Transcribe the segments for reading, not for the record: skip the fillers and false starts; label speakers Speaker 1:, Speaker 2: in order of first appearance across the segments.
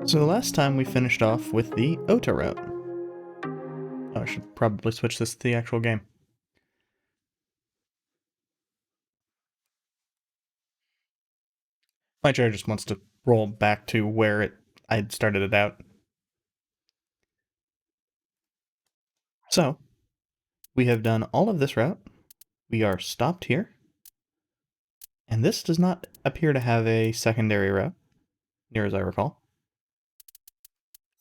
Speaker 1: So the last time we finished off with the Ota route. Oh, I should probably switch this to the actual game. My chair just wants to roll back to where I'd started it out. So, we have done all of this route. We are stopped here. And this does not appear to have a secondary route, near as I recall.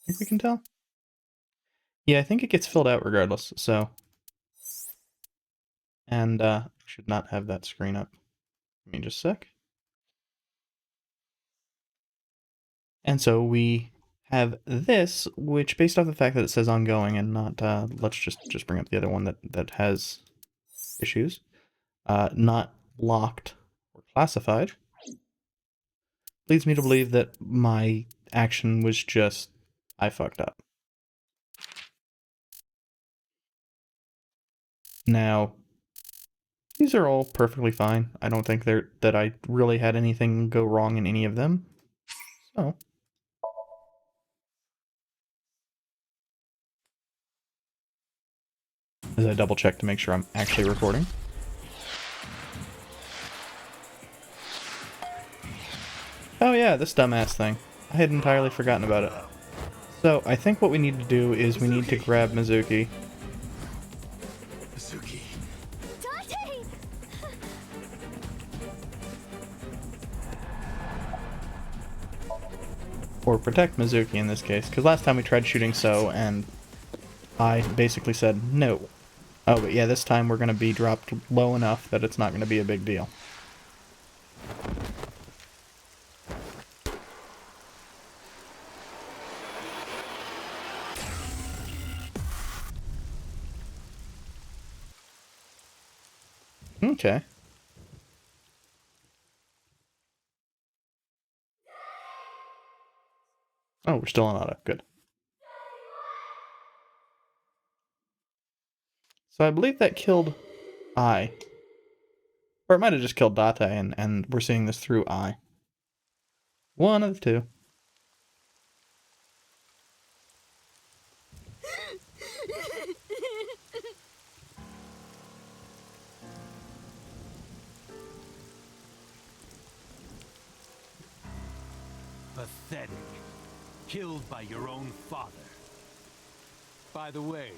Speaker 1: I think we can tell. Yeah, I think it gets filled out regardless, so... And, should not have that screen up. Give me just a sec. And so we have this, which based off the fact that it says ongoing and not, let's just bring up the other one that has issues, not locked or classified, leads me to believe that my action was just, I fucked up. Now, these are all perfectly fine. I don't think that I really had anything go wrong in any of them. So, as I double check to make sure I'm actually recording. Oh yeah, this dumbass thing. I had entirely forgotten about it. So, I think what we need to do is we need to grab Mizuki.
Speaker 2: Mizuki.
Speaker 3: Dante!
Speaker 1: Or protect Mizuki in this case, because last time we tried shooting So, and I basically said no. Oh, but yeah, this time we're going to be dropped low enough that it's not going to be a big deal. Okay. Oh, we're still on auto. Good. So I believe that killed I. Or it might have just killed Date, and we're seeing this through I. One of the two.
Speaker 2: Pathetic. Killed by your own father. By the way,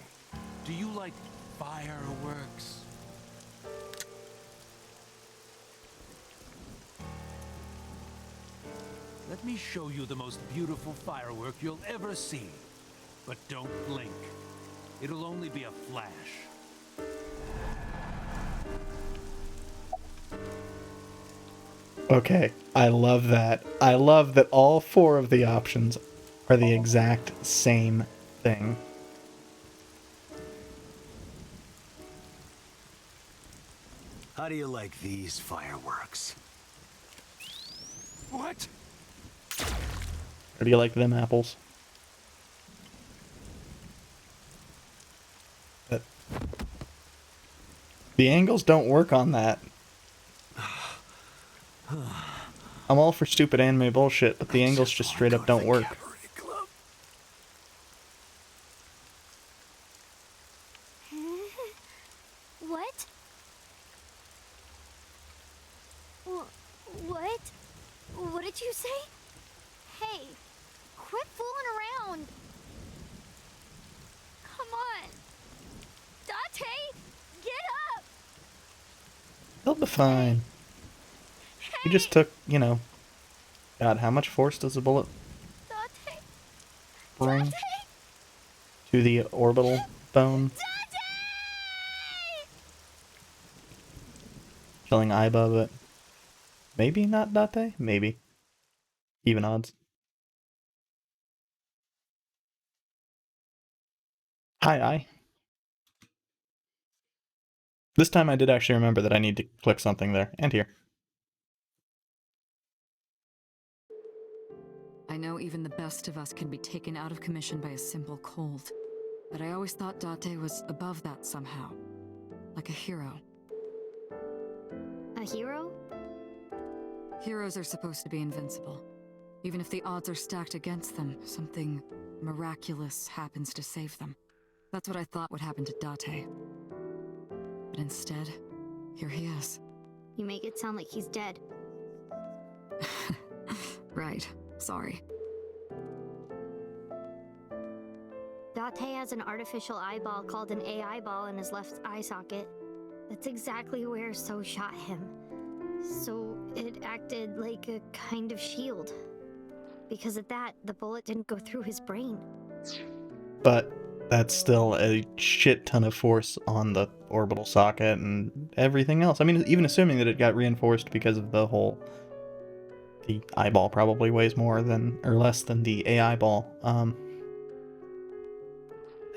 Speaker 2: do you like fireworks? Let me show you the most beautiful firework you'll ever see. But don't blink. It'll only be a flash.
Speaker 1: Okay, I love that. I love that all four of the options are the exact same thing.
Speaker 2: How do you like these fireworks? What?
Speaker 1: Or do you like them apples? But the angles don't work on that. I'm all for stupid anime bullshit, but the angles just straight up don't work.
Speaker 3: What? What? What did you say? Hey, quit fooling around. Come on. Dante, get up.
Speaker 1: He'll be fine. He just took, you know... God, how much force does a bullet
Speaker 3: Dante.
Speaker 1: bring
Speaker 3: Dante.
Speaker 1: to the orbital bone?
Speaker 3: Dante!
Speaker 1: Killing Aiba, but... Maybe not Date? Maybe. Even odds. Hi. This time I did actually remember that I need to click something there, and here.
Speaker 4: I know even the best of us can be taken out of commission by a simple cold, but I always thought Date was above that somehow. Like a hero.
Speaker 3: A hero?
Speaker 4: Heroes are supposed to be invincible. Even if the odds are stacked against them, something miraculous happens to save them. That's what I thought would happen to Date. But instead, here he is.
Speaker 3: You make it sound like he's dead.
Speaker 4: Right. Sorry.
Speaker 3: Date has an artificial eyeball called an AI ball in his left eye socket. That's exactly where So shot him. So it acted like a kind of shield. Because of that, the bullet didn't go through his brain.
Speaker 1: But that's still a shit ton of force on the orbital socket and everything else. I mean, even assuming that it got reinforced because of the eyeball probably weighs more than, or less than the AI ball.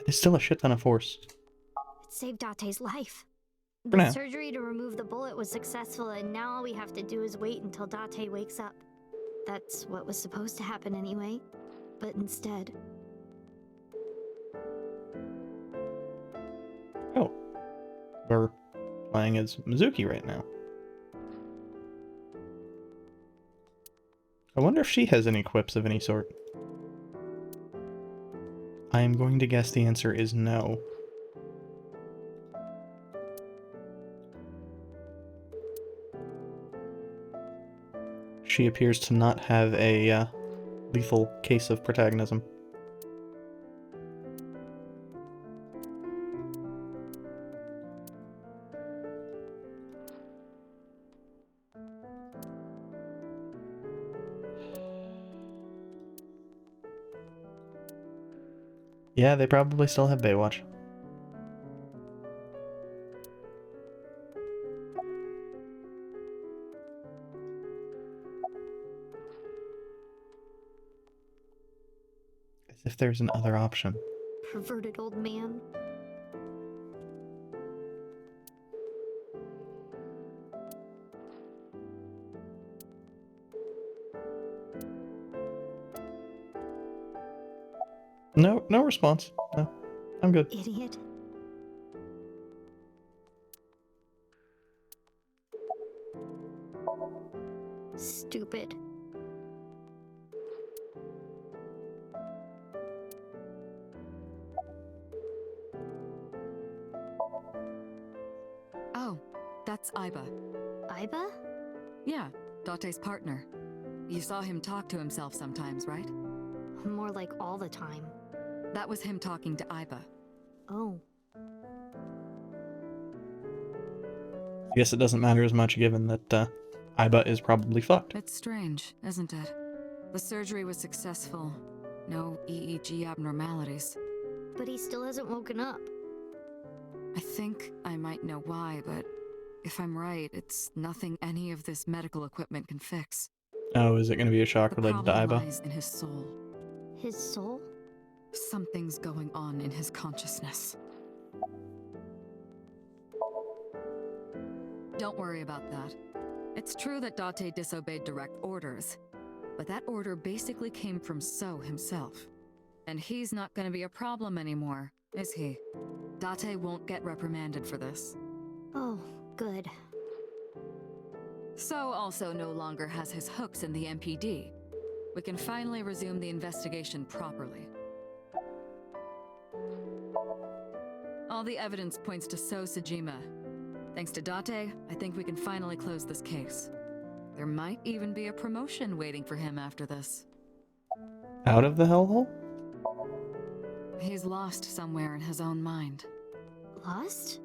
Speaker 1: It's still a shit ton of force.
Speaker 3: It saved Date's life.
Speaker 1: For
Speaker 3: The
Speaker 1: now.
Speaker 3: surgery to remove the bullet was successful, and now all we have to do is wait until Date wakes up. That's what was supposed to happen anyway. But instead...
Speaker 1: Oh. We're playing as Mizuki right now. I wonder if she has any quips of any sort. I am going to guess the answer is no. She appears to not have a lethal case of protagonism. Yeah, they probably still have Baywatch. As if there's an other option.
Speaker 3: Perverted old man.
Speaker 1: No, no response. No, I'm good.
Speaker 3: Idiot. Stupid.
Speaker 4: Oh, that's Aiba.
Speaker 3: Aiba?
Speaker 4: Yeah, Date's partner. You saw him talk to himself sometimes, right?
Speaker 3: More like all the time.
Speaker 4: That was him talking to Aiba.
Speaker 3: Oh.
Speaker 1: I guess it doesn't matter as much given that Aiba is probably fucked.
Speaker 4: It's strange, isn't it? The surgery was successful. No EEG abnormalities.
Speaker 3: But he still hasn't woken up.
Speaker 4: I think I might know why, but if I'm right, it's nothing any of this medical equipment can fix.
Speaker 1: Oh, is it going to be a shock
Speaker 4: The
Speaker 1: related to
Speaker 4: problem
Speaker 1: Aiba?
Speaker 4: lies in his soul.
Speaker 3: His soul?
Speaker 4: Something's going on in his consciousness. Don't worry about that. It's true that Date disobeyed direct orders, but that order basically came from So himself. And he's not gonna be a problem anymore, is he? Date won't get reprimanded for this.
Speaker 3: Oh, good.
Speaker 4: So also no longer has his hooks in the MPD. We can finally resume the investigation properly. All the evidence points to So Sejima. Thanks to Date, I think we can finally close this case. There might even be a promotion waiting for him after this.
Speaker 1: Out of the hellhole?
Speaker 4: He's lost somewhere in his own mind.
Speaker 3: Lost?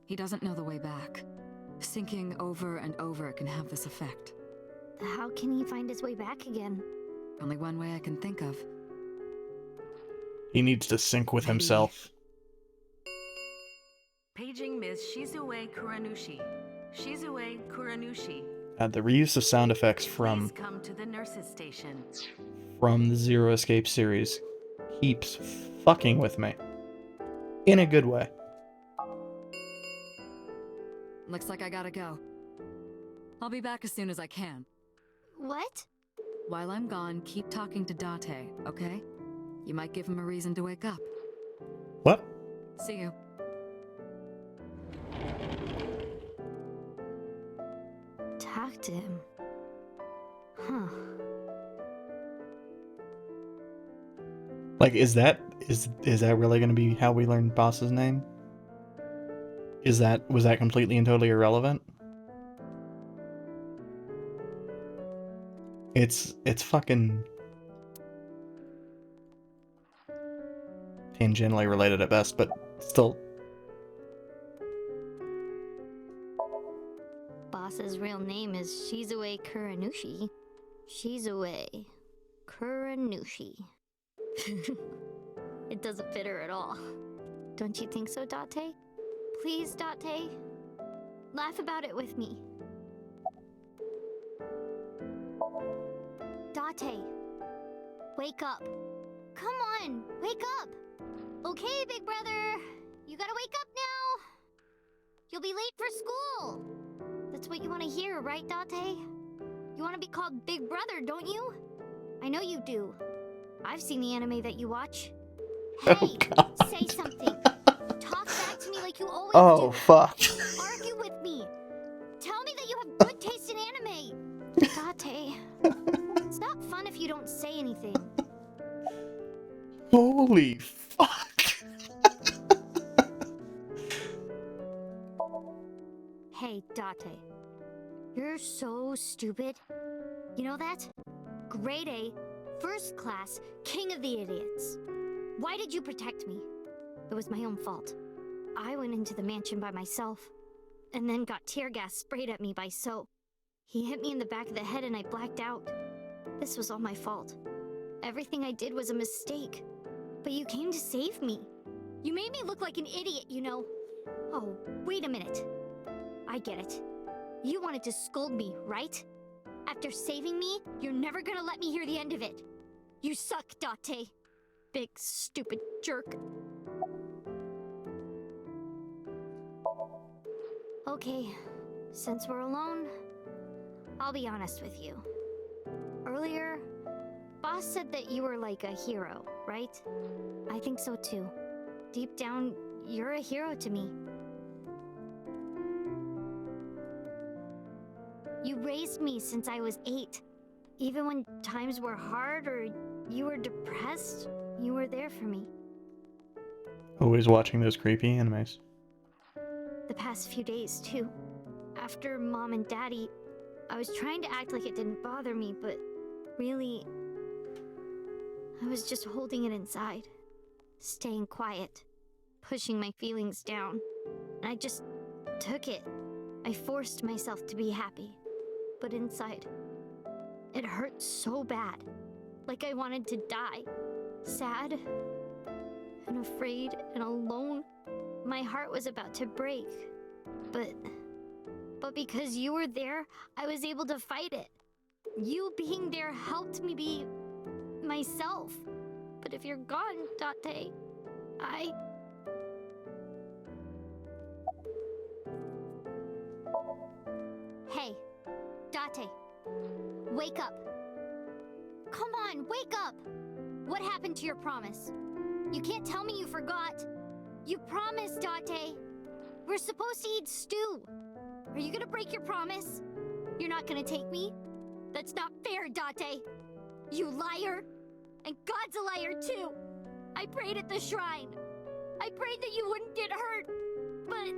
Speaker 4: He doesn't know the way back. Sinking over and over can have this effect.
Speaker 3: How can he find his way back again?
Speaker 4: Only one way I can think of.
Speaker 1: He needs to sync with
Speaker 4: Maybe.
Speaker 1: himself.
Speaker 5: Paging Ms. Shizue Kuranushi. Shizue Kuranushi.
Speaker 1: The reuse of sound effects
Speaker 5: Please
Speaker 1: from
Speaker 5: come to the nurses station.
Speaker 1: the Zero Escape series keeps fucking with me. In a good way.
Speaker 4: Looks like I gotta go. I'll be back as soon as I can.
Speaker 3: What?
Speaker 4: While I'm gone, keep talking to Date, okay? You might give him a reason to wake up.
Speaker 1: What?
Speaker 4: See you.
Speaker 3: Talk to him. Huh.
Speaker 1: Like, is that really going to be how we learn Boss's name? Was that completely and totally irrelevant? It's fucking tangentially related at best, but still.
Speaker 3: Boss's real name is Shizue Kuranushi. Shizue Kuranushi. It doesn't fit her at all. Don't you think so, Date? Please, Date. Laugh about it with me. Date. Wake up. Come on, wake up. Okay, big brother. You gotta wake up now. You'll be late for school. That's what you want to hear, right, Date? You want to be called Big Brother, don't you? I know you do. I've seen the anime that you watch. Hey, say something. Talk back to me like you always
Speaker 1: Oh,
Speaker 3: do.
Speaker 1: fuck.
Speaker 3: Argue with me. Tell me that you have good taste in anime. Date, it's not fun if you don't say anything.
Speaker 1: Holy fuck.
Speaker 3: Hey, Date. You're so stupid. You know that? Grade A, first class, king of the idiots. Why did you protect me? It was my own fault. I went into the mansion by myself, and then got tear gas sprayed at me by So. He hit me in the back of the head and I blacked out. This was all my fault. Everything I did was a mistake. But you came to save me. You made me look like an idiot, you know. Oh, wait a minute. I get it. You wanted to scold me, right? After saving me, you're never gonna let me hear the end of it. You suck, Date. Big, stupid jerk. Okay, since we're alone, I'll be honest with you. Earlier, Boss said that you were like a hero, right? I think so too. Deep down, you're a hero to me. You raised me since I was 8. Even when times were hard or you were depressed, you were there for me.
Speaker 1: Always watching those creepy animes.
Speaker 3: The past few days, too. After Mom and Daddy, I was trying to act like it didn't bother me, but really, I was just holding it inside. Staying quiet. Pushing my feelings down. And I just took it. I forced myself to be happy. But inside, it hurt so bad. Like I wanted to die. Sad and afraid and alone. My heart was about to break. But because you were there, I was able to fight it. You being there helped me be myself. But if you're gone, Date, Hey, Date, wake up. Come on, wake up! What happened to your promise? You can't tell me you forgot. You promised, Date. We're supposed to eat stew. Are you gonna break your promise? You're not gonna take me? That's not fair, Date. You liar. And God's a liar, too. I prayed at the shrine. I prayed that you wouldn't get hurt. But...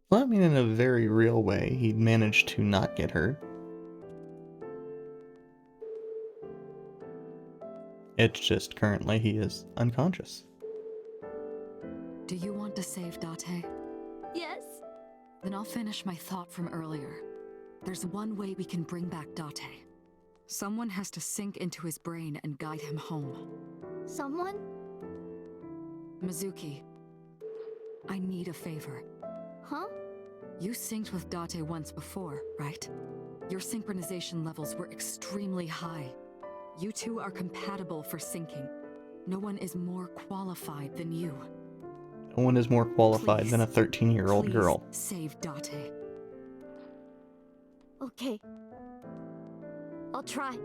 Speaker 1: Well, I mean, in a very real way, he managed to not get hurt. It's just currently he is unconscious.
Speaker 4: Do you want to save Date?
Speaker 3: Yes?
Speaker 4: Then I'll finish my thought from earlier. There's one way we can bring back Date. Someone has to sink into his brain and guide him home.
Speaker 3: Someone?
Speaker 4: Mizuki, I need a favor.
Speaker 3: Huh?
Speaker 4: You synced with Date once before, right? Your synchronization levels were extremely high. You two are compatible for syncing. No one is more qualified than you.
Speaker 1: No one is more qualified than a
Speaker 4: Please,
Speaker 1: 13-year-old girl.
Speaker 4: Save Date.
Speaker 3: Okay. I'll try.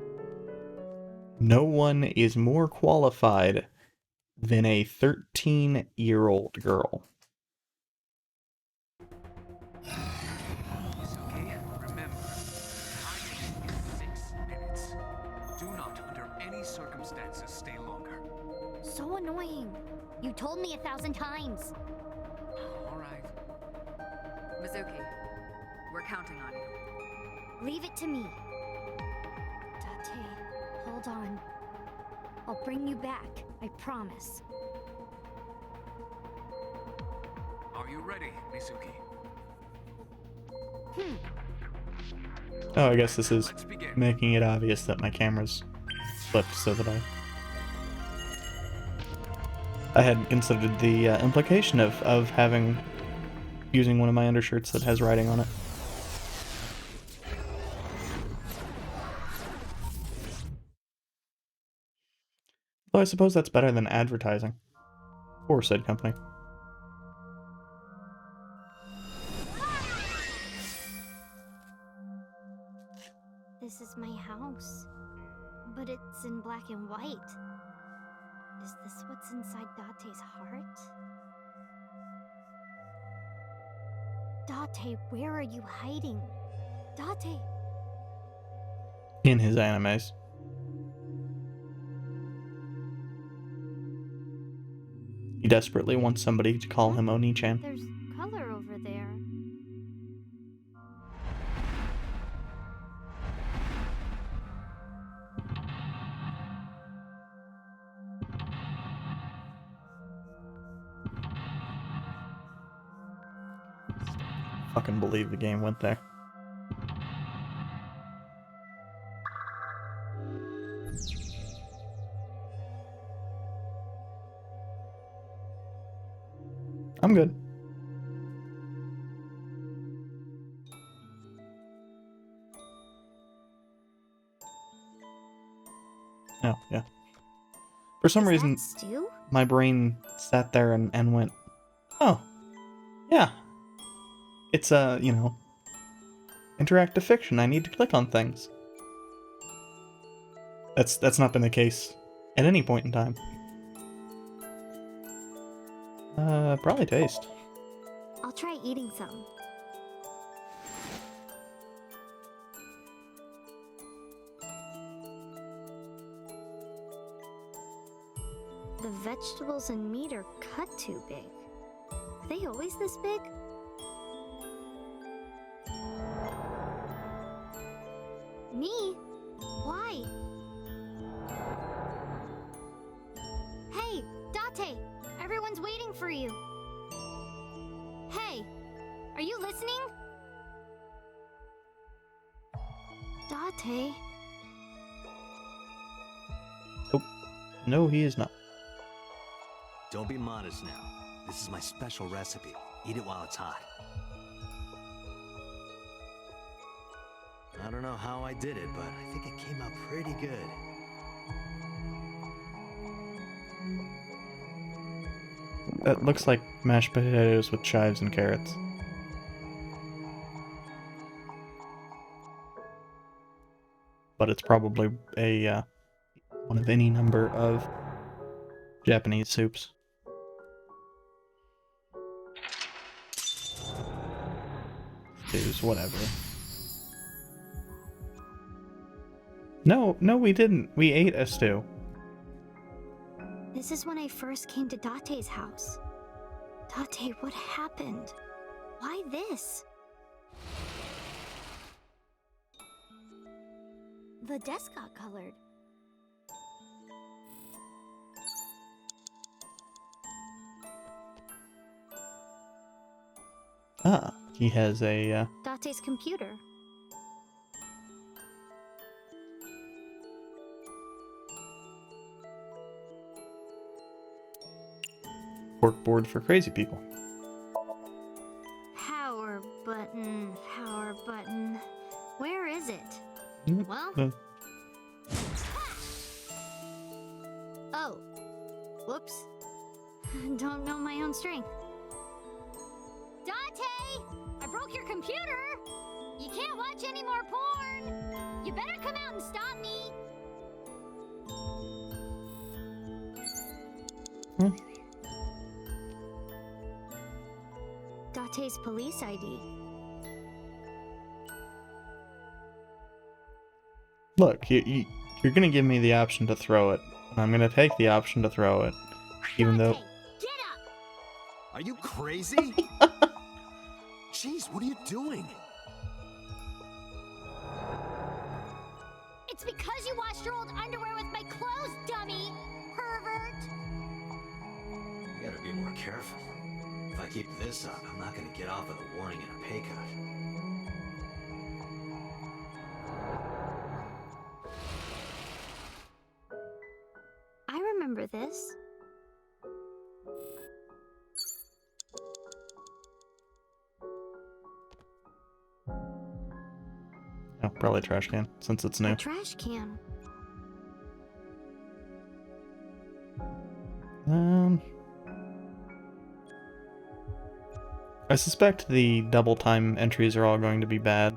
Speaker 1: No one is more qualified than a 13-year-old girl.
Speaker 2: It's okay. Remember, circumstances stay longer.
Speaker 3: So annoying. You told me 1,000 times.
Speaker 2: All right.
Speaker 4: Mizuki, we're counting on you.
Speaker 3: Leave it to me. Date, hold on. I'll bring you back, I promise.
Speaker 2: Are you ready, Mizuki?
Speaker 1: Oh, I guess this is
Speaker 2: Let's begin.
Speaker 1: making it obvious that my camera's flipped so that I hadn't considered the implication of using one of my undershirts that has writing on it. Though I suppose that's better than advertising for said company.
Speaker 3: This is my house, but it's in black and white. Is this what's inside Date's heart? Date, where are you hiding? Date!
Speaker 1: In his animes. He desperately wants somebody to call him Oni-chan.
Speaker 3: There's color over there.
Speaker 1: Fucking believe the game went there. I'm good. Oh, yeah. For some
Speaker 3: Is
Speaker 1: reason,
Speaker 3: that stew?
Speaker 1: my brain sat there and went, oh, yeah. It's you know, interactive fiction. I need to click on things. That's not been the case at any point in time. Probably taste.
Speaker 3: I'll try eating some. The vegetables and meat are cut too big. Are they always this big? Me? Why? Hey, Date! Everyone's waiting for you. Hey, are you listening? Date?
Speaker 1: No, he is not.
Speaker 6: Don't be modest now. This is my special recipe. Eat it while it's hot. I don't know how I did it, but I think it came out pretty good.
Speaker 1: That looks like mashed potatoes with chives and carrots. But it's probably a one of any number of Japanese soups. Stews, whatever. No, we didn't. We ate a stew.
Speaker 3: This is when I first came to Date's house. Date, what happened? Why this? The desk got colored.
Speaker 1: Ah, he has a
Speaker 3: Date's computer.
Speaker 1: corkboard for crazy people.
Speaker 3: Power button, power button. Where is it?
Speaker 1: Mm,
Speaker 3: Well. Oh. Whoops. Don't know my own strength. Date! I broke your computer! You can't watch any more porn! You better come out and stop me! Date's police ID.
Speaker 1: Look, you're gonna give me the option to throw it. I'm gonna take the option to throw it, even though...
Speaker 3: Dante, get up!
Speaker 6: Are you crazy? Jeez, what are you doing?
Speaker 3: It's because you washed your old underwear with my clothes, dummy! Pervert!
Speaker 6: You gotta be more careful. If I keep this up, I'm not gonna get off with a warning and a pay cut.
Speaker 3: I remember this.
Speaker 1: Oh, probably a trash can, since it's new.
Speaker 3: A trash can.
Speaker 1: I suspect the double time entries are all going to be bad,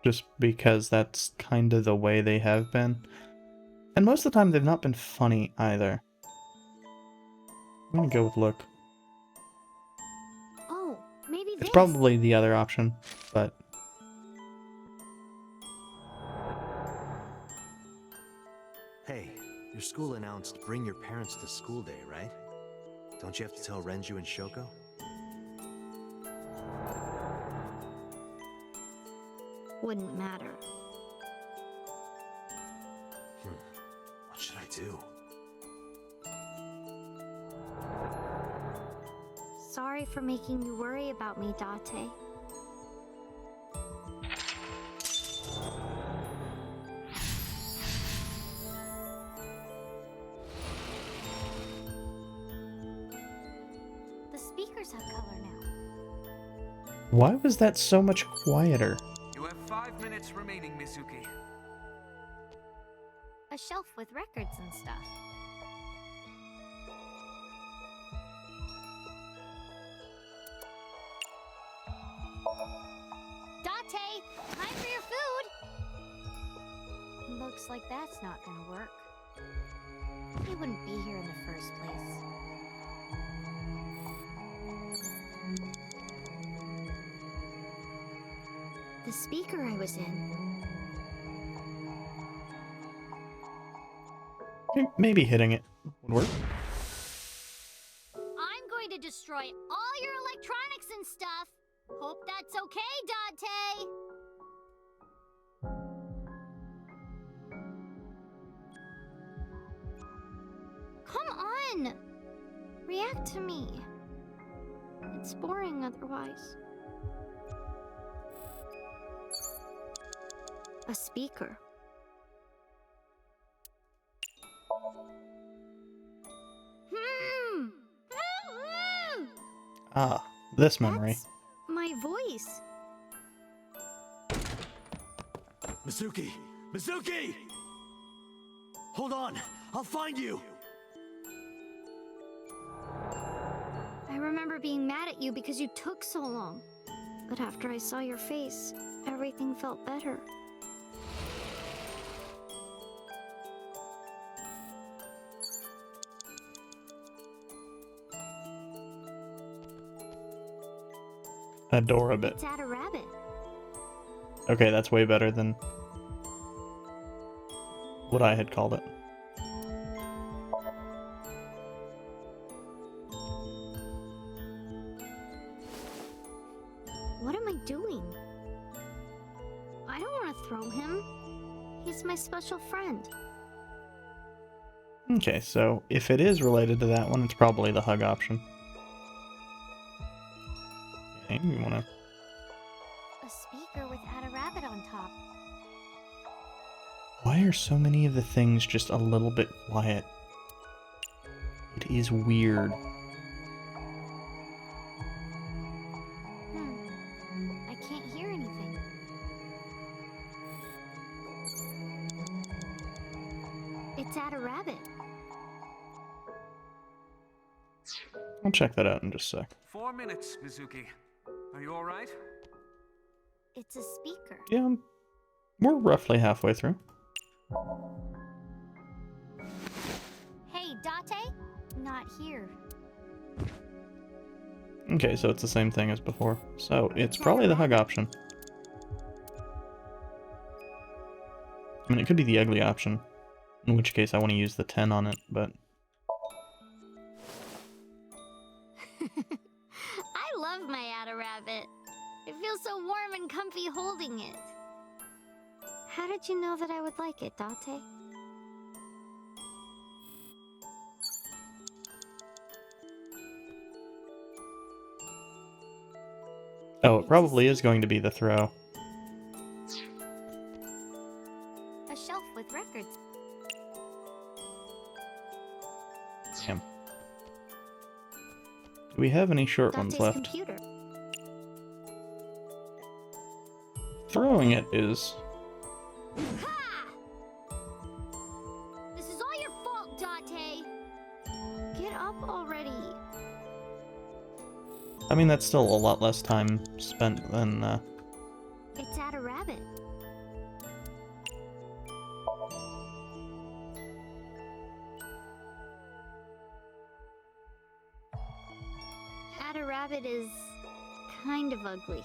Speaker 1: just because that's kind of the way they have been. And most of the time they've not been funny either. I'm gonna go with look.
Speaker 3: Oh, maybe this.
Speaker 1: It's probably the other option, but...
Speaker 6: Hey, your school announced bring your parents to school day, right? Don't you have to tell Renju and Shoko?
Speaker 3: Wouldn't matter.
Speaker 6: What should I do?
Speaker 3: Sorry for making you worry about me, Date. The speakers have color now.
Speaker 1: Why was that so much quieter?
Speaker 2: You have 5 minutes remaining, Mizuki.
Speaker 3: A shelf with records and stuff. Date, time for your food! Looks like that's not gonna work. He wouldn't be here in the first place. The speaker I was in.
Speaker 1: Maybe hitting it would work.
Speaker 3: I'm going to destroy all your electronics and stuff. Hope that's okay, Dante. Come on! React to me. It's boring otherwise. A speaker. Hmm.
Speaker 1: Ah, this memory.
Speaker 3: That's my voice.
Speaker 6: Mizuki! Mizuki! Hold on! I'll find you!
Speaker 3: I remember being mad at you because you took so long. But after I saw your face, everything felt better.
Speaker 1: Adore a bit.
Speaker 3: It's at a rabbit.
Speaker 1: Okay, that's way better than what I had called it.
Speaker 3: What am I doing? I don't want to throw him. He's my special friend.
Speaker 1: Okay, so if it is related to that one, it's probably the hug option. Okay, we wanna...
Speaker 3: A speaker with Add a Rabbit on top.
Speaker 1: Why are so many of the things just a little bit quiet? It is weird.
Speaker 3: I can't hear anything. It's Add a Rabbit.
Speaker 1: I'll check that out in just a sec.
Speaker 2: 4 minutes, Mizuki. Are you all right?
Speaker 3: It's a speaker.
Speaker 1: Yeah, we're roughly halfway through.
Speaker 3: Hey, Date? Not here.
Speaker 1: Okay, so it's the same thing as before. So it's probably the hug option. I mean, it could be the ugly option. In which case I want to use the 10 on it, but...
Speaker 3: I love my Ada Rabbit. It feels so warm and comfy holding it. How did you know that I would like it, Date?
Speaker 1: Oh, it probably is going to be the throw.
Speaker 3: A shelf with records.
Speaker 1: Damn. Do we have any short ones
Speaker 3: Date's
Speaker 1: left?
Speaker 3: computer.
Speaker 1: Throwing it is...
Speaker 3: Ha! This is all your fault, Date. Get up already.
Speaker 1: I mean, that's still a lot less time spent than,
Speaker 3: It's Ada Rabbit. Ada Rabbit is kind of ugly.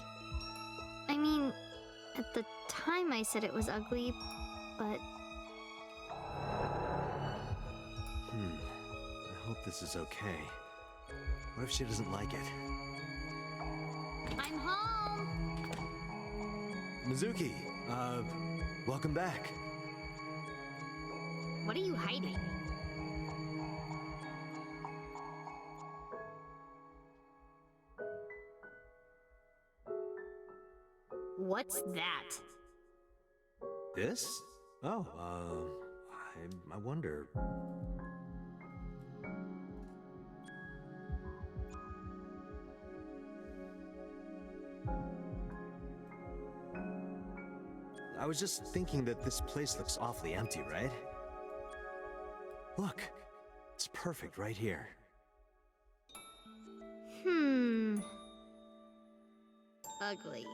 Speaker 3: I mean, at the time I said it was ugly, but
Speaker 6: I hope this is okay. What if she doesn't like it?
Speaker 3: I'm home.
Speaker 6: Mizuki, welcome back.
Speaker 3: What are you hiding? What's that?
Speaker 6: This? Oh, I wonder. I was just thinking that this place looks awfully empty, right? Look, it's perfect right here.
Speaker 3: Ugly.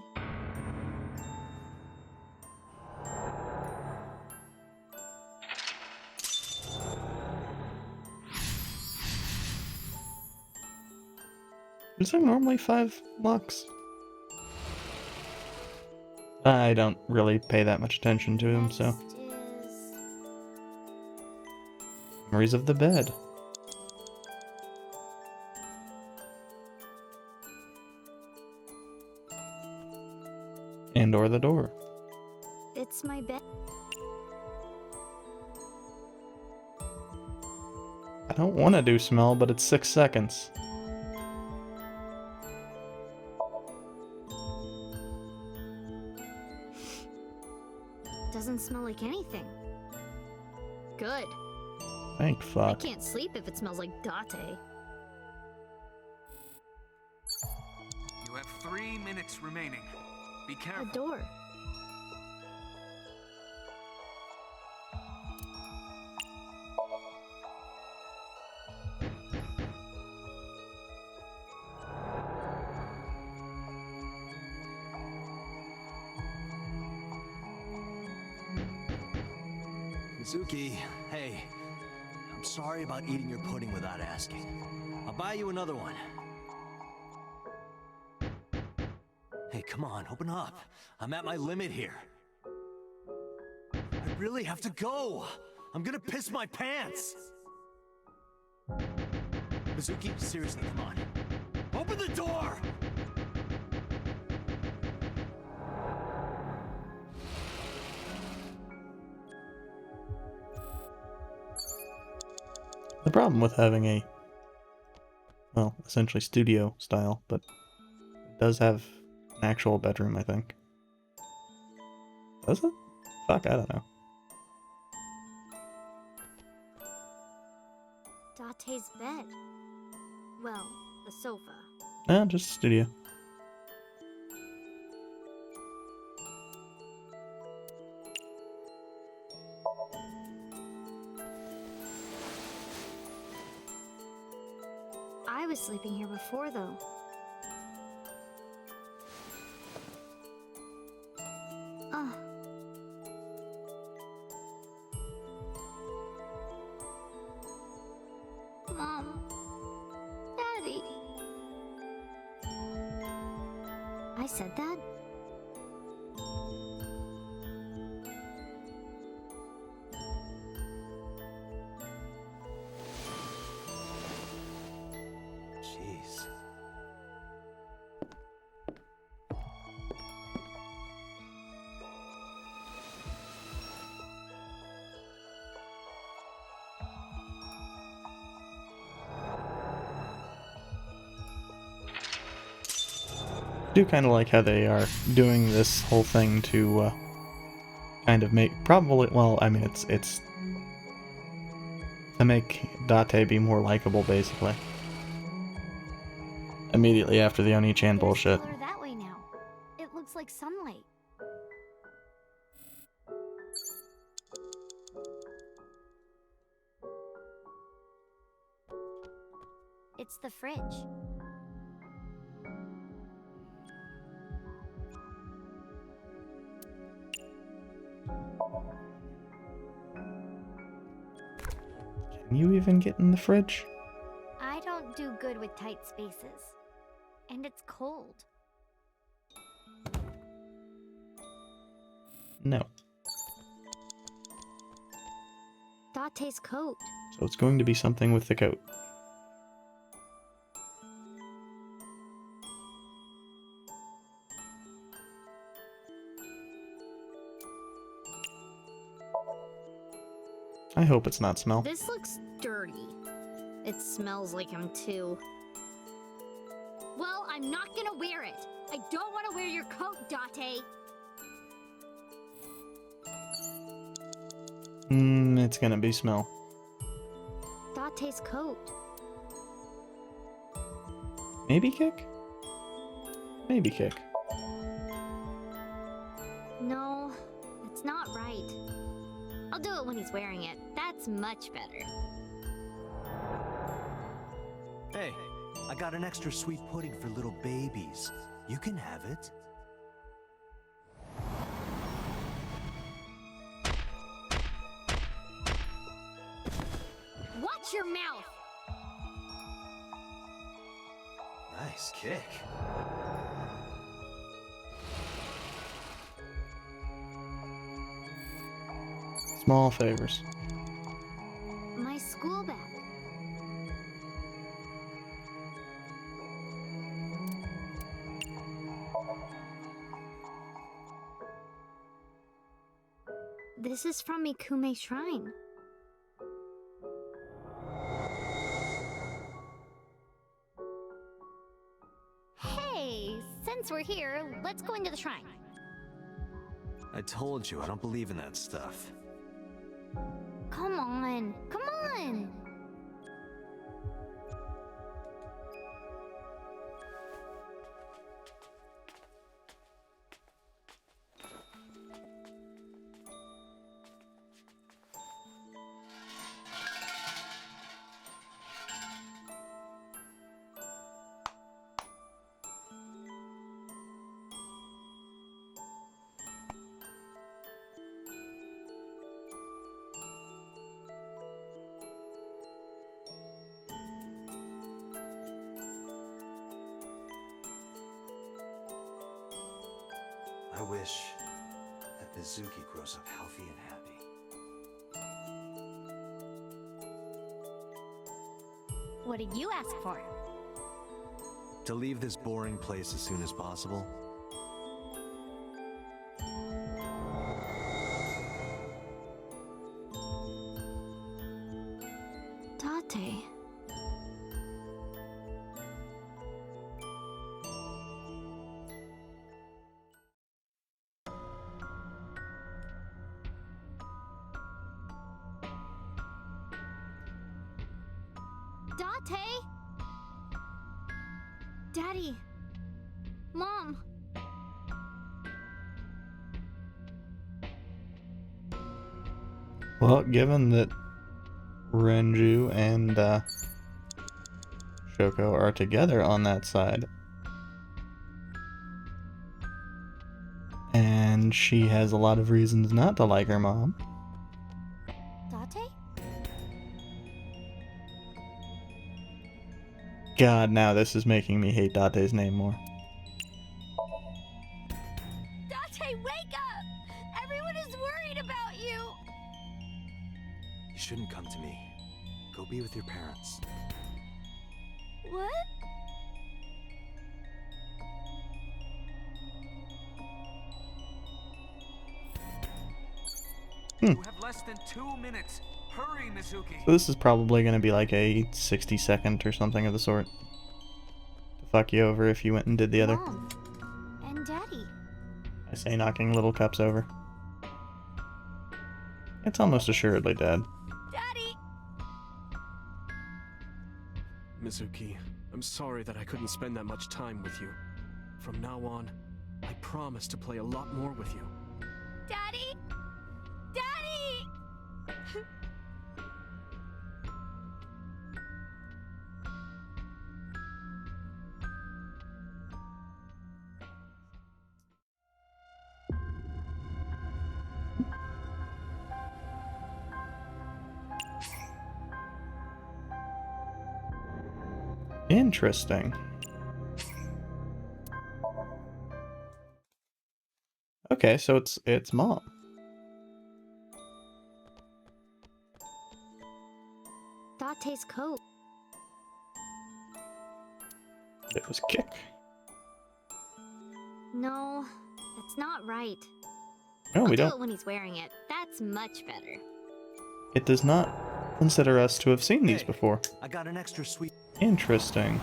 Speaker 1: Is there normally 5 locks? I don't really pay that much attention to him, so...
Speaker 3: Next is...
Speaker 1: Memories of the bed. And or the door.
Speaker 3: It's my bed.
Speaker 1: I don't want to do smell, but it's 6 seconds.
Speaker 3: Doesn't smell like anything. Good.
Speaker 1: Thank
Speaker 3: I
Speaker 1: fuck.
Speaker 3: can't sleep if it smells like Date.
Speaker 2: You have 3 minutes remaining. Be
Speaker 3: A
Speaker 2: careful.
Speaker 3: door.
Speaker 6: Mizuki, hey. I'm sorry about eating your pudding without asking. I'll buy you another one. Hey, come on, open up. I'm at my limit here. I really have to go. I'm gonna piss my pants. Mizuki, seriously, come on. Open the door!
Speaker 1: The problem with having a, well, essentially studio style, but it does have an actual bedroom, I think. Does it? Fuck, I don't know.
Speaker 3: Date's bed. Well, the sofa.
Speaker 1: Just a studio.
Speaker 3: I was sleeping here before, though. Ugh. Mom. Daddy. I said that?
Speaker 1: do kind of like how they are doing this whole thing to kind of make probably, well, I mean, it's to make Date be more likable, basically. Immediately after the Oni-chan bullshit.
Speaker 3: There's color that way now. It looks like sunlight. It's the fridge.
Speaker 1: Can you even get in the fridge?
Speaker 3: I don't do good with tight spaces. And it's cold.
Speaker 1: No.
Speaker 3: Date's coat.
Speaker 1: So it's going to be something with the coat. I hope it's not smell.
Speaker 3: This looks dirty. It smells like him too. Well, I'm not gonna wear it. I don't want to wear your coat, Date.
Speaker 1: It's gonna be smell.
Speaker 3: Date's coat.
Speaker 1: Maybe kick? Maybe kick.
Speaker 3: No, it's not right. I'll do it when he's wearing it. That's much better.
Speaker 6: Hey, I got an extra sweet pudding for little babies. You can have it.
Speaker 3: Watch your mouth!
Speaker 6: Nice kick.
Speaker 1: Small favors.
Speaker 3: My school bag. This is from Mikume's shrine. Hey, since we're here, let's go into the shrine.
Speaker 6: I told you, I don't believe in that stuff.
Speaker 3: Come on, come on!
Speaker 6: I wish that Mizuki grows up healthy and happy.
Speaker 3: What did you ask for?
Speaker 6: To leave this boring place as soon as possible.
Speaker 3: Date. Date? Daddy. Mom.
Speaker 1: Well, given that Renju and Shoko are together on that side, and she has a lot of reasons not to like her mom.
Speaker 3: Date?
Speaker 1: God, now this is making me hate Date's name more.
Speaker 3: Date, wake up! Everyone is worried about you!
Speaker 6: You shouldn't come to me. Go be with your parents.
Speaker 3: What?
Speaker 2: You have less than 2 minutes. Hurry, Mizuki.
Speaker 1: So this is probably going to be like a 60-second or something of the sort. To fuck you over if you went and did the other.
Speaker 3: Mom,
Speaker 1: I say knocking little cups over. It's almost assuredly dead.
Speaker 3: Daddy!
Speaker 7: Mizuki, I'm sorry that I couldn't spend that much time with you. From now on, I promise to play a lot more with you.
Speaker 3: Daddy! Daddy!
Speaker 1: Interesting. Okay, so it's Mom.
Speaker 3: Date's coat.
Speaker 1: It was Kick.
Speaker 3: No, that's not right.
Speaker 1: No,
Speaker 3: I'll
Speaker 1: we
Speaker 3: do
Speaker 1: don't.
Speaker 3: it when he's wearing it. That's much better.
Speaker 1: It does not consider us to have seen these
Speaker 6: Hey.
Speaker 1: before.
Speaker 6: I got an extra sweet.
Speaker 1: Interesting.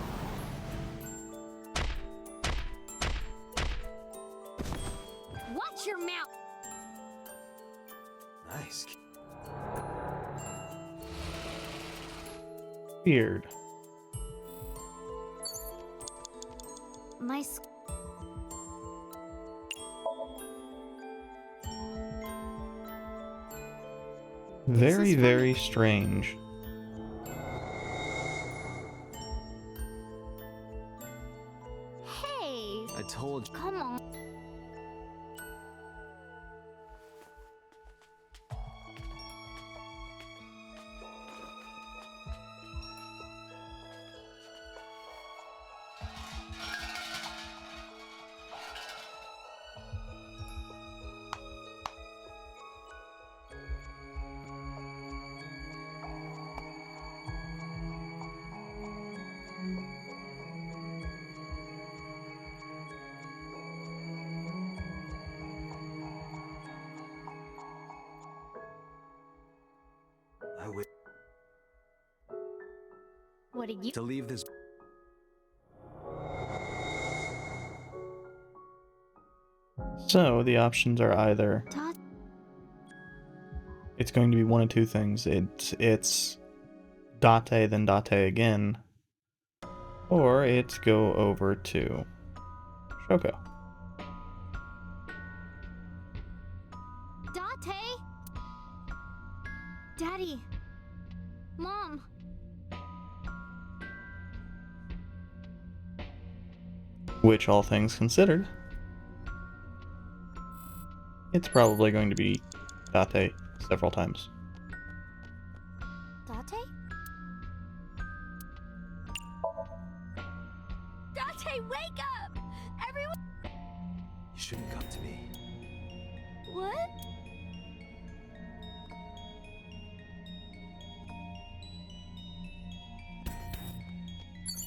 Speaker 3: Watch your mouth!
Speaker 6: Nice.
Speaker 1: Weird.
Speaker 3: My
Speaker 1: Very,
Speaker 3: is
Speaker 1: very
Speaker 3: funny.
Speaker 1: strange.
Speaker 3: Hey!
Speaker 6: I told you.
Speaker 3: Come on.
Speaker 6: I wish
Speaker 3: What did you...
Speaker 6: to leave this.
Speaker 1: So the options are either
Speaker 3: Dot...
Speaker 1: it's going to be one of two things. It's Date then Date again, or it's go over to Shoko.
Speaker 3: Date? Daddy! Mom!
Speaker 1: Which, all things considered, it's probably going to be Date several times.
Speaker 3: Date? Date, wake up! Everyone...
Speaker 6: You shouldn't come to me.
Speaker 3: What?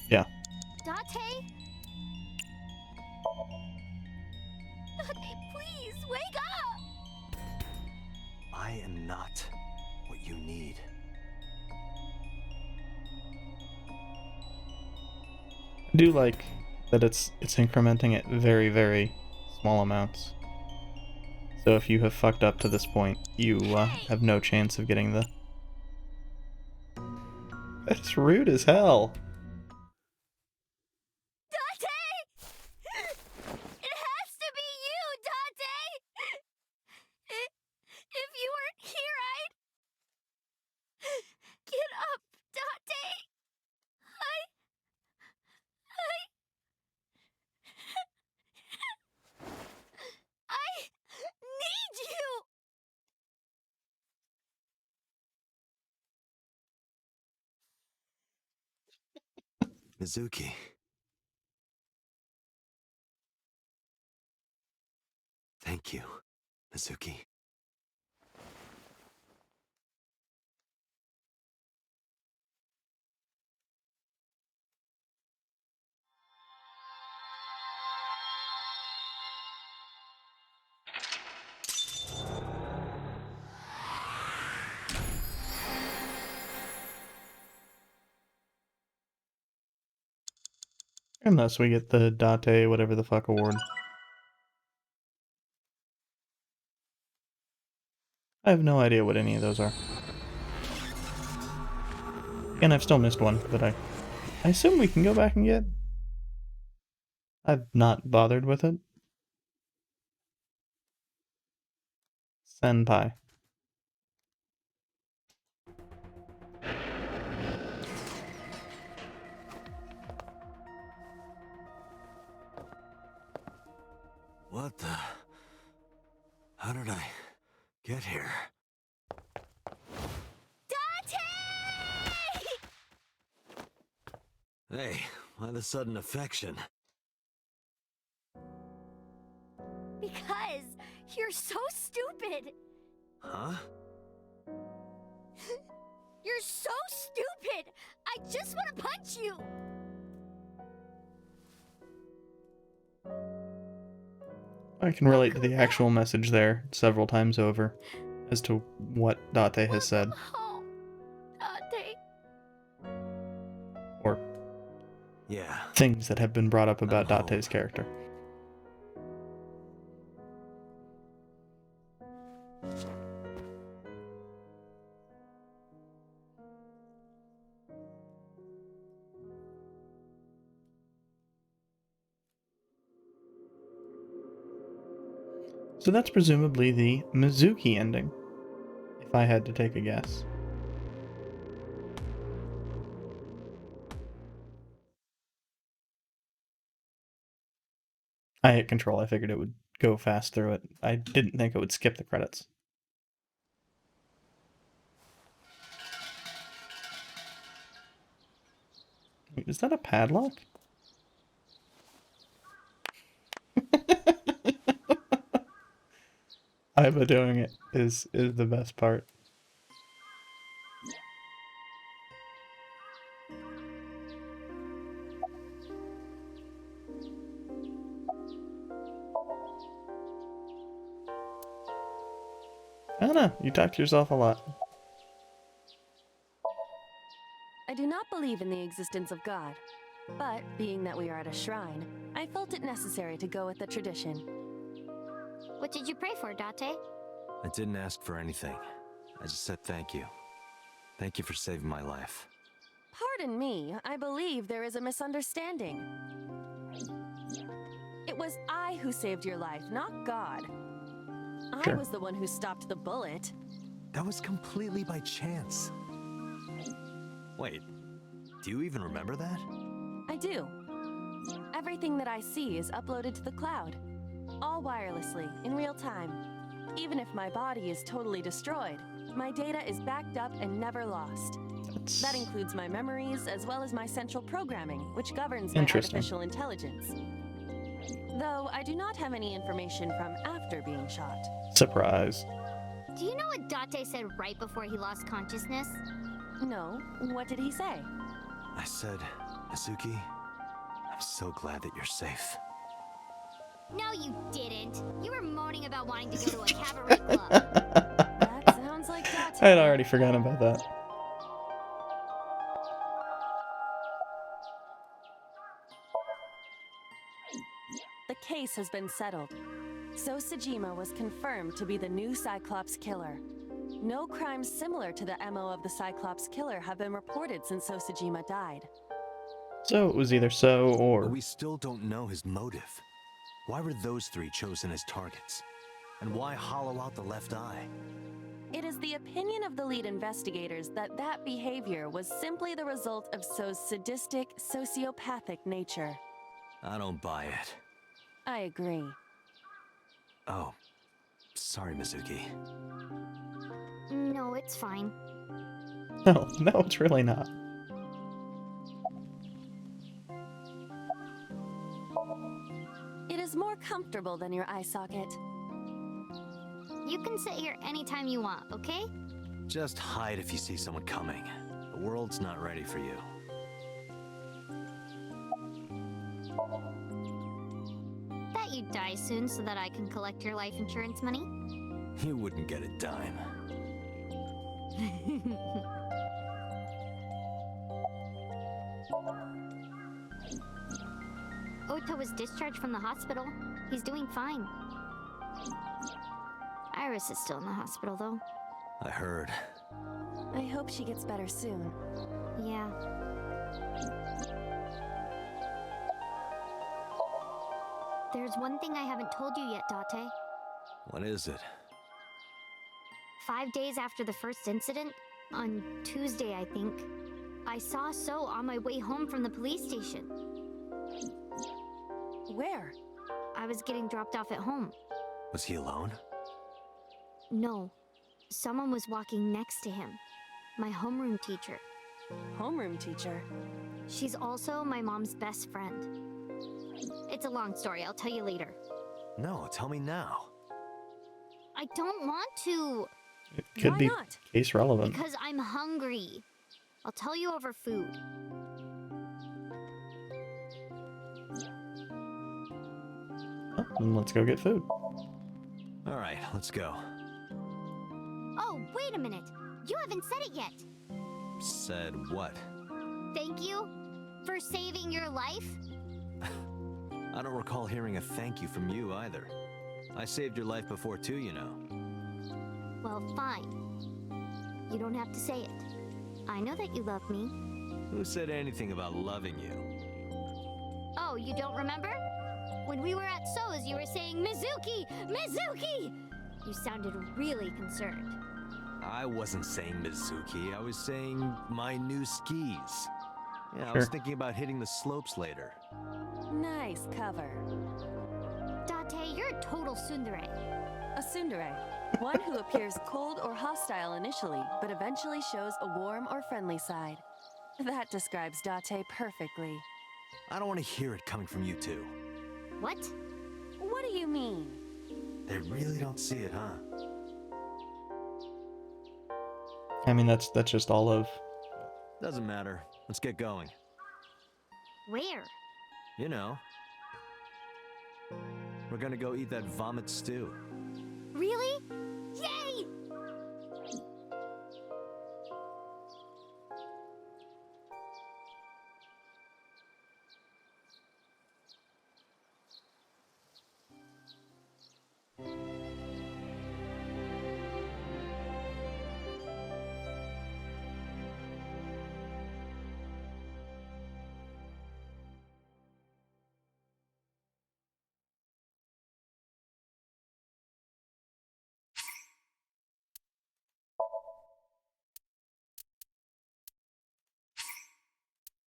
Speaker 1: Yeah.
Speaker 3: Date? Date, please, wake up!
Speaker 6: I am not what you need.
Speaker 1: I do like that it's incrementing at very, very small amounts. So if you have fucked up to this point, you have no chance of getting the... That's rude as hell.
Speaker 3: Date! It has to be you, Date! If you weren't here, I'd... Get up, Date! I need you!
Speaker 6: Mizuki. Thank you, Mizuki.
Speaker 1: Unless we get the Date whatever the fuck award. I have no idea what any of those are. And I've still missed one, but I assume we can go back and get. I've not bothered with it. Senpai.
Speaker 6: What the? How did I get here? Hey, why the sudden affection?
Speaker 3: Because you're so stupid.
Speaker 6: Huh?
Speaker 3: You're so stupid. I just want to punch you.
Speaker 1: I can relate to the actual message there several times over as to what Date has said.
Speaker 3: Oh, Date.
Speaker 1: Or
Speaker 6: Yeah.
Speaker 1: things that have been brought up about
Speaker 6: I'm
Speaker 1: Date's
Speaker 6: home.
Speaker 1: character. So that's presumably the Mizuki ending, if I had to take a guess. I hit control, I figured it would go fast through it. I didn't think it would skip the credits. Wait, is that a padlock? Iva doing it is the best part. I don't know, you talk to yourself a lot.
Speaker 8: I do not believe in the existence of God, but being that we are at a shrine, I felt it necessary to go with the tradition.
Speaker 3: What did you pray for, Date?
Speaker 6: I didn't ask for anything. I just said thank you. Thank you for saving my life.
Speaker 8: Pardon me, I believe there is a misunderstanding. It was I who saved your life, not God. I
Speaker 1: Sure.
Speaker 8: was the one who stopped the bullet.
Speaker 6: That was completely by chance. Wait, do you even remember that?
Speaker 8: I do. Everything that I see is uploaded to the cloud, all wirelessly, in real time. Even if my body is totally destroyed, my data is backed up and never lost. That includes my memories as well as my central programming, which governs my
Speaker 1: Interesting.
Speaker 8: artificial intelligence. Though I do not have any information from after being shot.
Speaker 1: Surprise.
Speaker 3: Do you know what Date said right before he lost consciousness?
Speaker 8: No, what did he say?
Speaker 6: I said, Mizuki, I'm so glad that you're safe.
Speaker 3: No, you didn't. You were moaning about wanting to go to a cabaret club.
Speaker 8: That sounds like Date.
Speaker 1: I had already forgotten about that.
Speaker 8: The case has been settled. So Sejima was confirmed to be the new Cyclops killer. No crimes similar to the MO of the Cyclops killer have been reported since Sojima died.
Speaker 1: So it was either so
Speaker 6: But
Speaker 1: or.
Speaker 6: we still don't know his motive. Why were those three chosen as targets? And why hollow out the left eye?
Speaker 8: It is the opinion of the lead investigators that that behavior was simply the result of So's sadistic, sociopathic nature.
Speaker 6: I don't buy it.
Speaker 8: I agree.
Speaker 6: Oh, sorry, Mizuki.
Speaker 3: No, it's fine.
Speaker 1: No, no, it's really not.
Speaker 8: It is more comfortable than your eye socket.
Speaker 3: You can sit here anytime you want, okay?
Speaker 6: Just hide if you see someone coming. The world's not ready for you.
Speaker 3: Bet you die soon so that I can collect your life insurance money.
Speaker 6: You wouldn't get a dime.
Speaker 3: Oto was discharged from the hospital. He's doing fine. Iris is still in the hospital, though.
Speaker 6: I heard.
Speaker 8: I hope she gets better soon.
Speaker 3: Yeah. There's one thing I haven't told you yet, Date.
Speaker 6: What is it?
Speaker 3: 5 days after the first incident, on Tuesday, I think, I saw So on my way home from the police station.
Speaker 8: Where?
Speaker 3: I was getting dropped off at home.
Speaker 6: Was he alone?
Speaker 3: No, someone was walking next to him. My homeroom teacher.
Speaker 8: Homeroom teacher.
Speaker 3: She's also my mom's best friend. It's a long story, I'll tell you later.
Speaker 6: No, tell me now.
Speaker 3: I don't want to,
Speaker 1: It could
Speaker 8: Why
Speaker 1: be
Speaker 8: not?
Speaker 1: case relevant.
Speaker 3: because I'm hungry. I'll tell you over food.
Speaker 1: Well, then let's go get food.
Speaker 6: All right, let's go.
Speaker 3: Oh, wait a minute. You haven't said it yet.
Speaker 6: Said what?
Speaker 3: Thank you for saving your life.
Speaker 6: I don't recall hearing a thank you from you either. I saved your life before too, you know.
Speaker 3: Well, fine. You don't have to say it. I know that you love me.
Speaker 6: Who said anything about loving you?
Speaker 3: Oh, you don't remember? When we were at So's, you were saying, Mizuki! Mizuki! You sounded really concerned.
Speaker 6: I wasn't saying Mizuki, I was saying my new skis. Yeah, I was
Speaker 1: Sure.
Speaker 6: thinking about hitting the slopes later.
Speaker 8: Nice cover.
Speaker 3: Date, you're a total tsundere.
Speaker 8: A tsundere. One who appears cold or hostile initially, but eventually shows a warm or friendly side. That describes Date perfectly.
Speaker 6: I don't want to hear it coming from you two.
Speaker 3: What?
Speaker 8: What do you mean?
Speaker 6: They really don't see it, huh?
Speaker 1: I mean, that's just all of.
Speaker 6: Doesn't matter. Let's get going.
Speaker 3: Where?
Speaker 6: You know. We're gonna go eat that vomit stew.
Speaker 3: Really? Yay!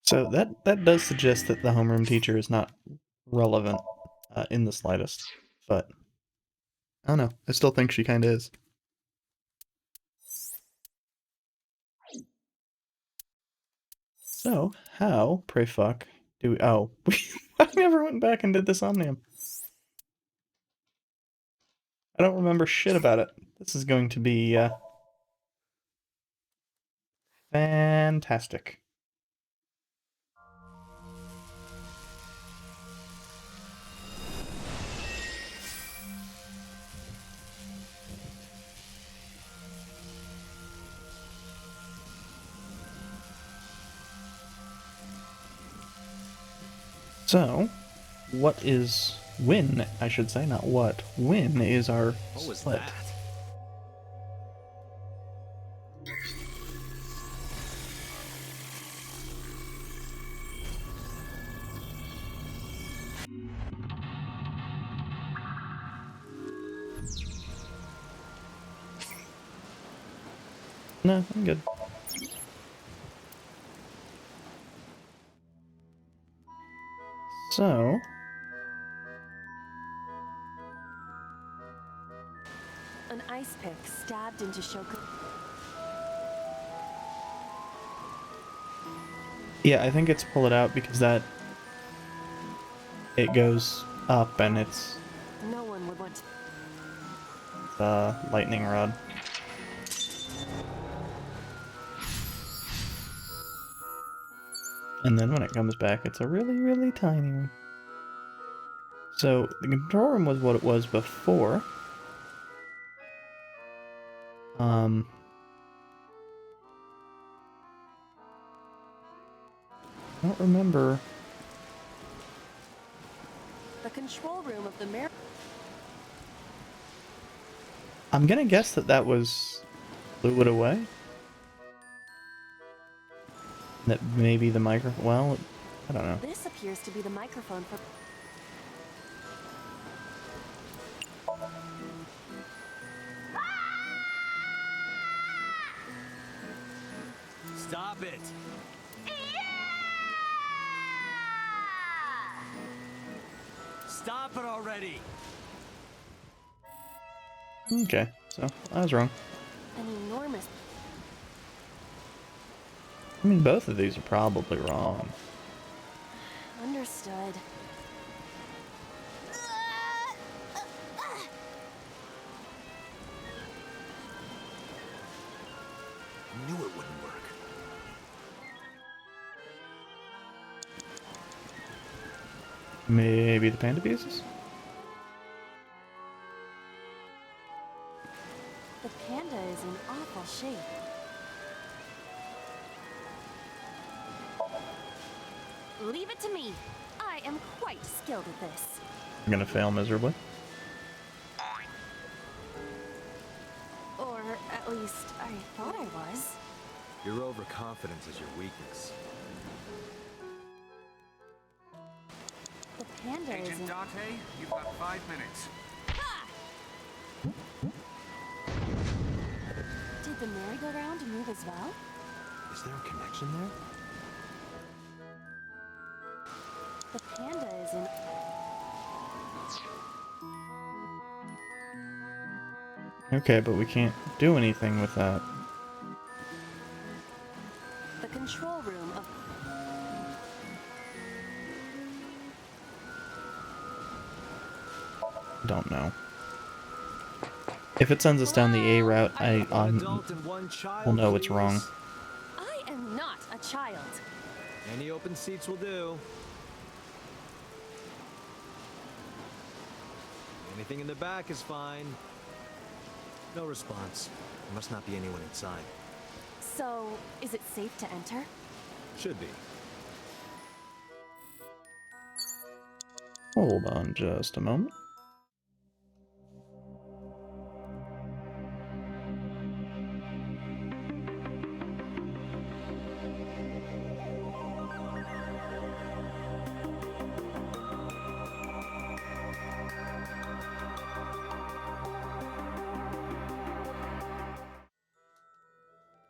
Speaker 1: So that does suggest that the homeroom teacher is not relevant in the slightest. But I don't know. I still think she kind of is. So how, pray fuck, do we? Oh, I never went back and did the Somnium. I don't remember shit about it. This is going to be fantastic. So, what is when? I should say, not what. When is our
Speaker 6: What was
Speaker 1: split?
Speaker 6: that?
Speaker 1: No, I'm good. So,
Speaker 8: An ice pick stabbed into Shoko.
Speaker 1: yeah, I think it's pull it out because that it goes up and it's
Speaker 8: No one would want to.
Speaker 1: the lightning rod. And then when it comes back, it's a really, really tiny one. So, the control room was what it was before. I don't remember.
Speaker 8: The control room of the Mar.
Speaker 1: I'm gonna guess that that was blew it away. That maybe the microphone. Well, I don't know.
Speaker 8: This appears to be the microphone for.
Speaker 6: Stop it! Stop it already!
Speaker 1: Okay, so I was wrong.
Speaker 8: An enormous.
Speaker 1: I mean, both of these are probably wrong.
Speaker 8: Understood.
Speaker 6: Knew it wouldn't work.
Speaker 1: Maybe the panda pieces?
Speaker 8: The panda is in awful shape. Leave it to me. I am quite skilled at this.
Speaker 1: I'm gonna fail miserably.
Speaker 8: Or at least I thought I was.
Speaker 6: Your overconfidence is your weakness.
Speaker 8: The panda is
Speaker 2: Agent
Speaker 8: in.
Speaker 2: Date, you've got 5 minutes.
Speaker 8: Did the merry-go-round move as well?
Speaker 6: Is there a connection there?
Speaker 8: The panda is in.
Speaker 1: Okay, but we can't do anything with that.
Speaker 8: The control room of.
Speaker 1: Don't know. If it sends us down the A route, we'll know it's wrong.
Speaker 8: I am not a child.
Speaker 6: Any open seats will do. Anything in the back is fine. No response. There must not be anyone inside.
Speaker 8: So, is it safe to enter?
Speaker 6: Should be.
Speaker 1: Hold on just a moment.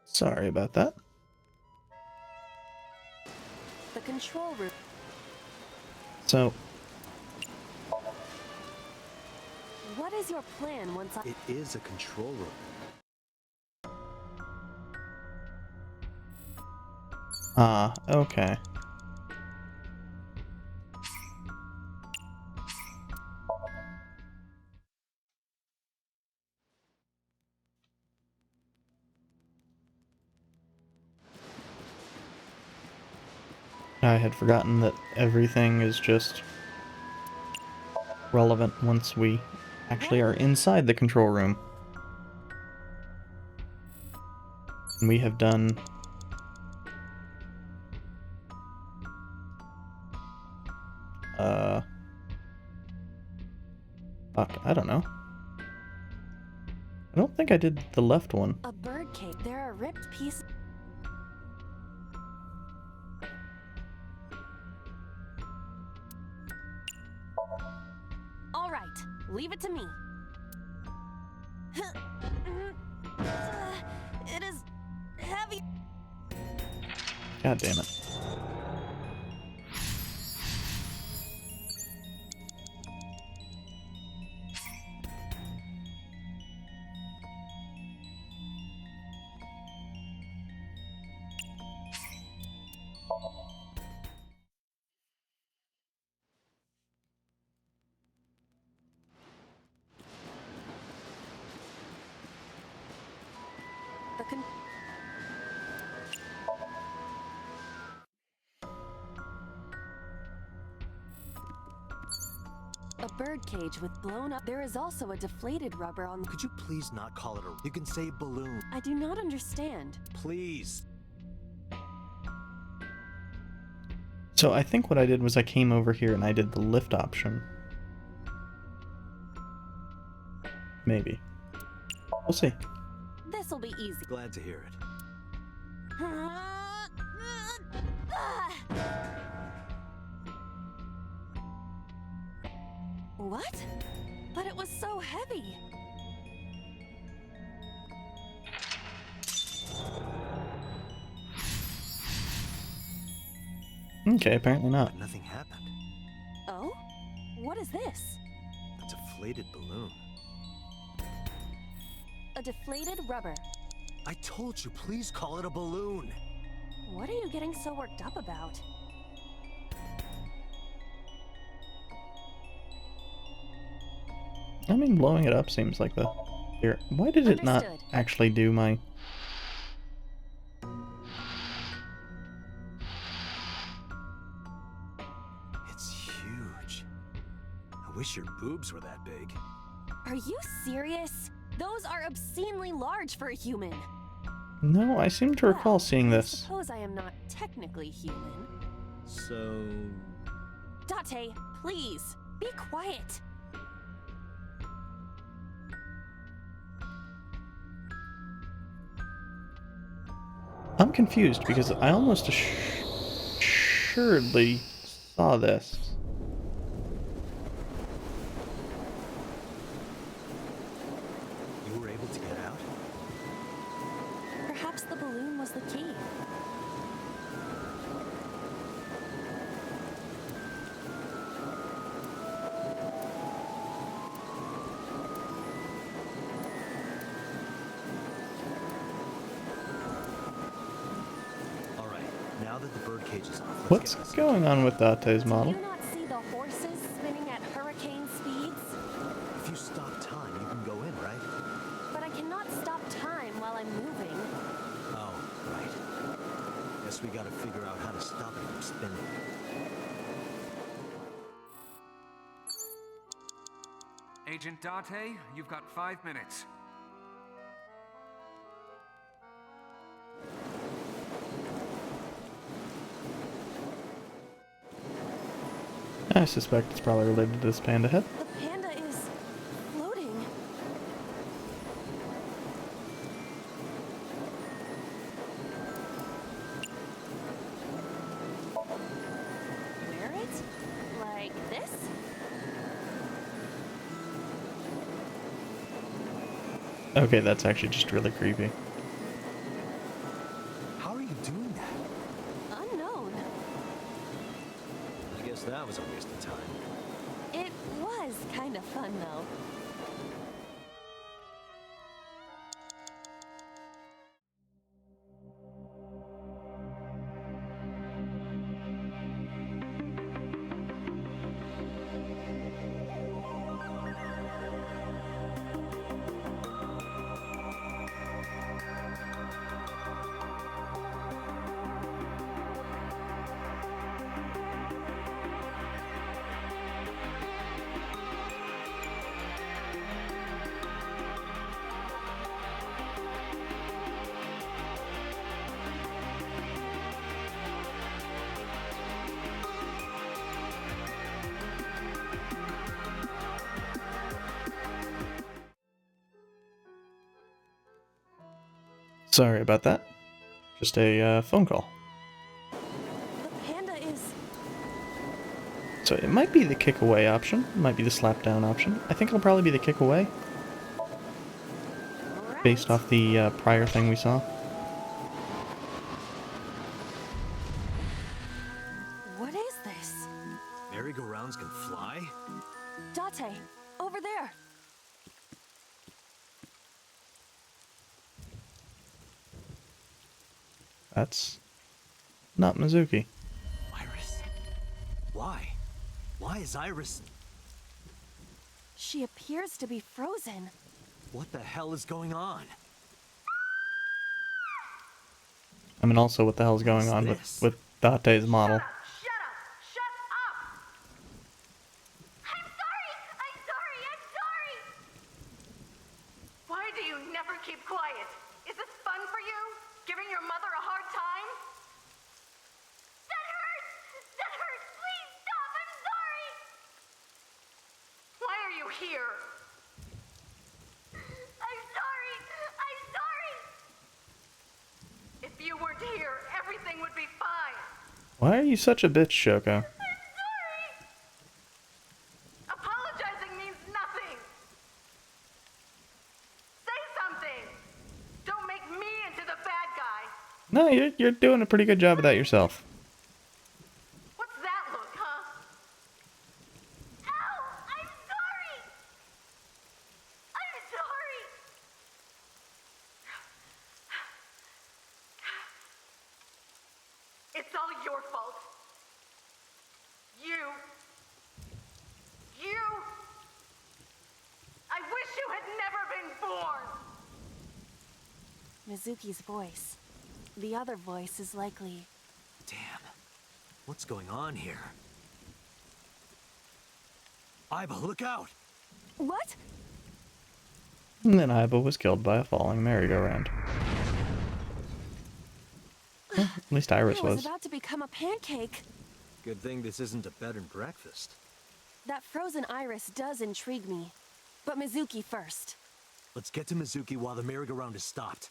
Speaker 1: Sorry about that.
Speaker 8: The control room.
Speaker 1: So,
Speaker 8: What is your plan once I.
Speaker 6: It is a control room.
Speaker 1: okay. I had forgotten that everything is just relevant once we actually are inside the control room. And we have done fuck, I don't know. I don't think I did the left one.
Speaker 8: A bird cage. There are ripped pieces. All right, leave it to me. It is heavy.
Speaker 1: God damn it.
Speaker 8: The con- A bird cage with blown up. There is also a deflated rubber on.
Speaker 6: Could you please not call it a... You can say balloon.
Speaker 8: I do not understand.
Speaker 6: Please.
Speaker 1: So I think what I did was I came over here and I did the lift option. Maybe. We'll see.
Speaker 8: This'll be easy.
Speaker 6: Glad to hear it.
Speaker 8: What? But it was so heavy.
Speaker 1: Okay, apparently not.
Speaker 6: But nothing happened.
Speaker 8: Oh? What is this?
Speaker 6: A deflated balloon.
Speaker 8: A deflated rubber.
Speaker 6: I told you, please call it a balloon.
Speaker 8: What are you getting so worked up about?
Speaker 1: I mean, blowing it up seems like the... Here, why did it not
Speaker 8: Understood.
Speaker 1: actually do my...
Speaker 6: It's huge. I wish your boobs were that big.
Speaker 8: Are you serious? Those are obscenely large for a human.
Speaker 1: No, I seem to recall
Speaker 8: Well,
Speaker 1: seeing
Speaker 8: I
Speaker 1: this.
Speaker 8: suppose I am not technically human.
Speaker 6: So...
Speaker 8: Date, please, be quiet.
Speaker 1: I'm confused because I almost assuredly saw this.
Speaker 6: You were able to get out?
Speaker 8: Perhaps the balloon was the key.
Speaker 6: Alright, now that the bird cage is off, let's
Speaker 1: What's
Speaker 6: get this.
Speaker 1: going on with Date's
Speaker 8: Do
Speaker 1: model?
Speaker 8: you not see the horses spinning at hurricane speeds?
Speaker 6: If you stop time, you can go in, right?
Speaker 8: But I cannot stop time while I'm moving.
Speaker 6: Oh, right. Guess we gotta figure out how to stop it from spinning.
Speaker 9: Agent Date, you've got 5 minutes.
Speaker 1: I suspect it's probably related to this panda head.
Speaker 8: The panda is floating. Wear it? Like this?
Speaker 1: Okay, that's actually just really creepy.
Speaker 6: How are you doing that?
Speaker 8: Unknown.
Speaker 6: I guess that was a waste of time.
Speaker 8: It was kind of fun, though.
Speaker 1: Sorry about that. Just a phone call.
Speaker 8: The panda is...
Speaker 1: So it might be the kick away option. It might be the slap down option. I think it'll probably be the kick away, based off the prior thing we saw.
Speaker 8: What is this?
Speaker 6: Merry-go-rounds can fly?
Speaker 8: Date, over there.
Speaker 1: That's not Mizuki.
Speaker 6: Iris? Why? Why is Iris...
Speaker 8: She appears to be frozen.
Speaker 6: What the hell is going on?
Speaker 1: I mean, also, what the hell's going on with Date's model?
Speaker 5: Shut up! Shut up! I'm sorry! I'm sorry! I'm sorry! Why do you never keep quiet? Is this fun for you? Giving your mother a hard time? That hurts! That hurts! Please stop! I'm sorry! Why are you here? I'm sorry!
Speaker 1: Why are you such a bitch, Shoko?
Speaker 5: Apologizing means nothing. Say something. Don't make me into the bad guy.
Speaker 1: No, you're doing a pretty good job of that yourself.
Speaker 5: What's that look, huh? Ow! I'm sorry! I'm sorry! It's all your fault. You. I wish you had never been born!
Speaker 8: Mizuki's voice. The other voice is likely...
Speaker 6: Damn. What's going on here? Aiba, look out!
Speaker 8: What?
Speaker 1: And then Aiba was killed by a falling merry-go-round. Well, at least Iris
Speaker 8: I was
Speaker 1: was.
Speaker 8: about to become a pancake.
Speaker 6: Good thing this isn't a bed and breakfast.
Speaker 8: That frozen iris does intrigue me. But Mizuki first.
Speaker 6: Let's get to Mizuki while the merry-go-round is stopped.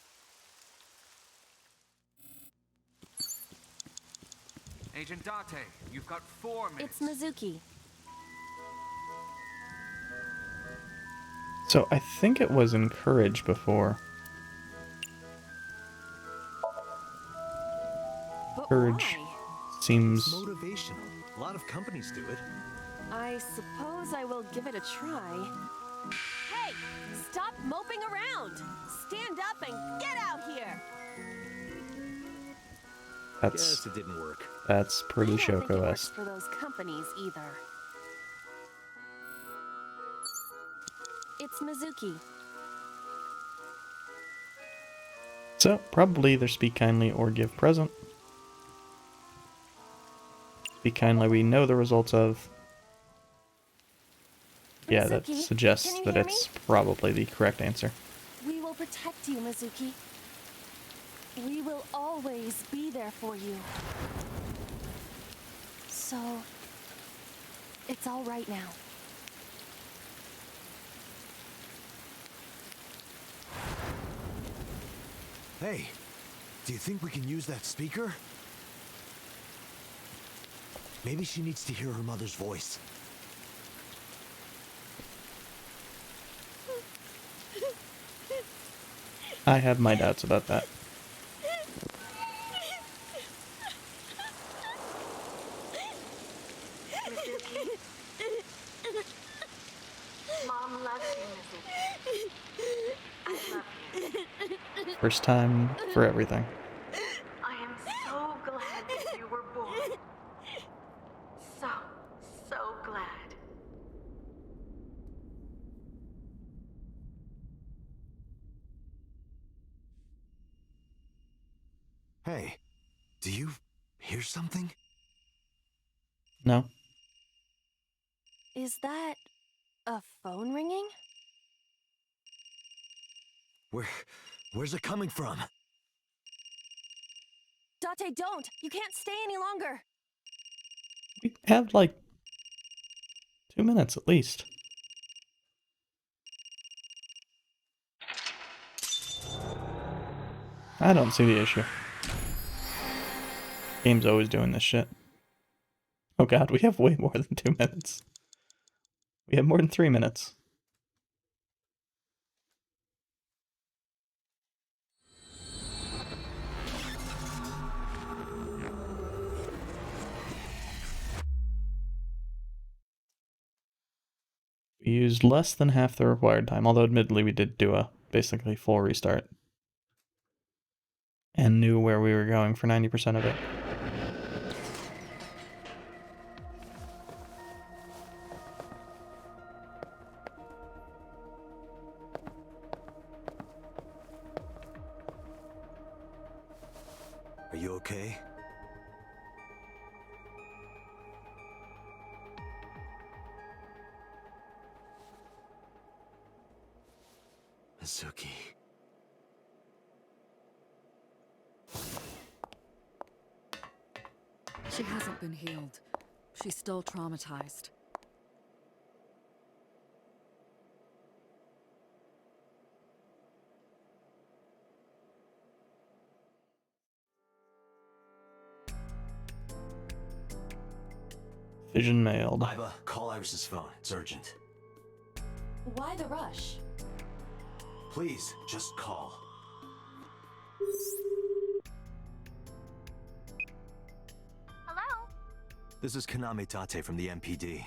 Speaker 9: Agent Date, you've got 4 minutes.
Speaker 8: It's Mizuki.
Speaker 1: So I think it was encouraged before.
Speaker 8: But
Speaker 1: Courage
Speaker 8: why?
Speaker 1: seems...
Speaker 6: It's motivational. A lot of companies do it.
Speaker 8: I suppose I will give it a try. Hey! Stop moping around! Stand up and get out here!
Speaker 6: Guess it didn't work.
Speaker 1: That's pretty
Speaker 8: I don't think it works
Speaker 1: Shoko-esque.
Speaker 8: for those companies either. It's Mizuki.
Speaker 1: So, probably either speak kindly or give present. Speak kindly we know the results of. Yeah, that
Speaker 8: Mizuki,
Speaker 1: suggests
Speaker 8: can you
Speaker 1: that
Speaker 8: hear
Speaker 1: it's probably the correct answer.
Speaker 8: We will protect you, Mizuki. We will always be there for you. So, it's all right now.
Speaker 6: Hey, do you think we can use that speaker? Maybe she needs to hear her mother's voice.
Speaker 1: I have my doubts about that.
Speaker 5: Mom loves you, Mizuki. I love you.
Speaker 1: First time for everything.
Speaker 5: I am so glad that you were born. So, so glad.
Speaker 6: Hey, do you hear something?
Speaker 1: No?
Speaker 8: Is that a phone ringing?
Speaker 6: Where's it coming from?
Speaker 8: Date, don't! You can't stay any longer!
Speaker 1: We have like 2 minutes at least. I don't see the issue. Game's always doing this shit. Oh god, we have way more than 2 minutes. We have more than 3 minutes. We used less than half the required time, although admittedly we did do a basically full restart. And knew where we were going for 90% of it.
Speaker 6: Are you okay? Mizuki.
Speaker 4: She hasn't been healed. She's still traumatized.
Speaker 1: Vision mailed.
Speaker 6: Iva, call Iris's phone. It's urgent.
Speaker 8: Why the rush?
Speaker 6: Please, just call.
Speaker 5: Hello?
Speaker 6: This is Kaname Tate from the MPD.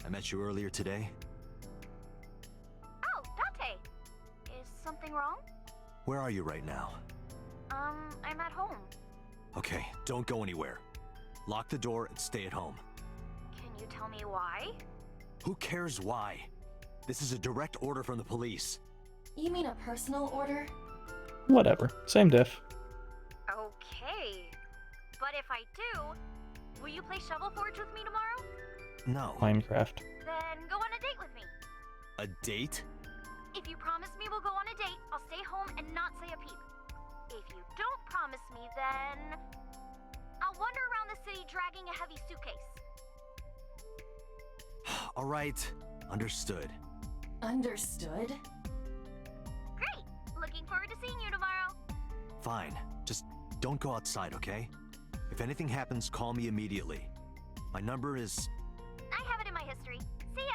Speaker 6: I met you earlier today.
Speaker 5: Oh, Date. Is something wrong?
Speaker 6: Where are you right now?
Speaker 5: I'm at home.
Speaker 6: Okay, don't go anywhere. Lock the door and stay at home.
Speaker 5: Can you tell me why?
Speaker 6: Who cares why? This is a direct order from the police.
Speaker 8: You mean a personal order?
Speaker 1: Whatever. Same diff.
Speaker 5: Okay. But if I do, will you play Shovel Forge with me tomorrow?
Speaker 6: No.
Speaker 1: Minecraft.
Speaker 5: Then go on a date with me.
Speaker 6: A date?
Speaker 5: If you promise me we'll go on a date, I'll stay home and not say a peep. If you don't promise me, then I'll wander around the city dragging a heavy suitcase.
Speaker 6: All right. Understood.
Speaker 8: Understood?
Speaker 5: Great! Looking forward to seeing you tomorrow.
Speaker 6: Fine. Just don't go outside, okay? If anything happens, call me immediately. My number is...
Speaker 5: I have it in my history. See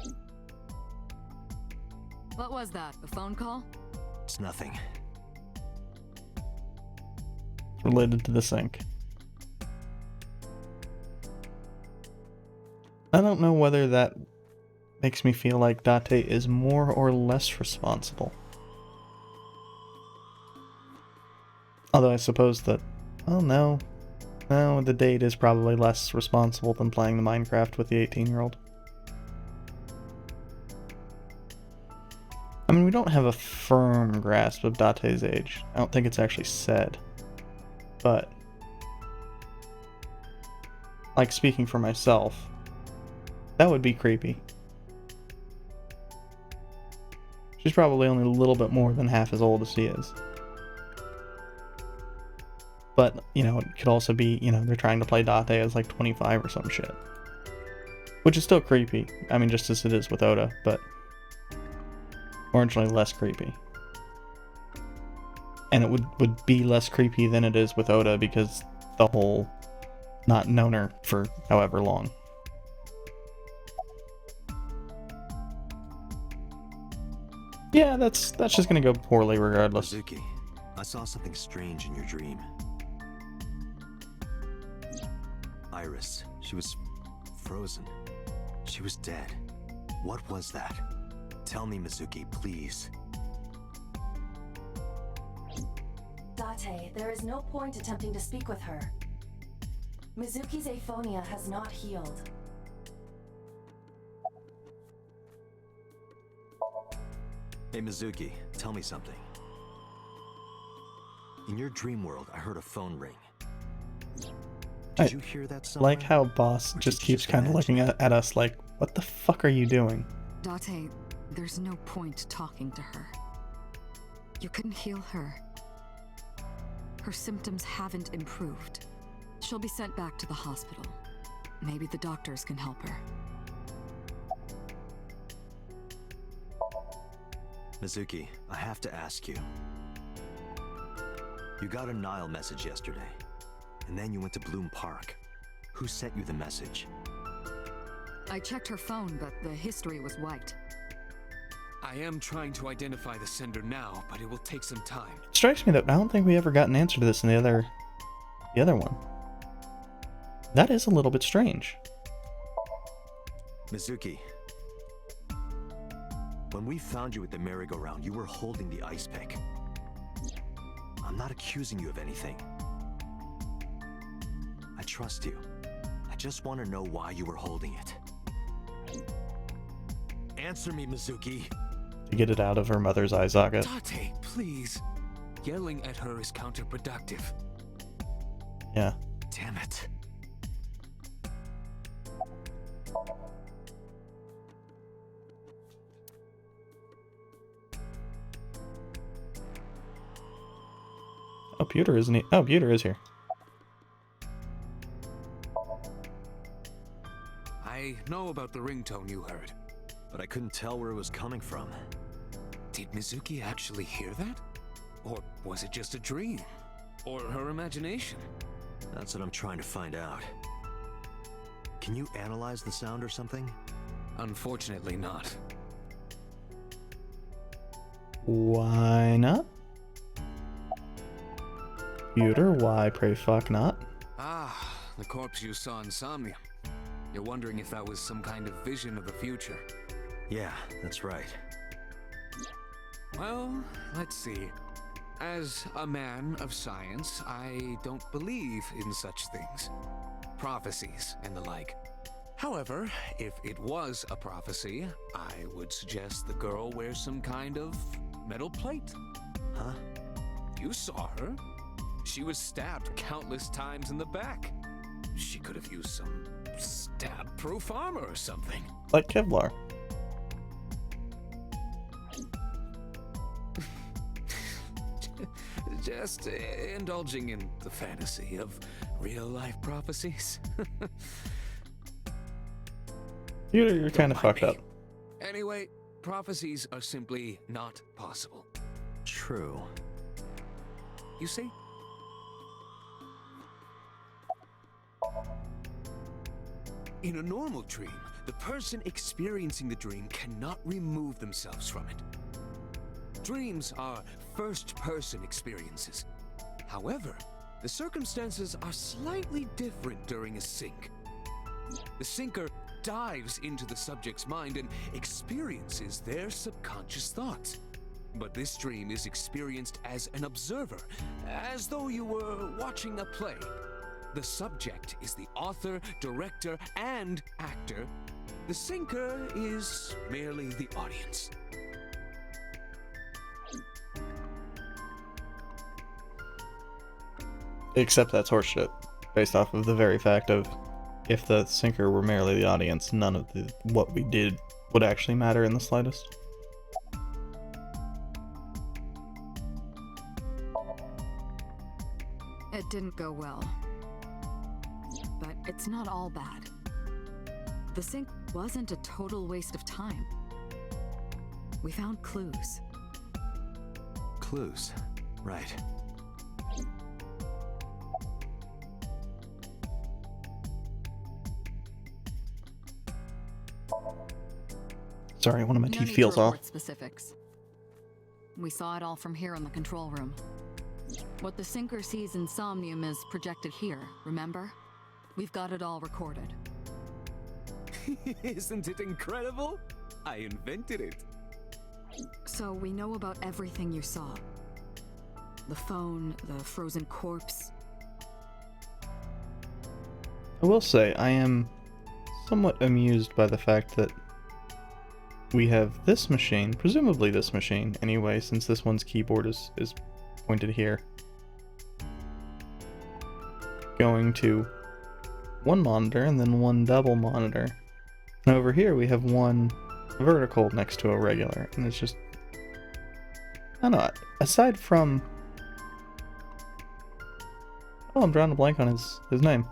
Speaker 5: ya!
Speaker 4: What was that? A phone call?
Speaker 6: It's nothing.
Speaker 1: Related to the sink. I don't know whether that makes me feel like Date is more or less responsible. Although I suppose that, oh no, the date is probably less responsible than playing the Minecraft with the 18-year-old. I mean, we don't have a firm grasp of Date's age. I don't think it's actually said. But, like, speaking for myself, that would be creepy. She's probably only a little bit more than half as old as he is. But, you know, it could also be, you know, they're trying to play Date as like 25 or some shit. Which is still creepy. I mean, just as it is with Oda, but originally less creepy. And it would be less creepy than it is with Oda because the whole not known her for however long. Yeah, that's just gonna go poorly regardless.
Speaker 6: Mizuki, I saw something strange in your dream. Iris, she was frozen. She was dead. What was that? Tell me, Mizuki, please.
Speaker 8: Date, there is no point attempting to speak with her. Mizuki's aphonia has not healed.
Speaker 6: Hey, Mizuki, tell me something. In your dream world, I heard a phone ring. Did you hear that somewhere?
Speaker 1: Like how Boss just keeps kind of looking at us like, what the fuck are you doing?
Speaker 4: Date, there's no point talking to her. You couldn't heal her. Her symptoms haven't improved. She'll be sent back to the hospital. Maybe the doctors can help her.
Speaker 6: Mizuki, I have to ask you. You got a Nile message yesterday, and then you went to Bloom Park. Who sent you the message?
Speaker 4: I checked her phone, but the history was wiped.
Speaker 7: I am trying to identify the sender now, but it will take some time.
Speaker 1: It strikes me that I don't think we ever got an answer to this in the other one. That is a little bit strange.
Speaker 6: Mizuki, when we found you at the merry-go-round, you were holding the ice pick. I'm not accusing you of anything. I trust you. I just want to know why you were holding it. Answer me, Mizuki.
Speaker 1: To get it out of her mother's eye socket.
Speaker 7: Date, please. Yelling at her is counterproductive.
Speaker 1: Yeah.
Speaker 6: Damn it.
Speaker 1: Oh, Pewter isn't he? Oh, Pewter is here.
Speaker 7: I know about the ringtone you heard.
Speaker 6: But I couldn't tell where it was coming from.
Speaker 7: Did Mizuki actually hear that? Or was it just a dream? Or her imagination?
Speaker 6: That's what I'm trying to find out. Can you analyze the sound or something?
Speaker 9: Unfortunately not.
Speaker 1: Why not? Computer, why pray fuck not?
Speaker 9: Ah, the corpse you saw in Somnium. You're wondering if that was some kind of vision of the future.
Speaker 6: Yeah, that's right.
Speaker 9: Well, let's see. As a man of science, I don't believe in such things. Prophecies and the like. However, if it was a prophecy, I would suggest the girl wears some kind of metal plate.
Speaker 6: Huh?
Speaker 9: You saw her. She was stabbed countless times in the back. She could have used some stab-proof armor or something.
Speaker 1: Like Kevlar.
Speaker 9: Just indulging in the fantasy of real-life prophecies.
Speaker 1: You're kind of
Speaker 9: Don't mind
Speaker 1: fucked up.
Speaker 9: me. Anyway, prophecies are simply not possible.
Speaker 6: True.
Speaker 9: You see? In a normal dream, the person experiencing the dream cannot remove themselves from it. Dreams are first-person experiences. However, the circumstances are slightly different during a sync. The syncer dives into the subject's mind and experiences their subconscious thoughts. But this dream is experienced as an observer, as though you were watching a play. The subject is the author, director, and actor. The syncer is merely the audience.
Speaker 1: Except that's horseshit, based off of the very fact of if the syncer were merely the audience, none of what we did would actually matter in the slightest.
Speaker 4: It didn't go well. But it's not all bad. The sync wasn't a total waste of time. We found clues.
Speaker 6: Clues. Right.
Speaker 1: Sorry, one of my
Speaker 4: No
Speaker 1: teeth
Speaker 4: need
Speaker 1: feels
Speaker 4: to
Speaker 1: off.
Speaker 4: report specifics. We saw it all from here in the control room. What the syncer sees in Somnium is projected here, remember? We've got it all recorded.
Speaker 9: Isn't it incredible? I invented it.
Speaker 4: So we know about everything you saw. The phone, the frozen corpse.
Speaker 1: I will say, I am somewhat amused by the fact that we have this machine, presumably this machine anyway, since this one's keyboard is pointed here, going to one monitor and then one double monitor. And over here we have one vertical next to a regular, and it's just, I don't know, aside from, oh, I'm drawing a blank on his name.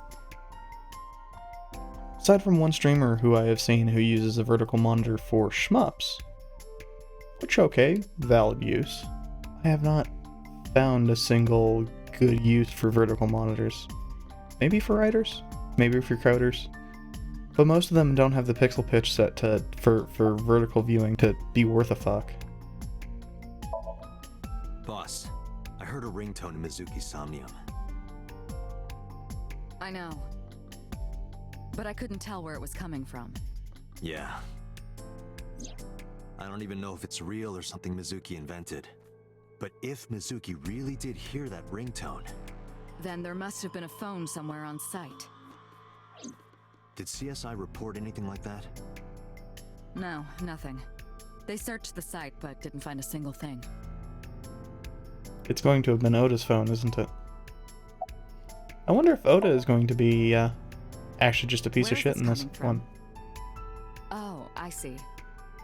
Speaker 1: Aside from one streamer who I have seen who uses a vertical monitor for shmups, which, okay, valid use, I have not found a single good use for vertical monitors. Maybe for writers, maybe for coders, but most of them don't have the pixel pitch set for vertical viewing to be worth a fuck.
Speaker 6: Boss, I heard a ringtone in Mizuki's Somnium.
Speaker 4: I know. But I couldn't tell where it was coming from.
Speaker 6: Yeah. I don't even know if it's real or something Mizuki invented. But if Mizuki really did hear that ringtone...
Speaker 4: Then there must have been a phone somewhere on site.
Speaker 6: Did CSI report anything like that?
Speaker 4: No, nothing. They searched the site, but didn't find a single thing.
Speaker 1: It's going to have been Oda's phone, isn't it? I wonder if Oda is going to be actually just a piece
Speaker 4: Where
Speaker 1: of
Speaker 4: is
Speaker 1: shit
Speaker 4: this
Speaker 1: in this
Speaker 4: coming from?
Speaker 1: one.
Speaker 4: Oh, I see.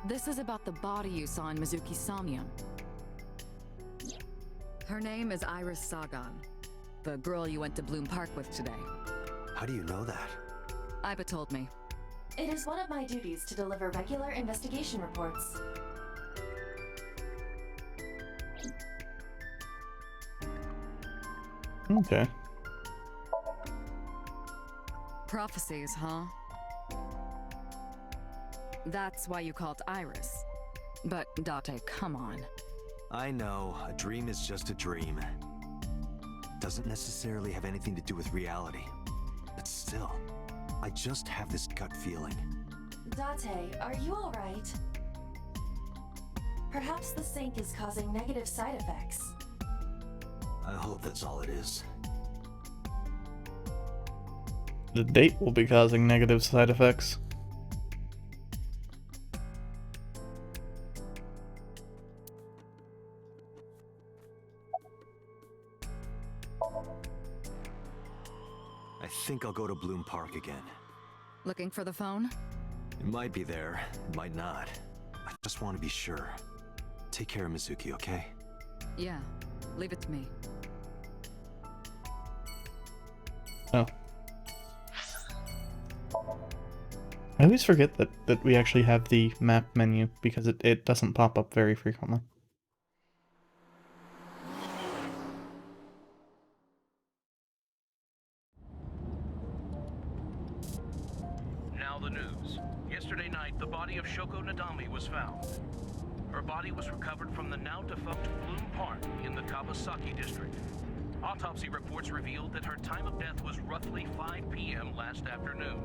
Speaker 4: This is about the body you saw in Mizuki's Somnium. Her name is Iris Sagan, the girl you went to Bloom Park with today.
Speaker 6: How do you know that?
Speaker 4: Iba told me.
Speaker 8: It is one of my duties to deliver regular investigation reports.
Speaker 1: Okay.
Speaker 4: Prophecies, huh? That's why you called Iris. But Date, come on.
Speaker 6: I know, a dream is just a dream. Doesn't necessarily have anything to do with reality. But still, I just have this gut feeling.
Speaker 8: Date, are you alright? Perhaps the sink is causing negative side effects.
Speaker 6: I hope that's all it is.
Speaker 1: The date will be causing negative side effects.
Speaker 6: I think I'll go to Bloom Park again.
Speaker 4: Looking for the phone?
Speaker 6: It might be there, it might not. I just want to be sure. Take care of Mizuki, okay?
Speaker 4: Yeah. Leave it to me.
Speaker 1: Oh. I always forget that we actually have the map menu because it doesn't pop up very frequently.
Speaker 10: Now the news. Yesterday night, the body of Shoko Nadami was found. Her body was recovered from the now-defunct Bloom Park in the Kawasaki district. Autopsy reports revealed that her time of death was roughly 5 p.m. last afternoon.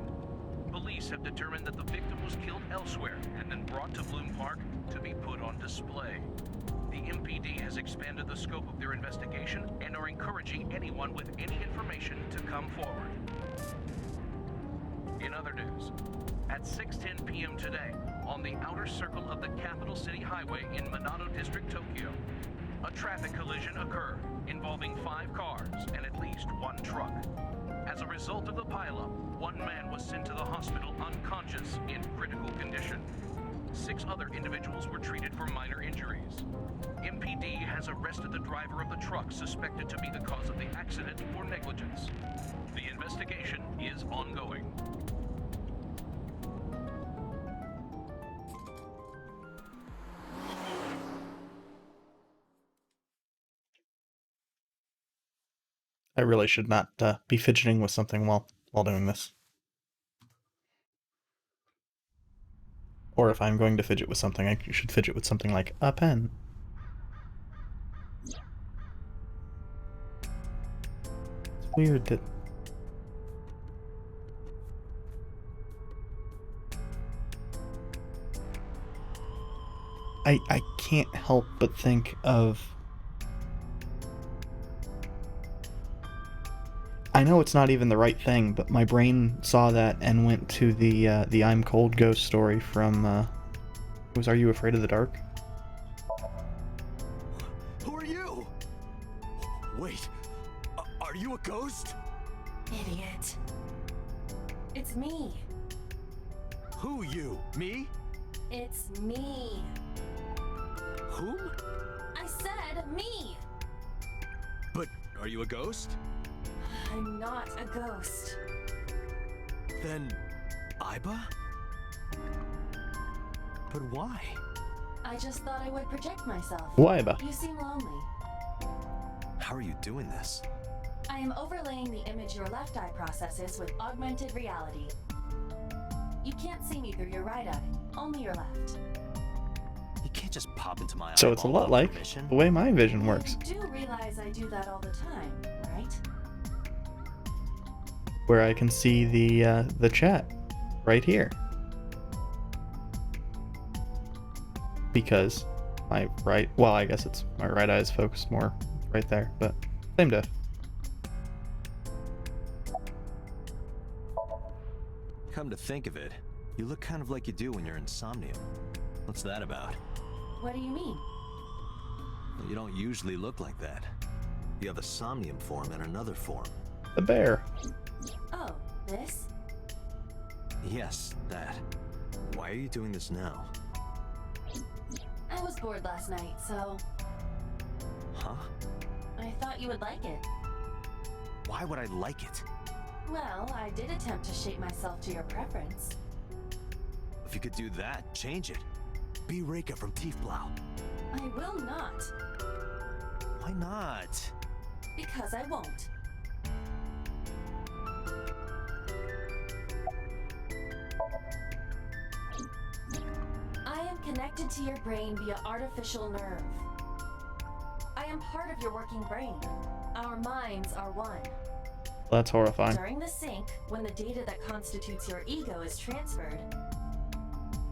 Speaker 10: Police have determined that the victim was killed elsewhere and then brought to Bloom Park to be put on display. The MPD has expanded the scope of their investigation and are encouraging anyone with any information to come forward. In other news, at 6:10 p.m. today, on the outer circle of the Capital City Highway in Minato District, Tokyo, a traffic collision occurred involving 5 cars and at least 1 truck. As a result of the pileup, 1 man was sent to the hospital unconscious in critical condition. 6 other individuals were treated for minor injuries. MPD has arrested the driver of the truck suspected to be the cause of the accident for negligence. The investigation is ongoing.
Speaker 1: I really should not be fidgeting with something while doing this. Or if I'm going to fidget with something, I should fidget with something like a pen. It's weird that... I can't help but think of... I know it's not even the right thing, but my brain saw that and went to the I'm Cold ghost story from, was Are You Afraid of the Dark?
Speaker 6: Who are you? Wait, are you a ghost?
Speaker 8: Idiot. It's me.
Speaker 6: Who you? Me?
Speaker 8: It's me.
Speaker 6: Whom?
Speaker 8: I said me.
Speaker 6: But are you a ghost?
Speaker 8: I'm not a ghost.
Speaker 6: Then, Aiba? But why?
Speaker 8: I just thought I would project myself.
Speaker 1: Why, Aiba?
Speaker 8: You seem lonely.
Speaker 6: How are you doing this?
Speaker 8: I am overlaying the image your left eye processes with augmented reality. You can't see me through your right eye, only your left.
Speaker 6: You can't just pop into my eye.
Speaker 1: So it's a lot like the way my vision works.
Speaker 8: You do realize I do that all the time, right?
Speaker 1: Where I can see the chat right here. Because my right, well, I guess it's my right eye is focused more right there, but same diff.
Speaker 6: Come to think of it, you look kind of like you do when you're in Somnium. What's that about?
Speaker 8: What do you mean?
Speaker 6: You don't usually look like that. You have a Somnium form and another form.
Speaker 1: The bear.
Speaker 8: Oh, this?
Speaker 6: Yes, that. Why are you doing this now?
Speaker 8: I was bored last night, so
Speaker 6: Huh?
Speaker 8: I thought you would like it.
Speaker 6: Why would I like it?
Speaker 8: Well, I did attempt to shape myself to your preference.
Speaker 6: If you could do that, change it. Be Reika from Tiefblau.
Speaker 8: I will not,
Speaker 6: Why not?
Speaker 8: because I won't. connected to your brain via artificial nerve. I am part of your working brain. Our minds are one.
Speaker 1: That's horrifying.
Speaker 8: During the sync, when the data that constitutes your ego is transferred,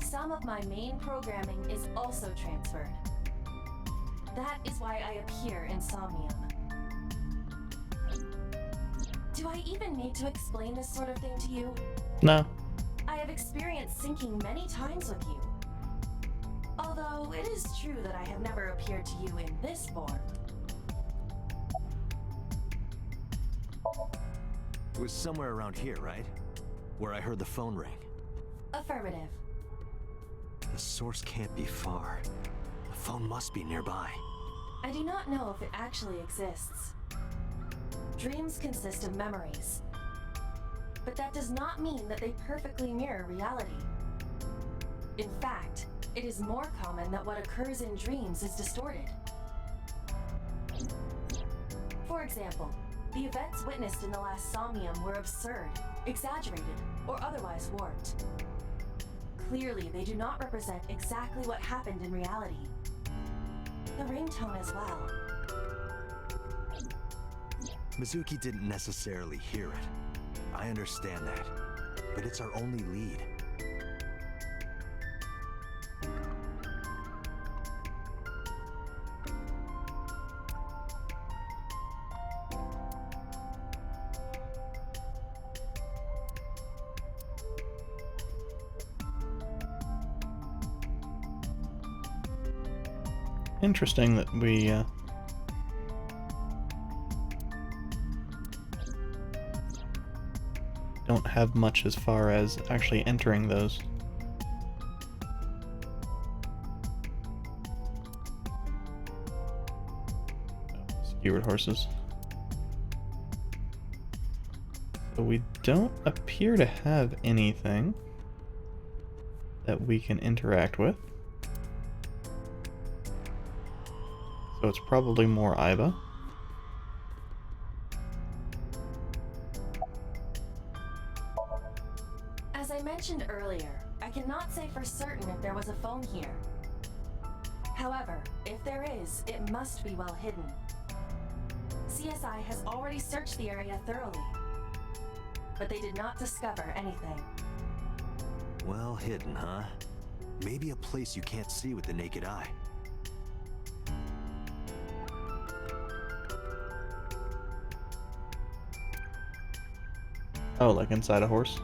Speaker 8: some of my main programming is also transferred. That is why I appear in Somnium. Do I even need to explain this sort of thing to you?
Speaker 1: No.
Speaker 8: I have experienced syncing many times with you. Although it is true that I have never appeared to you in this form.
Speaker 6: It was somewhere around here, right? Where I heard the phone ring.
Speaker 8: Affirmative.
Speaker 6: The source can't be far. The phone must be nearby.
Speaker 8: I do not know if it actually exists. Dreams consist of memories. But that does not mean that they perfectly mirror reality. In fact, it is more common that what occurs in dreams is distorted. For example, the events witnessed in the last Somnium were absurd, exaggerated, or otherwise warped. Clearly, they do not represent exactly what happened in reality. The ringtone as well.
Speaker 6: Mizuki didn't necessarily hear it. I understand that. But it's our only lead.
Speaker 1: Interesting that we don't have much as far as actually entering those. Skewered horses. So we don't appear to have anything that we can interact with. So it's probably more Iba.
Speaker 8: As I mentioned earlier, I cannot say for certain if there was a phone here. However, if there is, it must be well hidden. CSI has already searched the area thoroughly, but they did not discover anything.
Speaker 6: Well hidden, huh? Maybe a place you can't see with the naked eye.
Speaker 1: Oh, like inside a horse?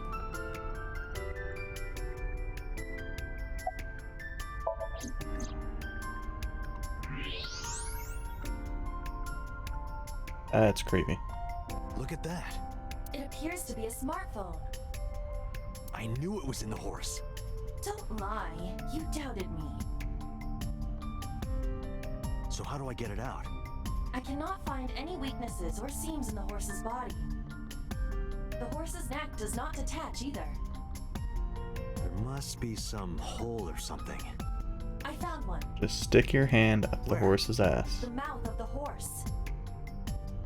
Speaker 1: That's creepy.
Speaker 6: Look at that.
Speaker 8: It appears to be a smartphone.
Speaker 6: I knew it was in the horse.
Speaker 8: Don't lie, you doubted me.
Speaker 6: So how do I get it out?
Speaker 8: I cannot find any weaknesses or seams in the horse's body. The horse's neck does not detach either.
Speaker 6: There must be some hole or something.
Speaker 8: I found one.
Speaker 1: Just stick your hand up the horse's ass.
Speaker 8: The mouth of the horse.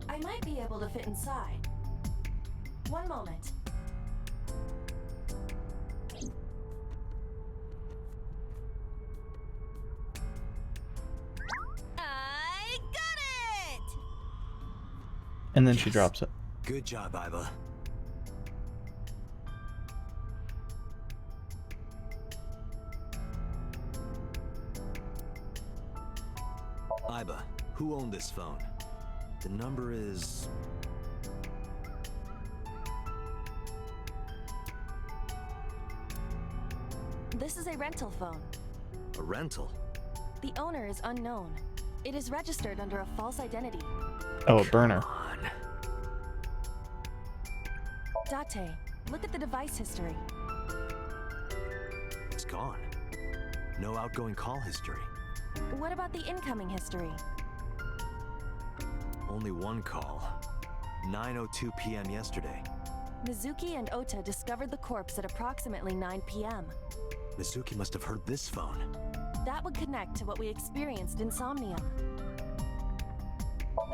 Speaker 8: I might be able to fit inside. One moment.
Speaker 5: I got it!
Speaker 1: And then she drops it.
Speaker 6: Good job, Iba. Iba, who owned this phone? The number is...
Speaker 8: This is a rental phone.
Speaker 6: a rental.
Speaker 8: The owner is unknown. It is registered under a false identity.
Speaker 1: Oh, a burner.
Speaker 6: Come on.
Speaker 8: Date, look at the device history.
Speaker 6: It's gone. No outgoing call history.
Speaker 8: What about the incoming history?
Speaker 6: Only one call. 9:02 p.m. yesterday.
Speaker 8: Mizuki and Ota discovered the corpse at approximately 9 p.m.
Speaker 6: Mizuki must have heard this phone.
Speaker 8: That would connect to what we experienced in Somnium.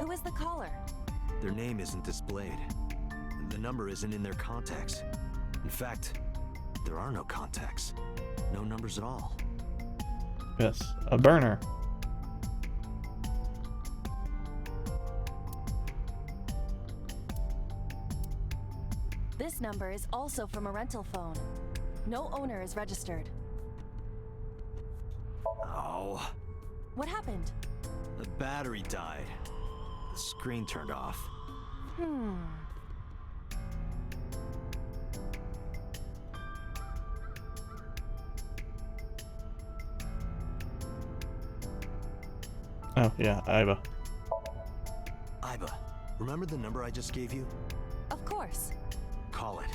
Speaker 8: Who is the caller?
Speaker 6: Their name isn't displayed. The number isn't in their contacts. In fact, there are no contacts. No numbers at all.
Speaker 1: Yes, a burner.
Speaker 8: This number is also from a rental phone. No owner is registered.
Speaker 6: Oh,
Speaker 8: What happened?
Speaker 6: the battery died. The screen turned off.
Speaker 1: Oh, yeah, Iva.
Speaker 6: Iba, remember the number I just gave you?
Speaker 8: Of course.
Speaker 6: Call it.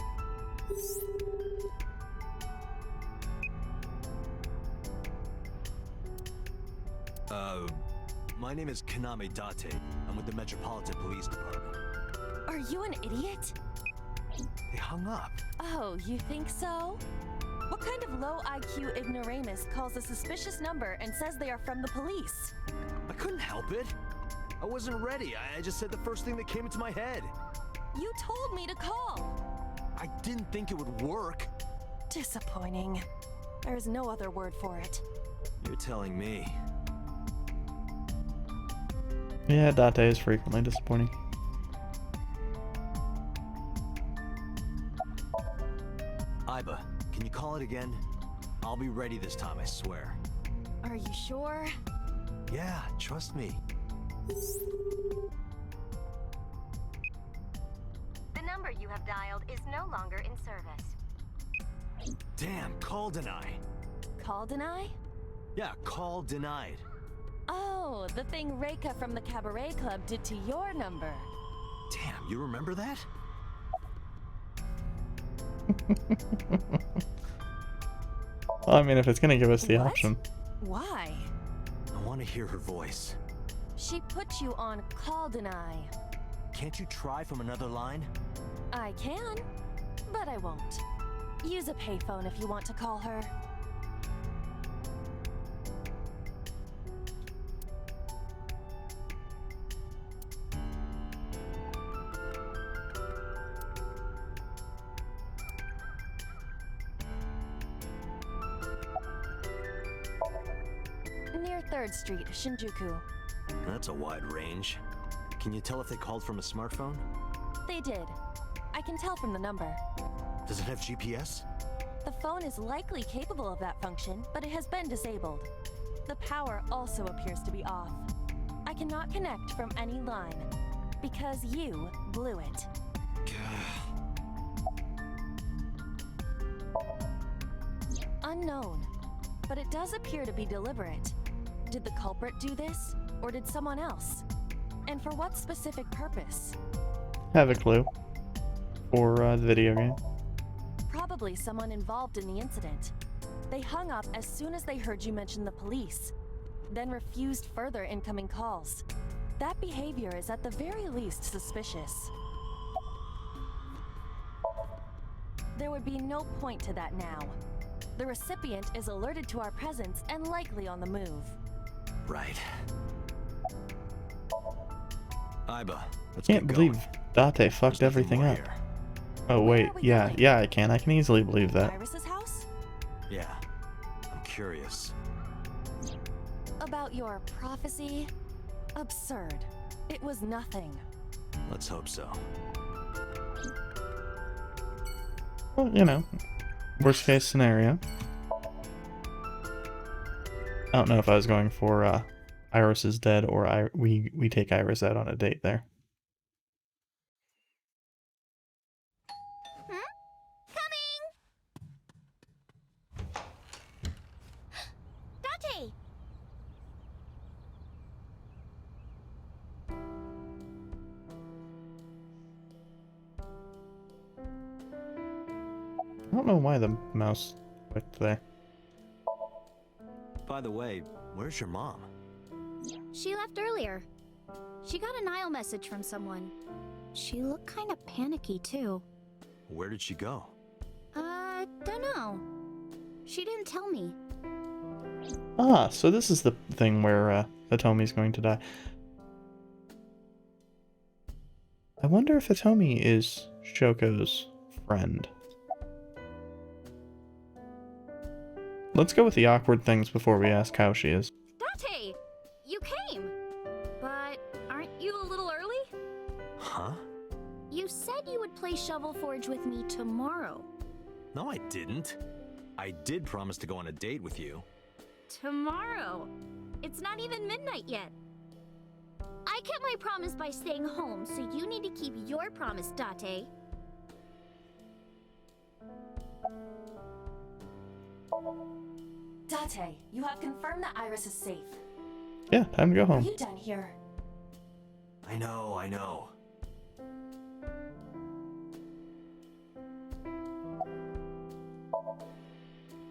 Speaker 6: My name is Kaname Date. I'm with the Metropolitan Police Department.
Speaker 8: Are you an idiot?
Speaker 6: They hung up.
Speaker 8: Oh, you think so? What kind of low IQ ignoramus calls a suspicious number and says they are from the police?
Speaker 6: I couldn't help it. I wasn't ready. I just said the first thing that came into my head.
Speaker 8: You told me to call.
Speaker 6: I didn't think it would work.
Speaker 8: Disappointing. There's no other word for it.
Speaker 6: You're telling me.
Speaker 1: Yeah, Date is frequently disappointing.
Speaker 6: Iba, can you call it again? I'll be ready this time, I swear.
Speaker 8: Are you sure?
Speaker 6: Yeah, trust me.
Speaker 5: The number you have dialed is no longer in service.
Speaker 6: Damn, call deny.
Speaker 8: Call deny?
Speaker 6: Yeah, call denied.
Speaker 8: Oh, the thing Reika from the Cabaret Club did to your number.
Speaker 6: Damn, you remember that?
Speaker 1: Well, I mean, if it's gonna give us the
Speaker 8: What?
Speaker 1: option.
Speaker 8: Why?
Speaker 6: I want to hear her voice.
Speaker 8: She put you on call deny.
Speaker 6: Can't you try from another line?
Speaker 8: I can, but I won't. Use a payphone if you want to call her. Near 3rd Street, Shinjuku.
Speaker 6: That's a wide range. Can you tell if they called from a smartphone?
Speaker 8: They did. I can tell from the number.
Speaker 6: Does it have GPS?
Speaker 8: The phone is likely capable of that function, but it has been disabled. The power also appears to be off. I cannot connect from any line, because you blew it. Unknown, but it does appear to be deliberate. Did the culprit do this, or did someone else? And for what specific purpose?
Speaker 1: Have a clue for the video game.
Speaker 8: Probably someone involved in the incident. They hung up as soon as they heard you mention the police, then refused further incoming calls. That behavior is at the very least suspicious. There would be no point to that now. The recipient is alerted to our presence and likely on the move.
Speaker 6: Right. Iba, let's
Speaker 1: Can't
Speaker 6: get
Speaker 1: believe
Speaker 6: going.
Speaker 1: Date fucked
Speaker 6: There's nothing
Speaker 1: everything
Speaker 6: more
Speaker 1: up.
Speaker 6: here.
Speaker 1: Oh
Speaker 8: Where
Speaker 1: wait,
Speaker 8: are we
Speaker 1: yeah,
Speaker 8: going?
Speaker 1: yeah, I can. I can easily believe that.
Speaker 8: Iris's house?
Speaker 6: Yeah, I'm curious.
Speaker 8: About your prophecy? Absurd. It was nothing.
Speaker 6: Let's hope so.
Speaker 1: Well, you know, worst case scenario. I don't know if I was going for Iris is dead or we take Iris out on a date there.
Speaker 3: Date!
Speaker 1: I don't know why the mouse clicked there.
Speaker 6: By the way, where's your mom?
Speaker 3: She left earlier. She got a Nile message from someone. She looked kind of panicky, too.
Speaker 6: Where did she go?
Speaker 3: Don't know. She didn't tell me.
Speaker 1: Ah, so this is the thing where Hitomi's going to die. I wonder if Hitomi is Shoko's friend. let's go with the awkward things before we ask how she is.
Speaker 11: Date, you came. But aren't you a little early?
Speaker 6: Huh?
Speaker 11: You said you would play Shovel Forge with me tomorrow.
Speaker 6: No, I didn't. I did promise to go on a date with you.
Speaker 11: Tomorrow? It's not even midnight yet. I kept my promise by staying home, so you need to keep your promise, Date.
Speaker 8: Date, you have confirmed that Iris is safe.
Speaker 1: Yeah, time to go
Speaker 8: Are
Speaker 1: home.
Speaker 8: you done here?
Speaker 6: I know.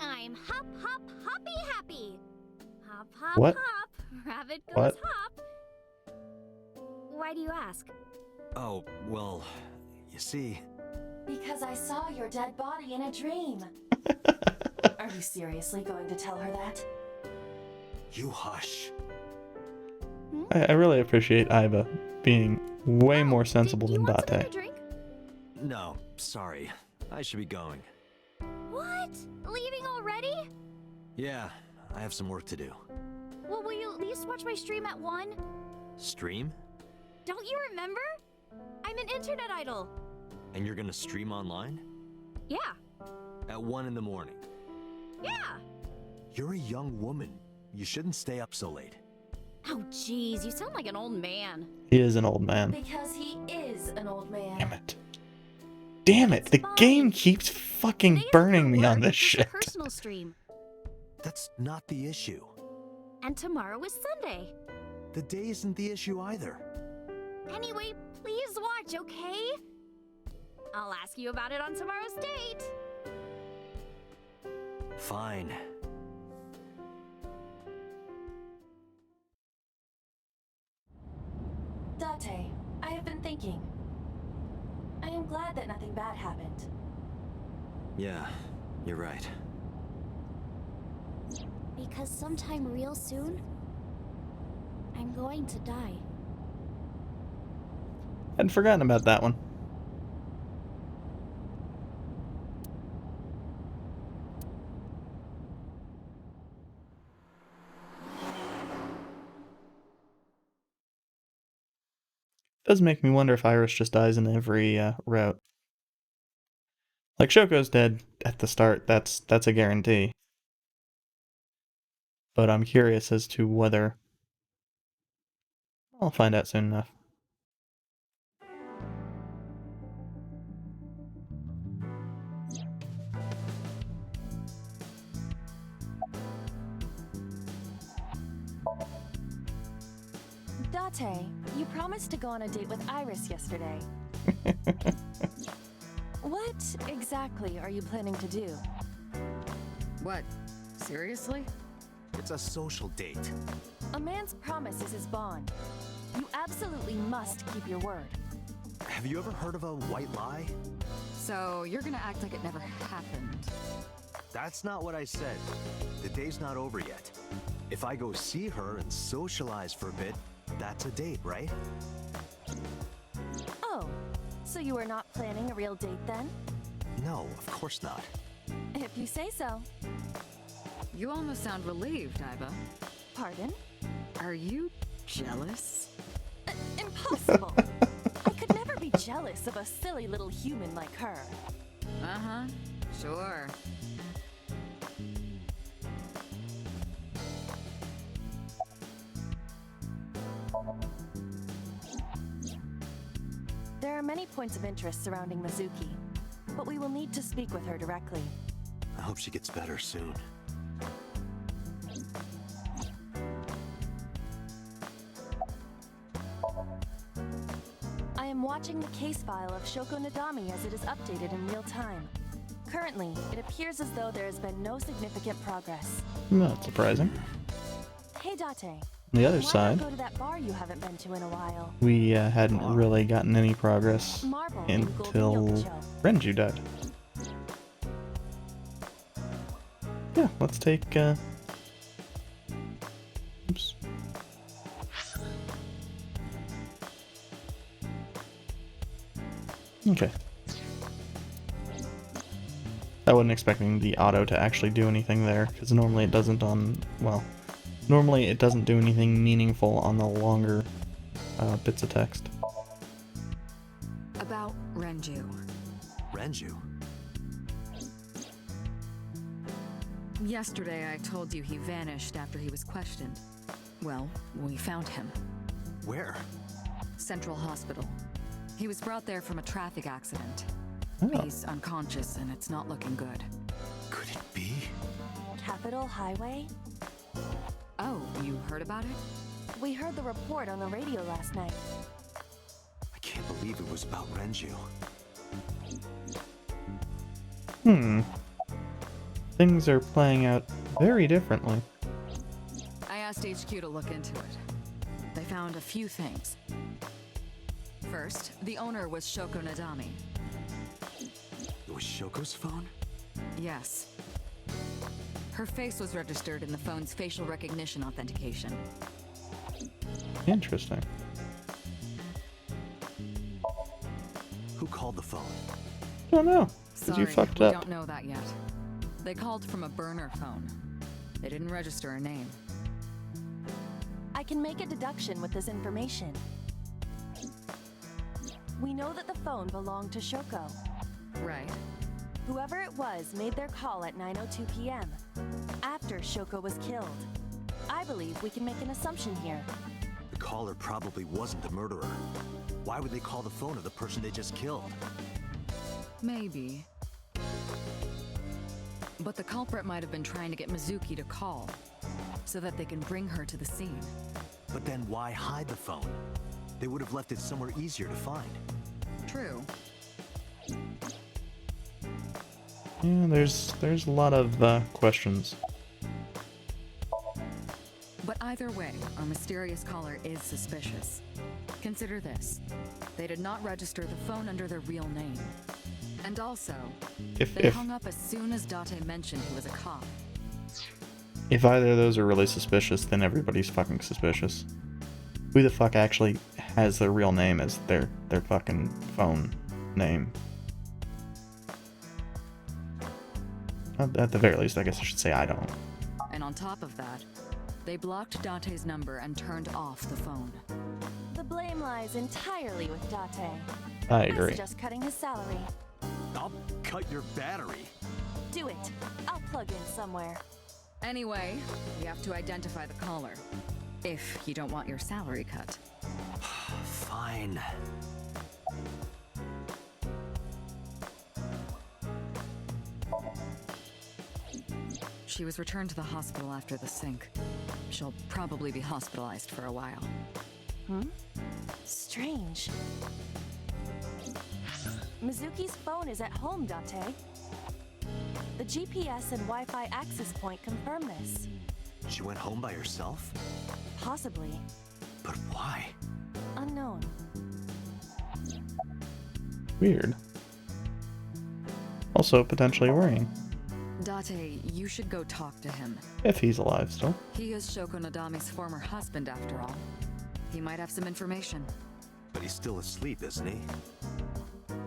Speaker 11: I'm hop, hop, hoppy happy. Hop, hop,
Speaker 1: What?
Speaker 11: hop. Rabbit goes
Speaker 1: What?
Speaker 11: hop. Why do you ask?
Speaker 6: Oh, well, you see...
Speaker 8: Because I saw your dead body in a dream. Are you seriously going to tell her that?
Speaker 6: You hush.
Speaker 1: I really appreciate Iva being way more sensible
Speaker 11: Did
Speaker 1: than
Speaker 11: you want something
Speaker 1: Date.
Speaker 11: to drink?
Speaker 6: No, sorry. I should be going.
Speaker 11: What? Leaving already?
Speaker 6: Yeah, I have some work to do.
Speaker 11: Well, will you at least watch my stream at 1?
Speaker 6: Stream?
Speaker 11: Don't you remember? I'm an internet idol.
Speaker 6: And you're gonna stream online?
Speaker 11: Yeah.
Speaker 6: At 1 in the morning?
Speaker 11: Yeah.
Speaker 6: You're a young woman. You shouldn't stay up so late.
Speaker 11: Oh, jeez, you sound like an old man.
Speaker 1: He is an old man.
Speaker 8: Because he is an old man.
Speaker 1: Damn it. Damn it, the game keeps fucking burning me on this
Speaker 11: It's just a
Speaker 1: shit.
Speaker 11: personal stream.
Speaker 6: That's not the issue.
Speaker 11: And tomorrow is Sunday.
Speaker 6: The day isn't the issue either.
Speaker 11: Anyway, please watch, okay? I'll ask you about it on tomorrow's date.
Speaker 6: Fine.
Speaker 8: Date, I have been thinking. I am glad that nothing bad happened.
Speaker 6: Yeah, you're right.
Speaker 11: Because sometime real soon, I'm going to die.
Speaker 1: I'd forgotten about that one. Does make me wonder if Iris just dies in every route. Like Shoko's dead at the start, that's a guarantee. But I'm curious as to whether... I'll find out soon enough.
Speaker 8: Date, you promised to go on a date with Iris yesterday. What exactly are you planning to do?
Speaker 4: What? Seriously?
Speaker 6: It's a social date.
Speaker 8: A man's promise is his bond. You absolutely must keep your word.
Speaker 6: Have you ever heard of a white lie?
Speaker 4: So you're gonna act like it never happened.
Speaker 6: That's not what I said. The day's not over yet. If I go see her and socialize for a bit, that's a date, right?
Speaker 8: Oh, so you are not planning a real date then?
Speaker 6: No, of course not.
Speaker 8: If you say so.
Speaker 4: You almost sound relieved, Iva.
Speaker 8: Pardon?
Speaker 4: Are you jealous?
Speaker 8: Impossible! I could never be jealous of a silly little human like her.
Speaker 4: Uh-huh. Sure.
Speaker 8: There are many points of interest surrounding Mizuki, but we will need to speak with her directly.
Speaker 6: I hope she gets better soon.
Speaker 8: I am watching the case file of Shoko Nadami as it is updated in real time. Currently, it appears as though there has been no significant progress.
Speaker 1: Not surprising.
Speaker 8: Hey Date.
Speaker 1: On the other
Speaker 8: Why
Speaker 1: side,
Speaker 8: not go to that bar you haven't been to in a while?
Speaker 1: we hadn't really gotten any progress
Speaker 8: Marble and Golden
Speaker 1: until
Speaker 8: Yokocho.
Speaker 1: Renju died. Yeah, let's take, oops. Okay. I wasn't expecting the auto to actually do anything there, because normally it doesn't on, well, normally it doesn't do anything meaningful on the longer bits of text.
Speaker 4: About Renju.
Speaker 6: Renju?
Speaker 4: Yesterday I told you he vanished after he was questioned. Well, we found him.
Speaker 6: Where?
Speaker 4: Central Hospital. He was brought there from a traffic accident.
Speaker 1: Oh.
Speaker 4: He's unconscious and it's not looking good.
Speaker 6: Could it be?
Speaker 8: Capitol Highway?
Speaker 4: Oh, you heard about it?
Speaker 8: We heard the report on the radio last night.
Speaker 6: I can't believe it was about Renju.
Speaker 1: Things are playing out very differently.
Speaker 4: I asked HQ to look into it. They found a few things. First, the owner was Shoko Nadami.
Speaker 6: It was Shoko's phone?
Speaker 4: Yes. Her face was registered in the phone's facial recognition authentication.
Speaker 1: Interesting.
Speaker 6: Who called the phone?
Speaker 1: Don't know, because
Speaker 4: Sorry,
Speaker 1: you fucked
Speaker 4: we
Speaker 1: up.
Speaker 4: don't know that yet. They called from a burner phone. They didn't register a name.
Speaker 8: I can make a deduction with this information. We know that the phone belonged to Shoko.
Speaker 4: Right.
Speaker 8: Whoever it was made their call at 9:02 p.m. after Shoko was killed. I believe we can make an assumption here.
Speaker 6: The caller probably wasn't the murderer. Why would they call the phone of the person they just killed?
Speaker 4: Maybe. But the culprit might have been trying to get Mizuki to call, so that they can bring her to the scene.
Speaker 6: But then why hide the phone? They would have left it somewhere easier to find.
Speaker 4: True.
Speaker 1: Yeah, there's a lot of questions.
Speaker 4: But either way, our mysterious caller is suspicious. Consider this. They did not register the phone under their real name. And also, they hung up as soon as Date mentioned he was a cop.
Speaker 1: If either of those are really suspicious, then everybody's fucking suspicious. Who the fuck actually has their real name as their fucking phone name? At the very least, I guess I should say I don't.
Speaker 4: And on top of that, they blocked Date's number and turned off the phone.
Speaker 8: The blame lies entirely with Date.
Speaker 1: I
Speaker 8: I
Speaker 1: agree.
Speaker 8: suggest cutting his salary.
Speaker 6: I'll cut your battery.
Speaker 8: Do it. I'll plug in somewhere.
Speaker 4: Anyway, we have to identify the caller. If you don't want your salary cut.
Speaker 6: Fine.
Speaker 4: She was returned to the hospital after the sink. She'll probably be hospitalized for a while.
Speaker 8: Strange. Mizuki's phone is at home, Date. The GPS and Wi-Fi access point confirm this.
Speaker 6: She went home by herself?
Speaker 8: Possibly.
Speaker 6: But why?
Speaker 8: Unknown.
Speaker 1: Weird. Also potentially worrying.
Speaker 4: Date, you should go talk to him.
Speaker 1: If he's alive still.
Speaker 4: He is Shoko Nadami's former husband, after all. He might have some information.
Speaker 6: But he's still asleep, isn't he?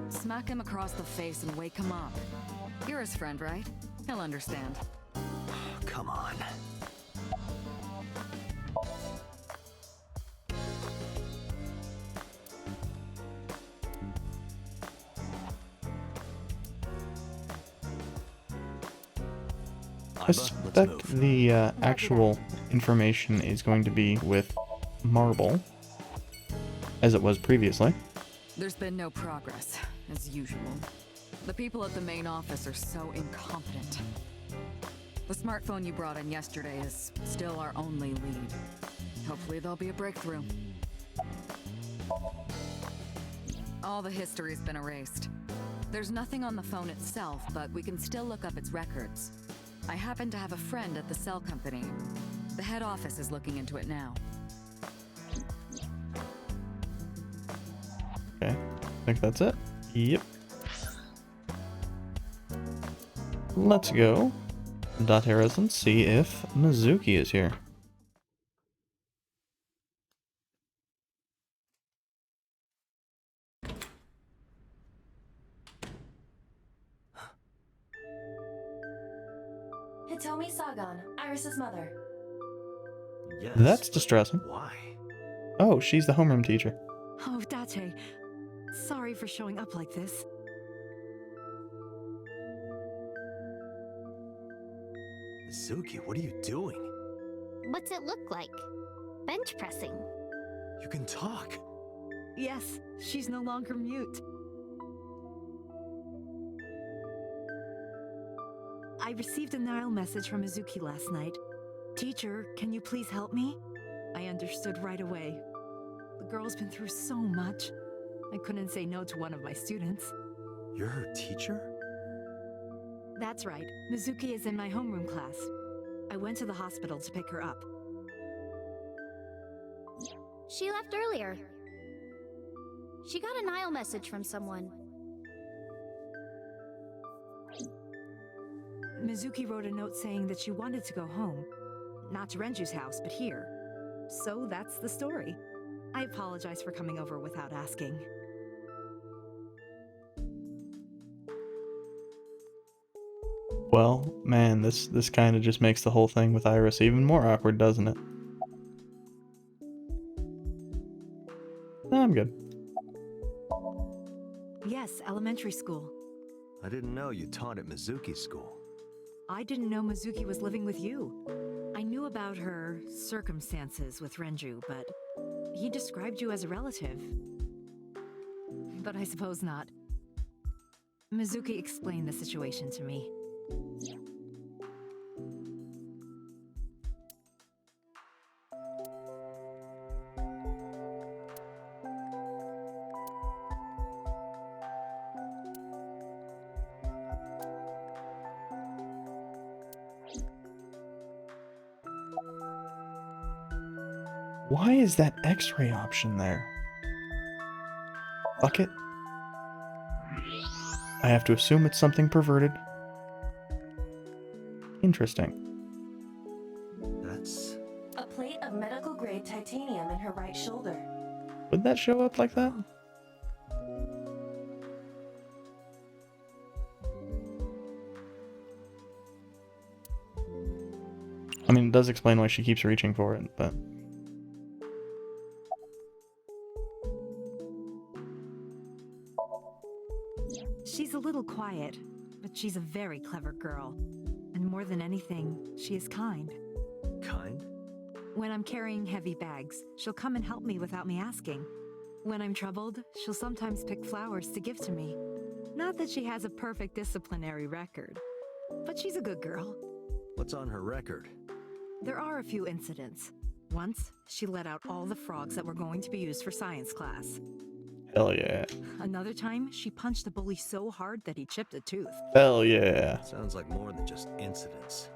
Speaker 4: Smack him across the face and wake him up. You're his friend, right? He'll understand.
Speaker 6: Come on.
Speaker 1: I suspect the actual information is going to be with Marble, as it was previously.
Speaker 4: There's been no progress, as usual. The people at the main office are so incompetent. The smartphone you brought in yesterday is still our only lead. Hopefully there'll be a breakthrough. All the history's been erased. There's nothing on the phone itself, but we can still look up its records. I happen to have a friend at the cell company. The head office is looking into it now.
Speaker 1: Okay, I think that's it. Yep. Let's go. Date residence, see if Mizuki is here.
Speaker 8: Hitomi Sagan, Iris's mother.
Speaker 6: Yes.
Speaker 1: That's distressing.
Speaker 6: Why?
Speaker 1: Oh, she's the homeroom teacher.
Speaker 12: Oh, Date. Sorry for showing up like this.
Speaker 6: Mizuki, what are you doing?
Speaker 3: What's it look like? Bench pressing.
Speaker 6: You can talk.
Speaker 12: Yes, she's no longer mute. I received a Nile message from Mizuki last night. Teacher, can you please help me? I understood right away. The girl's been through so much. I couldn't say no to one of my students.
Speaker 6: You're her teacher?
Speaker 12: That's right. Mizuki is in my homeroom class. I went to the hospital to pick her up.
Speaker 11: She left earlier. She got a Nile message from someone.
Speaker 12: Mizuki wrote a note saying that she wanted to go home. Not to Renju's house, but here. So that's the story. I apologize for coming over without asking.
Speaker 1: Well, man, this kind of just makes the whole thing with Iris even more awkward, doesn't it? No, I'm good.
Speaker 12: Yes, elementary school.
Speaker 6: I didn't know you taught at Mizuki school.
Speaker 12: I didn't know Mizuki was living with you. I knew about her circumstances with Renju, but he described you as a relative. But I suppose not. Mizuki explained the situation to me.
Speaker 1: Why is that X-ray option there? Fuck it. I have to assume it's something perverted. Interesting.
Speaker 6: That's...
Speaker 8: A plate of medical grade titanium in her right shoulder.
Speaker 1: Would that show up like that? I mean, it does explain why she keeps reaching for it, but...
Speaker 12: She's a little quiet, but she's a very clever girl. And more than anything, she is kind.
Speaker 6: kind?
Speaker 12: When I'm carrying heavy bags, she'll come and help me without me asking. When I'm troubled, she'll sometimes pick flowers to give to me. Not that she has a perfect disciplinary record, but she's a good girl.
Speaker 6: What's on her record?
Speaker 12: There are a few incidents. Once, she let out all the frogs that were going to be used for science class.
Speaker 1: Hell yeah.
Speaker 12: Another time, she punched a bully so hard that he chipped a tooth.
Speaker 1: Hell yeah.
Speaker 6: Sounds like more than just incidents.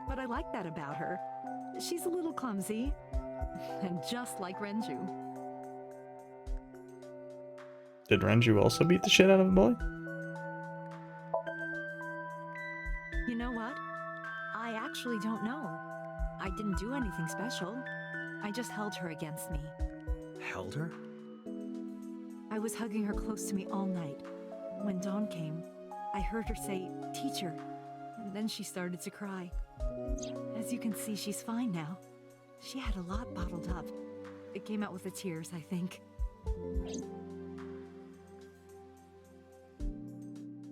Speaker 12: But I like that about her. She's a little clumsy. And just like Renju.
Speaker 1: Did Renju also beat the shit out of a bully?
Speaker 12: You know what? I actually don't know. I didn't do anything special. I just held her against me.
Speaker 6: Held her?
Speaker 12: I was hugging her close to me all night. When dawn came, I heard her say, "Teacher," and then she started to cry. As you can see, she's fine now. She had a lot bottled up. It came out with the tears, I think.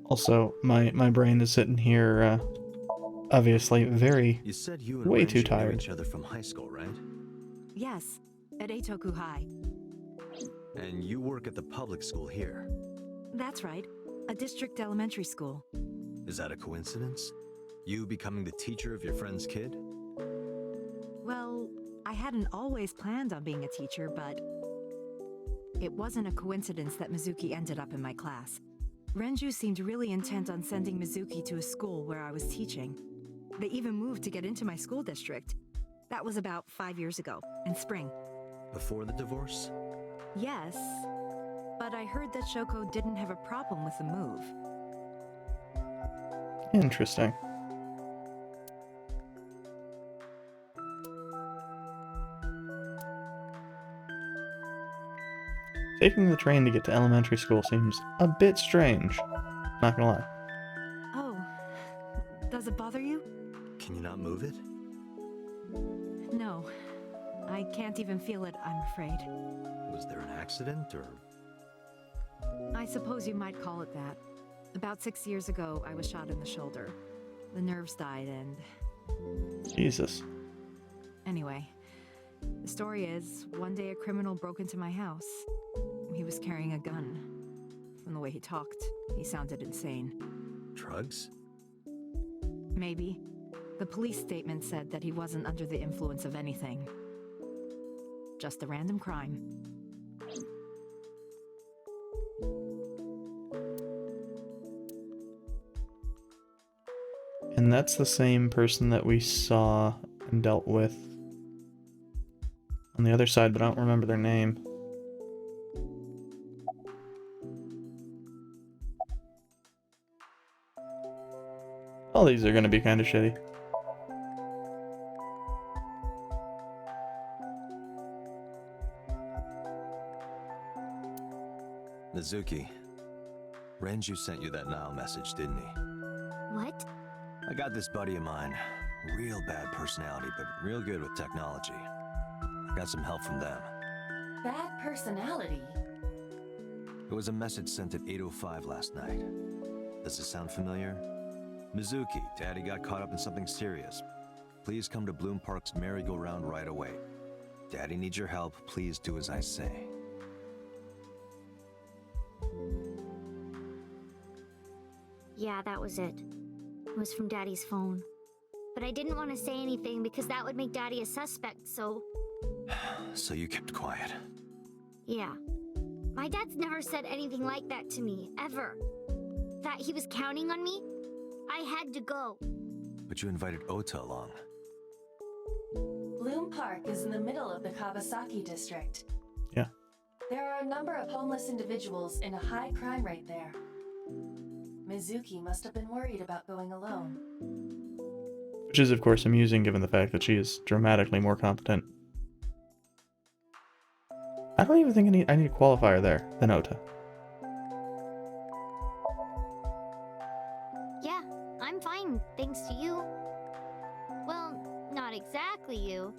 Speaker 1: Also, my brain is sitting here, obviously very,
Speaker 6: You said you and
Speaker 1: way
Speaker 6: Renju
Speaker 1: too
Speaker 6: knew
Speaker 1: tired.
Speaker 6: each other from high school, right?
Speaker 12: Yes, at Eitoku High.
Speaker 6: And you work at the public school here.
Speaker 12: That's right, a district elementary school.
Speaker 6: Is that a coincidence? You becoming the teacher of your friend's kid?
Speaker 12: Well, I hadn't always planned on being a teacher, but it wasn't a coincidence that Mizuki ended up in my class. Renju seemed really intent on sending Mizuki to a school where I was teaching. They even moved to get into my school district. That was about 5 years ago, in spring.
Speaker 6: Before the divorce?
Speaker 12: Yes, but I heard that Shoko didn't have a problem with the move.
Speaker 1: Interesting. Taking the train to get to elementary school seems a bit strange. Not gonna lie.
Speaker 12: Oh, Does it bother you?
Speaker 6: Can you not move it?
Speaker 12: No. I can't even feel it, I'm afraid.
Speaker 6: Was there an accident, or...?
Speaker 12: I suppose you might call it that. About 6 years ago, I was shot in the shoulder. The nerves died and...
Speaker 1: Jesus.
Speaker 12: Anyway, the story is, one day a criminal broke into my house. He was carrying a gun. From the way he talked, he sounded insane.
Speaker 6: Drugs?
Speaker 12: Maybe. The police statement said that he wasn't under the influence of anything. Just a random crime.
Speaker 1: And that's the same person that we saw and dealt with on the other side, but I don't remember their name. All these are going to be kind of shitty.
Speaker 6: Mizuki, Renju sent you that Nile message, didn't he?
Speaker 3: What?
Speaker 6: I got this buddy of mine. Real bad personality, but real good with technology. I got some help from them.
Speaker 8: Bad personality?
Speaker 6: It was a message sent at 8:05 last night. Does this sound familiar? Mizuki, Daddy got caught up in something serious. Please come to Bloom Park's merry-go-round right away. Daddy needs your help. Please do as I say.
Speaker 3: Yeah, that was it. It was from Daddy's phone. But I didn't want to say anything because that would make Daddy a suspect, so...
Speaker 6: So you kept quiet.
Speaker 3: Yeah. My dad's never said anything like that to me, ever. That he was counting on me? I had to go.
Speaker 6: But you invited Ota along.
Speaker 8: Bloom Park is in the middle of the Kawasaki district.
Speaker 1: Yeah.
Speaker 8: There are a number of homeless individuals and a high crime rate there. Mizuki must have been worried about going alone.
Speaker 1: Which is, of course, amusing given the fact that she is dramatically more competent. I don't even think I need a qualifier there than Ota.
Speaker 3: Yeah, I'm fine, thanks to you. Well, not exactly you.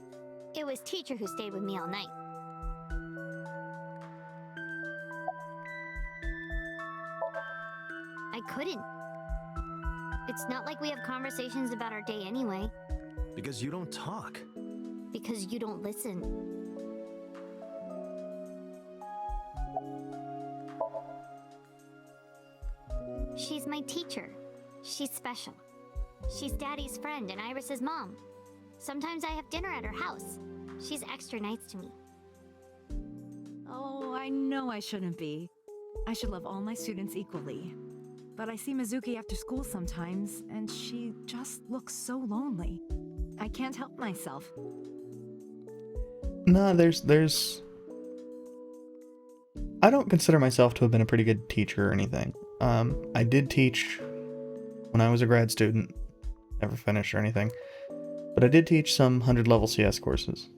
Speaker 3: It was teacher who stayed with me all night. I couldn't. It's not like we have conversations about our day anyway.
Speaker 6: Because you don't talk.
Speaker 3: Because you don't listen. She's my teacher. She's special. She's Daddy's friend and Iris's mom. Sometimes I have dinner at her house. She's extra nice to me.
Speaker 12: Oh, I know I shouldn't be. I should love all my students equally. But I see Mizuki after school sometimes, and she just looks so lonely. I can't help myself.
Speaker 1: No, there's... I don't consider myself to have been a pretty good teacher or anything. I did teach when I was a grad student. Never finished or anything. But I did teach some 100-level CS courses.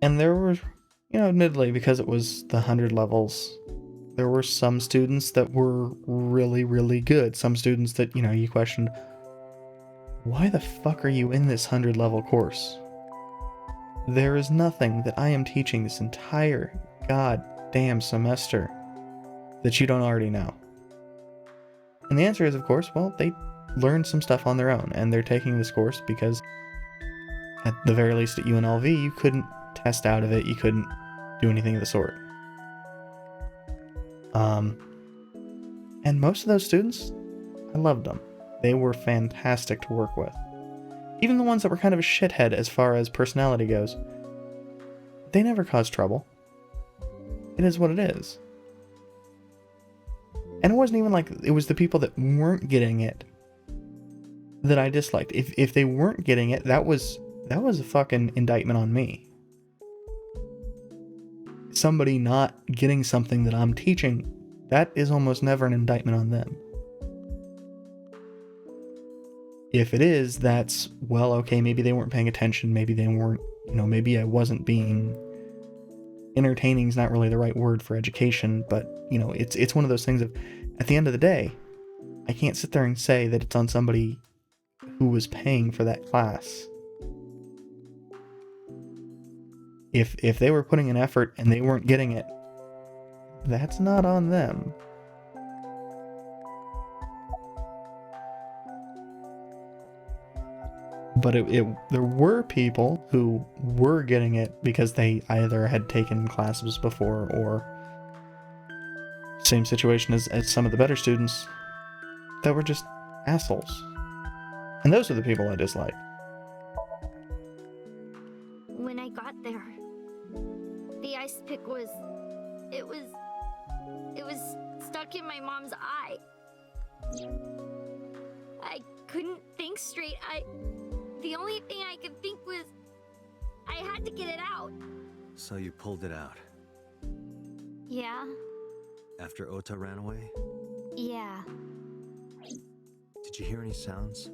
Speaker 1: And there were, admittedly, because it was the 100 levels, there were some students that were really, really good. Some students that, you questioned, why the fuck are you in this 100-level course? There is nothing that I am teaching this entire goddamn semester that you don't already know. And the answer is, of course, well, they learned some stuff on their own, and they're taking this course because, at the very least at UNLV, you couldn't test out of it, you couldn't do anything of the sort. And most of those students, I loved them. They were fantastic to work with. Even the ones that were kind of a shithead as far as personality goes, they never caused trouble. It is what it is. And it wasn't even like it was the people that weren't getting it that I disliked. If they weren't getting it, that was a fucking indictment on me. Somebody not getting something that I'm teaching, that is almost never an indictment on them. If it is, that's, well, okay, maybe they weren't paying attention, maybe they weren't, maybe I wasn't being... Entertaining is not really the right word for education, but, it's one of those things of, at the end of the day, I can't sit there and say that it's on somebody who was paying for that class. If they were putting an effort and they weren't getting it, that's not on them. But there were people who were getting it because they either had taken classes before or same situation as some of the better students that were just assholes. And those are the people I dislike.
Speaker 3: When I got there, the ice pick was stuck in my mom's eye. I couldn't think straight. The only thing I could think was I had to get it out.
Speaker 6: So you pulled it out?
Speaker 3: Yeah.
Speaker 6: After Ota ran away?
Speaker 3: Yeah.
Speaker 6: Did you hear any sounds?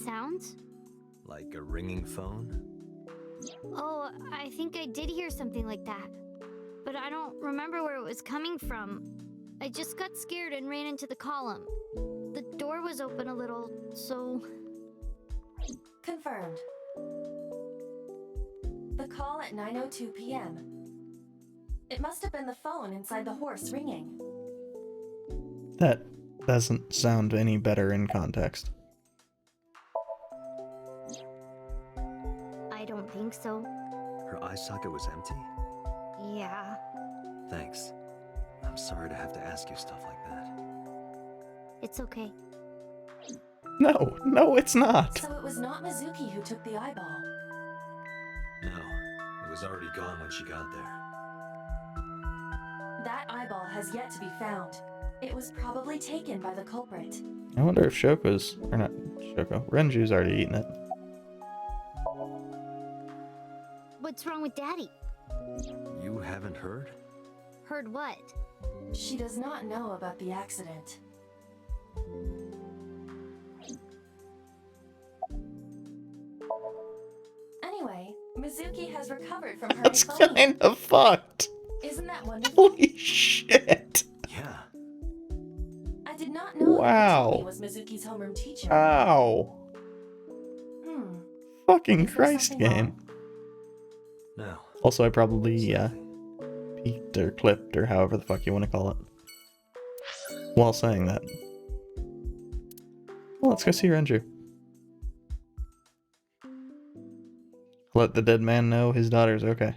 Speaker 3: Sounds?
Speaker 6: Like a ringing phone?
Speaker 3: Oh, I think I did hear something like that. But I don't remember where it was coming from. I just got scared and ran into the column. The door was open a little, so...
Speaker 8: Confirmed. The call at 9:02 p.m. It must have been the phone inside the horse ringing.
Speaker 1: That doesn't sound any better in context.
Speaker 3: I don't think so.
Speaker 6: Her eye socket was empty?
Speaker 3: Yeah.
Speaker 6: Thanks. I'm sorry to have to ask you stuff like that.
Speaker 3: It's okay.
Speaker 1: No, it's not.
Speaker 8: So it was not Mizuki who took the eyeball.
Speaker 6: No, it was already gone when she got there.
Speaker 8: That eyeball has yet to be found. It was probably taken by the culprit.
Speaker 1: I wonder if Shoko's, or not Shoko, Renju's already eaten it.
Speaker 3: What's wrong with Daddy?
Speaker 6: You haven't heard?
Speaker 3: Heard what?
Speaker 8: She does not know about the accident. Anyway, Mizuki has recovered from her
Speaker 1: That's
Speaker 8: insomnia.
Speaker 1: kind of fucked.
Speaker 8: Isn't that wonderful?
Speaker 1: Holy shit.
Speaker 6: Yeah.
Speaker 8: I did not know
Speaker 1: Wow.
Speaker 8: that Tommy was Mizuki's homeroom teacher.
Speaker 1: Ow. Fucking
Speaker 8: Is there
Speaker 1: Christ
Speaker 8: something
Speaker 1: game.
Speaker 8: wrong?
Speaker 6: No.
Speaker 1: Also, I probably peeked or clipped or however the fuck you want to call it while saying that. Well, let's go see Renju. Let the dead man know his daughter's okay.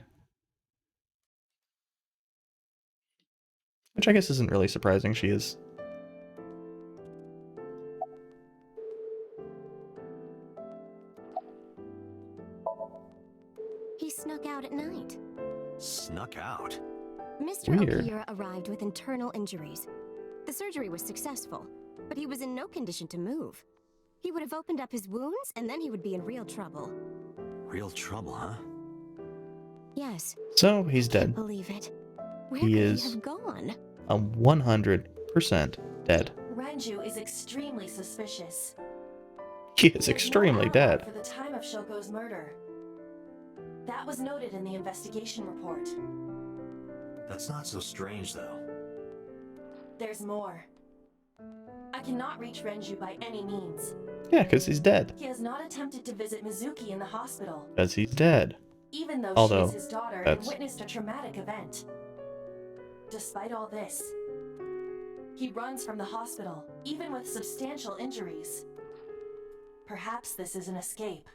Speaker 1: Which I guess isn't really surprising, she is.
Speaker 13: He snuck out at night.
Speaker 6: Snuck out?
Speaker 13: Mr.
Speaker 1: Weird.
Speaker 13: Okira arrived with internal injuries. The surgery was successful, but he was in no condition to move. He would have opened up his wounds, and then he would be in real trouble.
Speaker 6: Real trouble, huh?
Speaker 13: Yes.
Speaker 1: So, he's dead.
Speaker 13: Believe it. Where
Speaker 1: He
Speaker 13: could
Speaker 1: is
Speaker 13: he have gone?
Speaker 1: 100% dead.
Speaker 8: Renju is extremely suspicious.
Speaker 1: He is extremely dead.
Speaker 8: For the time of Shoko's murder. That was noted in the investigation report.
Speaker 6: That's not so strange, though.
Speaker 8: There's more. I cannot reach Renju by any means.
Speaker 1: Yeah, because he's dead.
Speaker 8: He has not attempted to visit Mizuki in the hospital,
Speaker 1: Because he's dead.
Speaker 8: even though
Speaker 1: Although,
Speaker 8: she is his daughter and
Speaker 1: that's-
Speaker 8: witnessed a traumatic event. Despite all this, he runs from the hospital, even with substantial injuries. Perhaps this is an escape.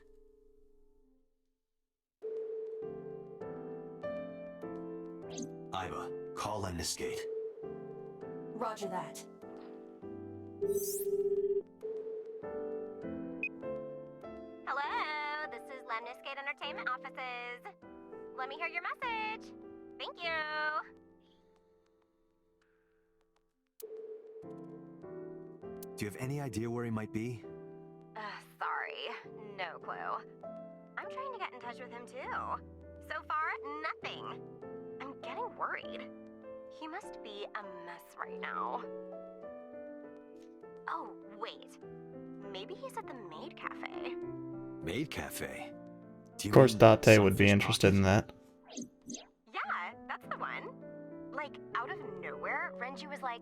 Speaker 6: Iva, call Lemniscate.
Speaker 8: Roger that.
Speaker 14: Hello, this is Lemniscate Entertainment Offices. Let me hear your message. Thank you.
Speaker 6: Do you have any idea where he might be?
Speaker 14: Sorry, no clue. I'm trying to get in touch with him too. So far, nothing. I'm getting worried. He must be a mess right now. Oh, wait. Maybe he's at the Maid Cafe.
Speaker 6: Maid Cafe?
Speaker 1: Of course, Date would be interested in that.
Speaker 14: Yeah, that's the one. Like, out of nowhere, Renju was like,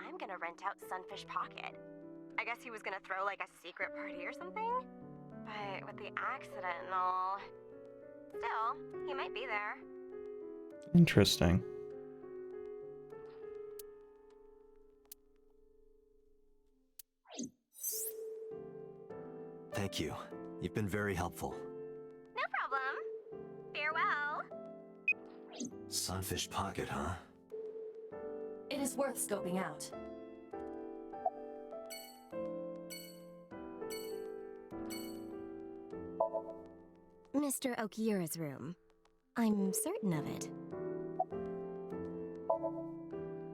Speaker 14: I'm gonna rent out Sunfish Pocket. I guess he was gonna throw like a secret party or something? But with the accident and all... Still, he might be there.
Speaker 1: Interesting.
Speaker 6: Thank you. You've been very helpful.
Speaker 14: No problem. Farewell.
Speaker 6: Sunfish Pocket, huh?
Speaker 8: It is worth scoping out.
Speaker 13: Mr. Okiura's room. I'm certain of it.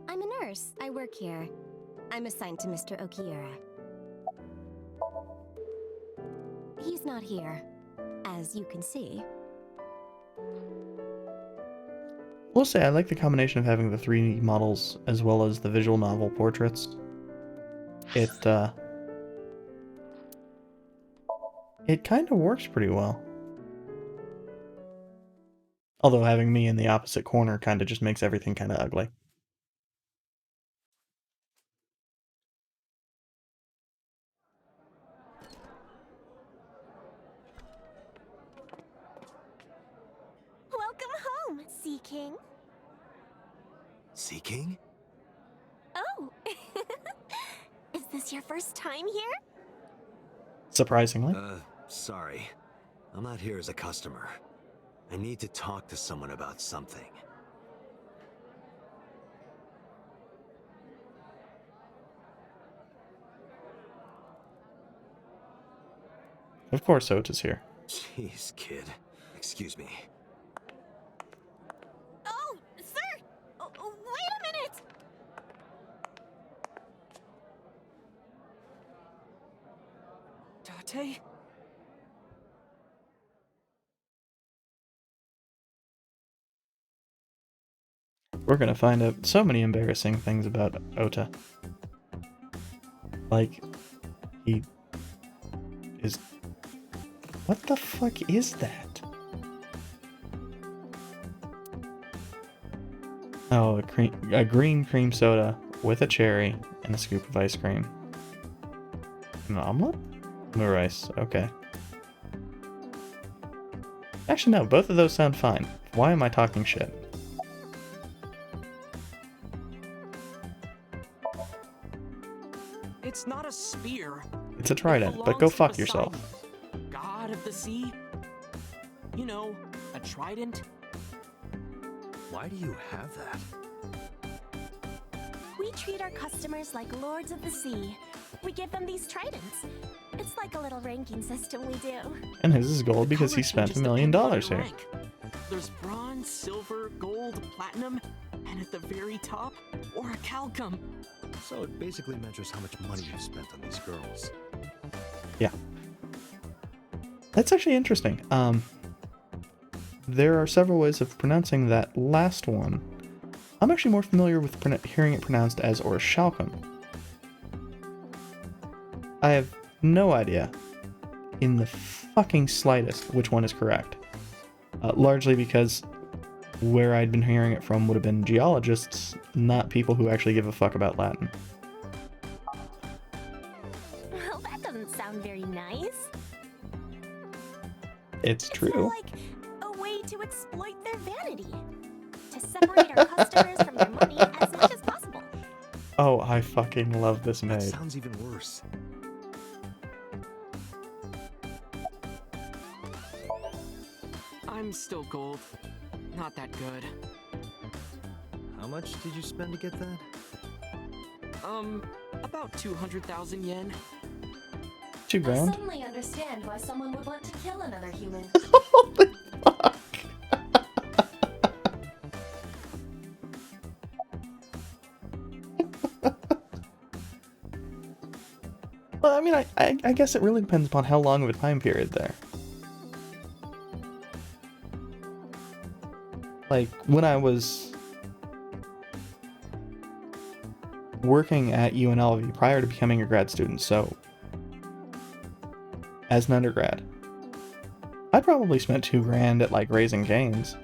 Speaker 13: I'm a nurse. I work here. I'm assigned to Mr. Okiura. He's not here, as you can see.
Speaker 1: We'll say I like the combination of having the 3D models as well as the visual novel portraits. It kind of works pretty well. Although having me in the opposite corner kind of just makes everything kind of ugly.
Speaker 13: Welcome home, Sea King.
Speaker 6: Sea King?
Speaker 13: Oh! Is this your first time here?
Speaker 1: Surprisingly.
Speaker 6: Sorry. I'm not here as a customer. I need to talk to someone about something.
Speaker 1: Of course Ota's here.
Speaker 6: Jeez, kid. Excuse me.
Speaker 13: Oh, sir! Wait a minute!
Speaker 7: Date?
Speaker 1: We're gonna find out so many embarrassing things about Ota. Like, he is... What the fuck is that? Oh, a green cream soda with a cherry and a scoop of ice cream. An omelet? No rice, okay. Actually, no, both of those sound fine. Why am I talking shit?
Speaker 7: It's not a spear.
Speaker 1: It's a trident, but go fuck yourself.
Speaker 7: God of the sea? You know, a trident?
Speaker 6: Why do you have that?
Speaker 13: We treat our customers like lords of the sea. We give them these tridents. It's like a little ranking system we do.
Speaker 1: And his is gold because he spent $1 million here.
Speaker 7: There's bronze, silver, gold, platinum, and at the very top, orichalcum.
Speaker 6: So it basically measures how much money you spent on these girls.
Speaker 1: Yeah. That's actually interesting. There are several ways of pronouncing that last one. I'm actually more familiar with hearing it pronounced as orichalcum. I have no idea in the fucking slightest which one is correct. Largely because where I'd been hearing it from would have been geologists, not people who actually give a fuck about Latin.
Speaker 13: Well, that doesn't sound very nice.
Speaker 1: It's true.
Speaker 13: More like a way to exploit their vanity. To separate our customers from their money as much as possible.
Speaker 1: Oh, I fucking love this maid.
Speaker 6: That sounds even worse.
Speaker 7: I'm still gold. Not that good.
Speaker 6: How much did you spend to get that?
Speaker 7: About 200,000 yen.
Speaker 1: $2
Speaker 8: I
Speaker 1: grand?
Speaker 8: suddenly understand why someone would want to kill another human.
Speaker 1: Holy fuck! Well, I mean, I guess it really depends upon how long of a time period there. Like, when I was working at UNLV prior to becoming a grad student, so as an undergrad, I probably spent $2 grand at, like, Raising Cane's.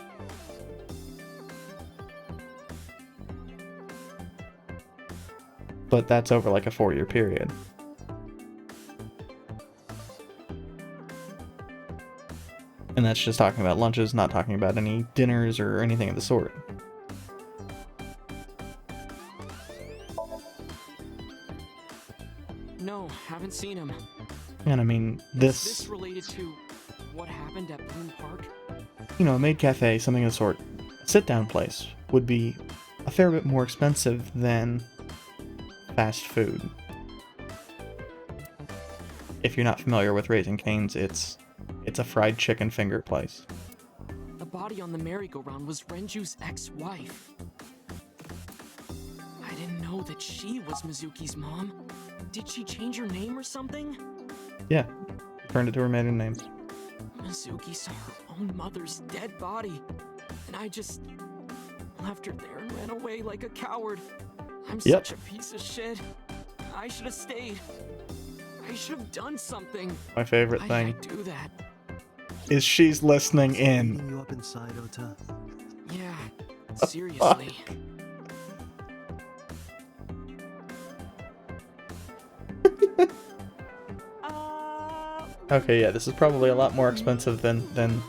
Speaker 1: But that's over, like, a 4-year period. And that's just talking about lunches, not talking about any dinners or anything of the sort.
Speaker 7: No, haven't seen him.
Speaker 1: And I mean,
Speaker 7: Is this related to what happened at Bloom Park?
Speaker 1: You know, a maid cafe, something of the sort, a sit-down place, would be a fair bit more expensive than fast food. If you're not familiar with Raising Cane's, it's a fried chicken finger place.
Speaker 7: The body on the merry-go-round was Renju's ex-wife. I didn't know that she was Mizuki's mom. Did she change her name or something?
Speaker 1: Yeah, turned it to her maiden name.
Speaker 7: Mizuki saw her own mother's dead body, and I just left her there and ran away like a coward. I'm such a piece of shit. I should have stayed. I should have done something.
Speaker 1: My favorite thing.
Speaker 7: I do that.
Speaker 1: Is she's listening in.
Speaker 6: You up inside, Ota?
Speaker 7: Yeah, seriously.
Speaker 1: Okay, yeah, this is probably a lot more expensive than...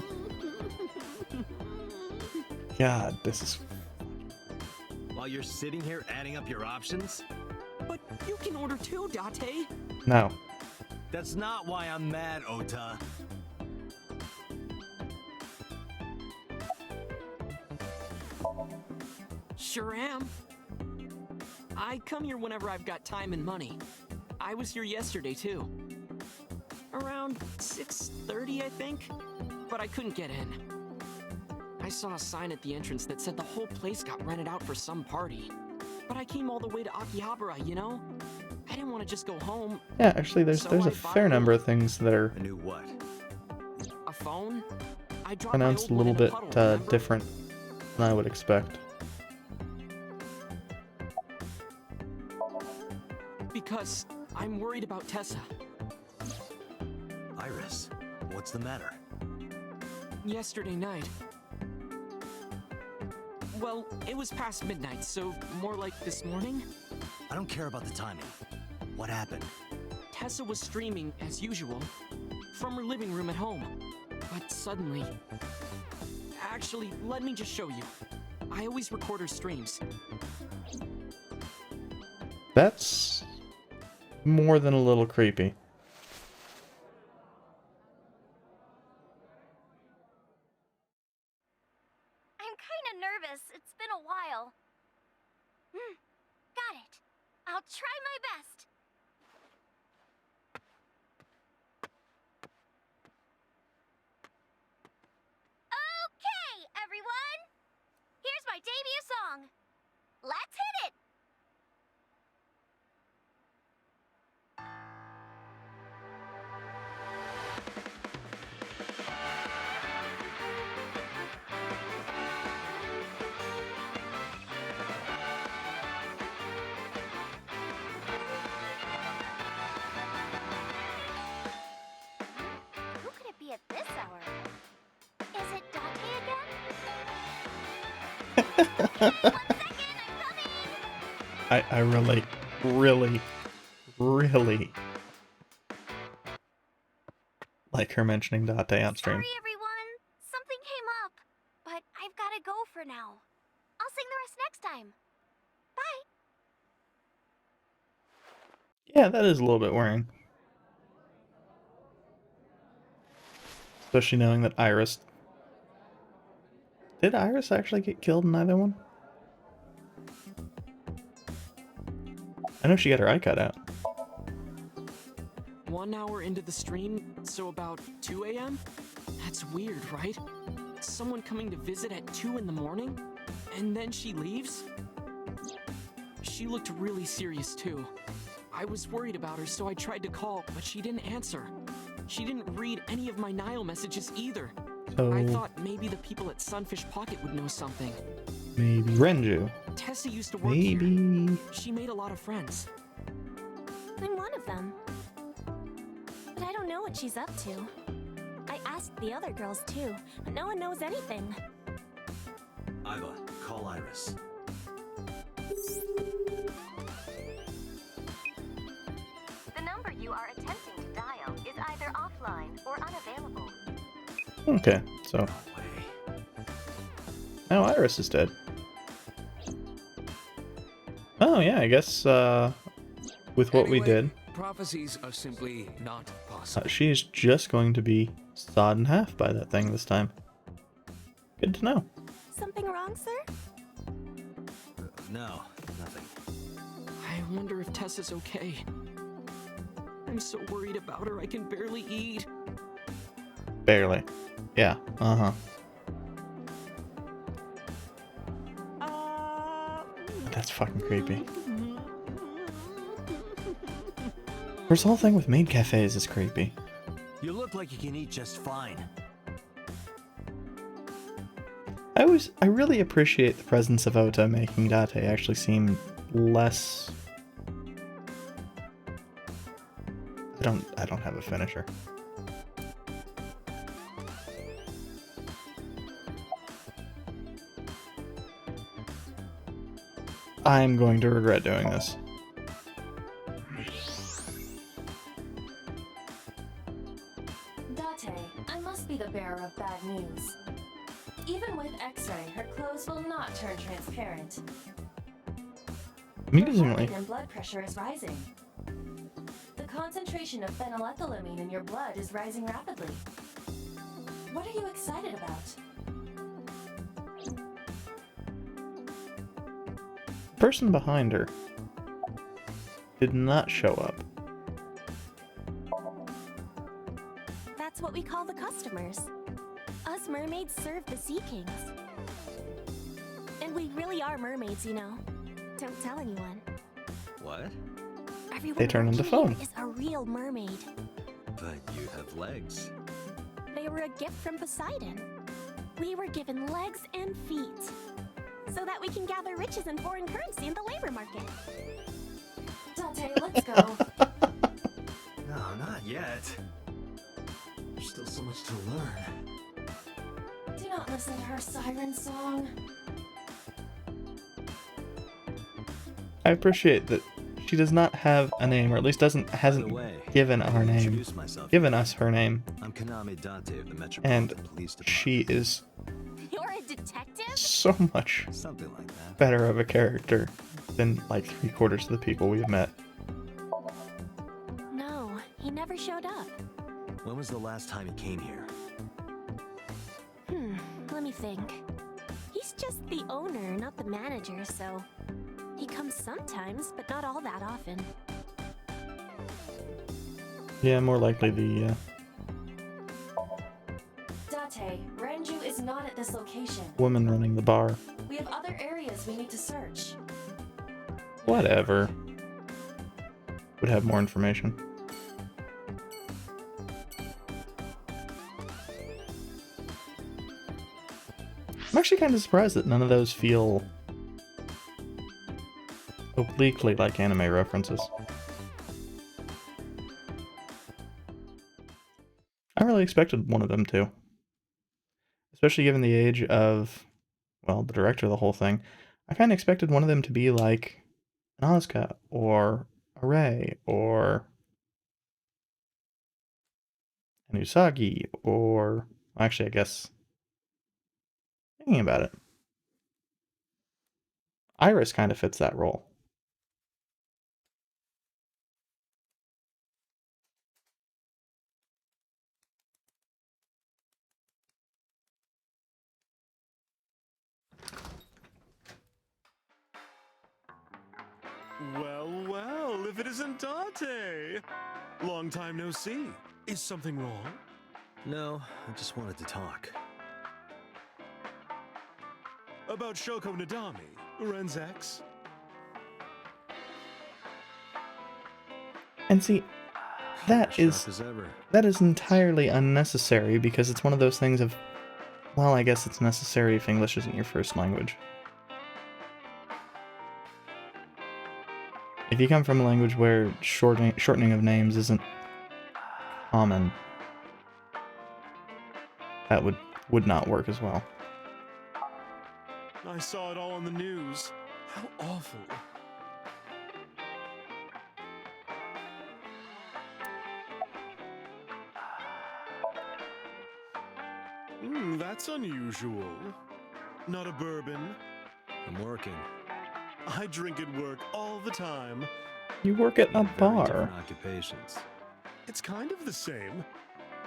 Speaker 1: God, this is...
Speaker 6: While you're sitting here adding up your options?
Speaker 7: But you can order too, Date.
Speaker 1: No.
Speaker 6: That's not why I'm mad, Ota.
Speaker 7: Sure am. I come here whenever I've got time and money. I was here yesterday too. Around 6:30, I think, but I couldn't get in. I saw a sign at the entrance that said the whole place got rented out for some party. But I came all the way to Akihabara, you know? I didn't want to just go home.
Speaker 1: Yeah, actually, there's
Speaker 7: So
Speaker 1: a
Speaker 7: I
Speaker 1: fair number of things that are
Speaker 6: A new what?
Speaker 7: A phone? I dropped my
Speaker 1: pronounced
Speaker 7: old
Speaker 1: a
Speaker 7: one
Speaker 1: little
Speaker 7: in a
Speaker 1: bit
Speaker 7: puddle, remember?
Speaker 1: different than I would expect.
Speaker 7: Because I'm worried about Tessa.
Speaker 6: Iris, what's the matter?
Speaker 7: Yesterday night. Well, it was past midnight, so more like this morning.
Speaker 6: I don't care about the timing. What happened?
Speaker 7: Tessa was streaming, as usual, from her living room at home. But suddenly... Actually, let me just show you. I always record her streams.
Speaker 1: That's more than a little creepy.
Speaker 11: I'm kinda nervous. It's been a while. Got it. I'll try my best. Okay, everyone! Here's my debut song. Let's hit it! Who could it be at this hour? Is it Dante again?
Speaker 1: I really like her mentioning Date on stream.
Speaker 11: Sorry, everyone. Something came up. But I've gotta go for now. I'll sing the rest next time. Bye.
Speaker 1: Yeah, that is a little bit worrying. Especially knowing that Iris... Did Iris actually get killed in either one? I know she got her eye cut out.
Speaker 7: 1 hour into the stream, so about 2 a.m.? That's weird, right? Someone coming to visit at 2 in the morning? And then she leaves? She looked really serious too. I was worried about her, so I tried to call, but she didn't answer. She didn't read any of my Nile messages either.
Speaker 1: So...
Speaker 7: I thought maybe the people at Sunfish Pocket would know something.
Speaker 1: Maybe Renju.
Speaker 7: Tessa used to work
Speaker 1: Maybe...
Speaker 7: here. She made a lot of friends.
Speaker 8: I'm one of them. But I don't know what she's up to. I asked the other girls too, but no one knows anything.
Speaker 6: Iva, call Iris.
Speaker 14: The number you are attempting to dial is either offline or unavailable.
Speaker 1: Okay, so now Iris is dead. Oh yeah, I guess with what we
Speaker 9: Anyway,
Speaker 1: did,
Speaker 9: prophecies are simply not possible.
Speaker 1: she's just going to be sawed in half by that thing this time. Good to know.
Speaker 13: Something wrong, sir?
Speaker 6: No, nothing.
Speaker 7: I wonder if Tess is okay. I'm so worried about her, I can barely eat.
Speaker 1: Barely. Yeah, uh-huh. That's fucking creepy. This whole thing with maid cafes is creepy.
Speaker 6: You look like you can eat just fine.
Speaker 1: I really appreciate the presence of Ota making Date actually seem less... I don't have a finisher. I'm going to regret doing this.
Speaker 8: Date, I must be the bearer of bad news. Even with X-ray, her clothes will not turn transparent. Your heart
Speaker 1: Amusingly.
Speaker 8: rate and blood pressure is rising. The concentration of phenylethylamine in your blood is rising rapidly. What are you excited about?
Speaker 1: The person behind her did not show up.
Speaker 13: That's what we call the customers. Us mermaids serve the sea kings. And we really are mermaids, you know. Don't tell anyone.
Speaker 6: What?
Speaker 13: Everyone
Speaker 1: They turn into
Speaker 13: working here
Speaker 1: foam.
Speaker 13: is a real mermaid.
Speaker 6: But you have legs.
Speaker 13: They were a gift from Poseidon. We were given legs and feet. So that we can gather riches and foreign currency in the labor market.
Speaker 8: Date, let's go.
Speaker 6: No, not yet. There's still so much to learn.
Speaker 8: Do not listen to her siren song.
Speaker 1: I appreciate that she does not have a name, or at least hasn't given our name,
Speaker 6: introduce myself.
Speaker 1: given us her name,
Speaker 6: I'm Kaname Date of the Metropolitan
Speaker 1: and
Speaker 6: Police Department.
Speaker 1: she is
Speaker 13: You're a detective?
Speaker 1: so much
Speaker 6: Something like that.
Speaker 1: better of a character than like 3/4 of the people we've met.
Speaker 13: No, he never showed up.
Speaker 6: When was the last time he came here?
Speaker 13: Let me think. He's just the owner, not the manager, so... He comes sometimes, but not all that often.
Speaker 1: Yeah, more likely the
Speaker 8: Date, Renju is not at this location.
Speaker 1: woman running the bar.
Speaker 8: We have other areas we need to search.
Speaker 1: Whatever. Would have more information. I'm actually kind of surprised that none of those feel obliquely like anime references. I really expected one of them to. Especially given the age of, well, the director of the whole thing. I kind of expected one of them to be like an Asuka or a Rei or an Usagi or... Actually, I guess... Thinking about it, Iris kind of fits that role.
Speaker 15: Well, well, if it isn't Date! Long time no see. Is something wrong?
Speaker 6: No, I just wanted to talk.
Speaker 15: About Shoko Nadami, Ren's ex?
Speaker 1: And see, that
Speaker 6: Sharp as ever.
Speaker 1: that is entirely unnecessary because it's one of those things of, well, I guess it's necessary if English isn't your first language. If you come from a language where shortening of names isn't common, that would not work as well.
Speaker 15: I saw it all on the news. How awful. That's unusual. Not a bourbon.
Speaker 6: I'm working.
Speaker 15: I drink at work all the time.
Speaker 1: You work at
Speaker 6: We
Speaker 1: a
Speaker 6: have very
Speaker 1: bar.
Speaker 6: different occupations.
Speaker 15: It's kind of the same.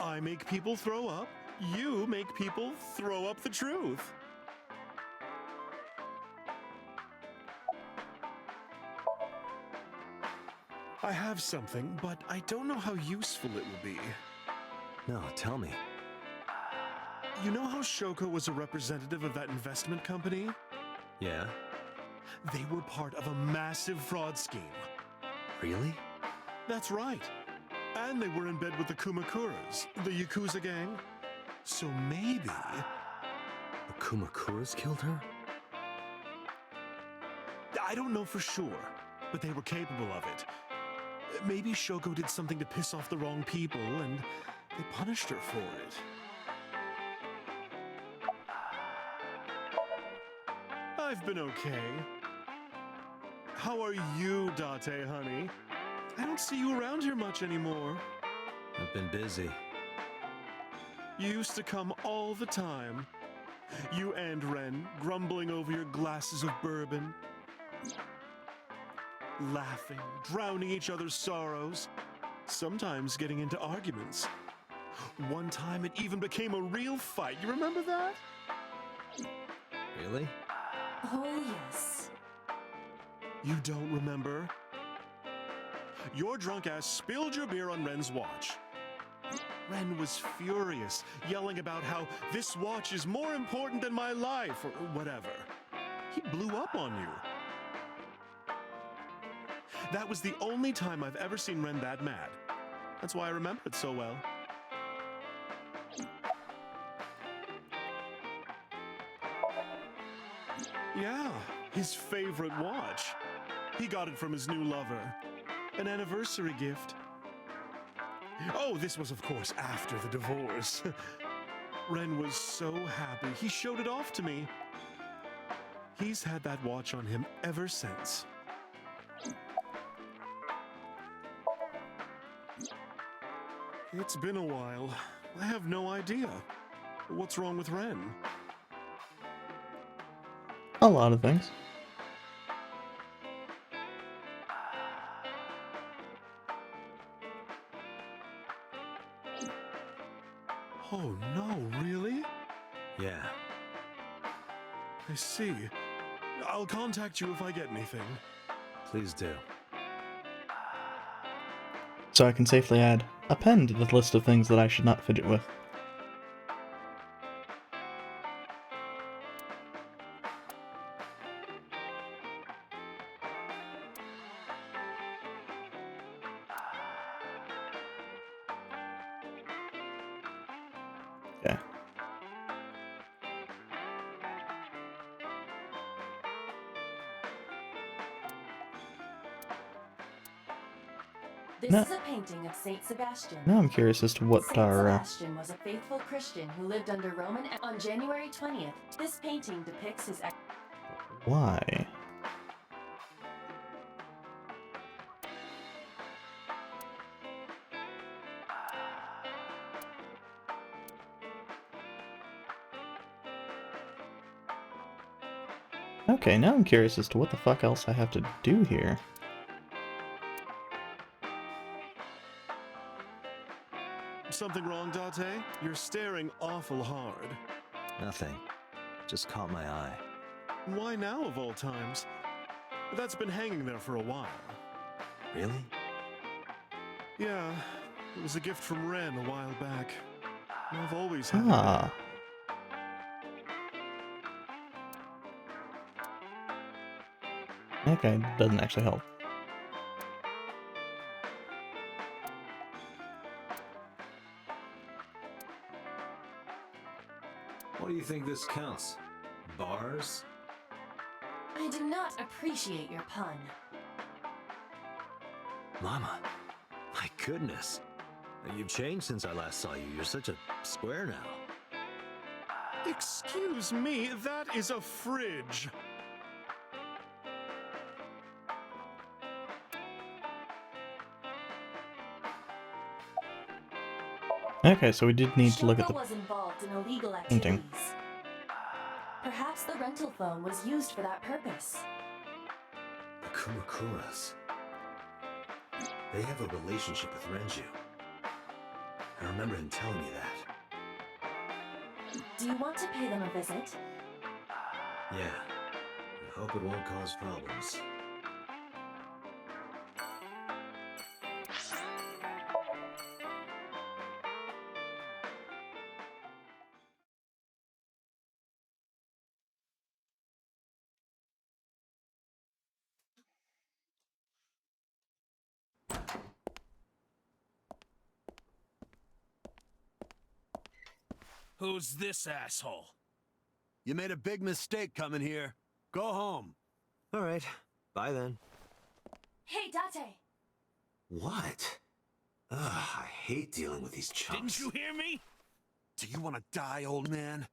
Speaker 15: I make people throw up. You make people throw up the truth. I have something, but I don't know how useful it will be.
Speaker 6: No, tell me.
Speaker 15: You know how Shoko was a representative of that investment company?
Speaker 6: Yeah?
Speaker 15: They were part of a massive fraud scheme.
Speaker 6: Really?
Speaker 15: That's right. And they were in bed with the Kumakuras, the Yakuza gang. So maybe...
Speaker 6: The Kumakuras killed her?
Speaker 15: I don't know for sure, but they were capable of it. Maybe Shoko did something to piss off the wrong people, and they punished her for it. I've been okay. How are you, Date, honey? I don't see you around here much anymore.
Speaker 6: I've been busy.
Speaker 15: You used to come all the time. You and Ren, grumbling over your glasses of bourbon. Laughing, drowning each other's sorrows. Sometimes getting into arguments. One time it even became a real fight. You remember that?
Speaker 6: Really?
Speaker 8: Oh, yes.
Speaker 15: You don't remember? Your drunk ass spilled your beer on Ren's watch. Ren was furious, yelling about how this watch is more important than my life, or whatever. He blew up on you. That was the only time I've ever seen Ren that mad. That's why I remember it so well. Yeah, his favorite watch. He got it from his new lover. An anniversary gift. Oh, this was, of course, after the divorce. Ren was so happy. He showed it off to me. He's had that watch on him ever since. It's been a while. I have no idea. What's wrong with Ren?
Speaker 1: A lot of things.
Speaker 15: Oh no, really?
Speaker 6: Yeah.
Speaker 15: I see. I'll contact you if I get anything.
Speaker 6: Please do.
Speaker 1: So I can safely add a pen to the list of things that I should not fidget with. Okay.
Speaker 8: This
Speaker 1: No.
Speaker 8: is a painting of Saint Sebastian.
Speaker 1: Now I'm curious as to what
Speaker 8: Saint
Speaker 1: our...
Speaker 8: Sebastian was a faithful Christian who lived under Roman on January 20th. This painting depicts his
Speaker 1: why? Okay, now I'm curious as to what the fuck else I have to do here.
Speaker 15: Something wrong, Date? You're staring awful hard.
Speaker 6: Nothing. Just caught my eye.
Speaker 15: Why now, of all times? That's been hanging there for a while.
Speaker 6: Really?
Speaker 15: Yeah, it was a gift from Ren a while back. I've always had
Speaker 1: Ah. Okay, doesn't actually help.
Speaker 6: What do you think this counts? Bars?
Speaker 8: I do not appreciate your pun.
Speaker 6: Mama, my goodness. You've changed since I last saw you. You're such a square now.
Speaker 15: Excuse me, that is a fridge.
Speaker 1: Okay, so we did need to look at
Speaker 8: Shoko
Speaker 1: the
Speaker 8: was involved in illegal
Speaker 1: painting.
Speaker 8: activities. Perhaps the rental phone was used for that purpose.
Speaker 6: The Kumakuras. They have a relationship with Renju. I remember him telling me that.
Speaker 8: Do you want to pay them a visit?
Speaker 6: Yeah. I hope it won't cause problems.
Speaker 2: Who's this asshole?
Speaker 16: You made a big mistake coming here. Go home.
Speaker 6: All right. Bye then.
Speaker 8: Hey, Date!
Speaker 6: What? Ugh, I hate dealing with these chumps.
Speaker 2: Didn't you hear me?
Speaker 16: Do you want to die, old man?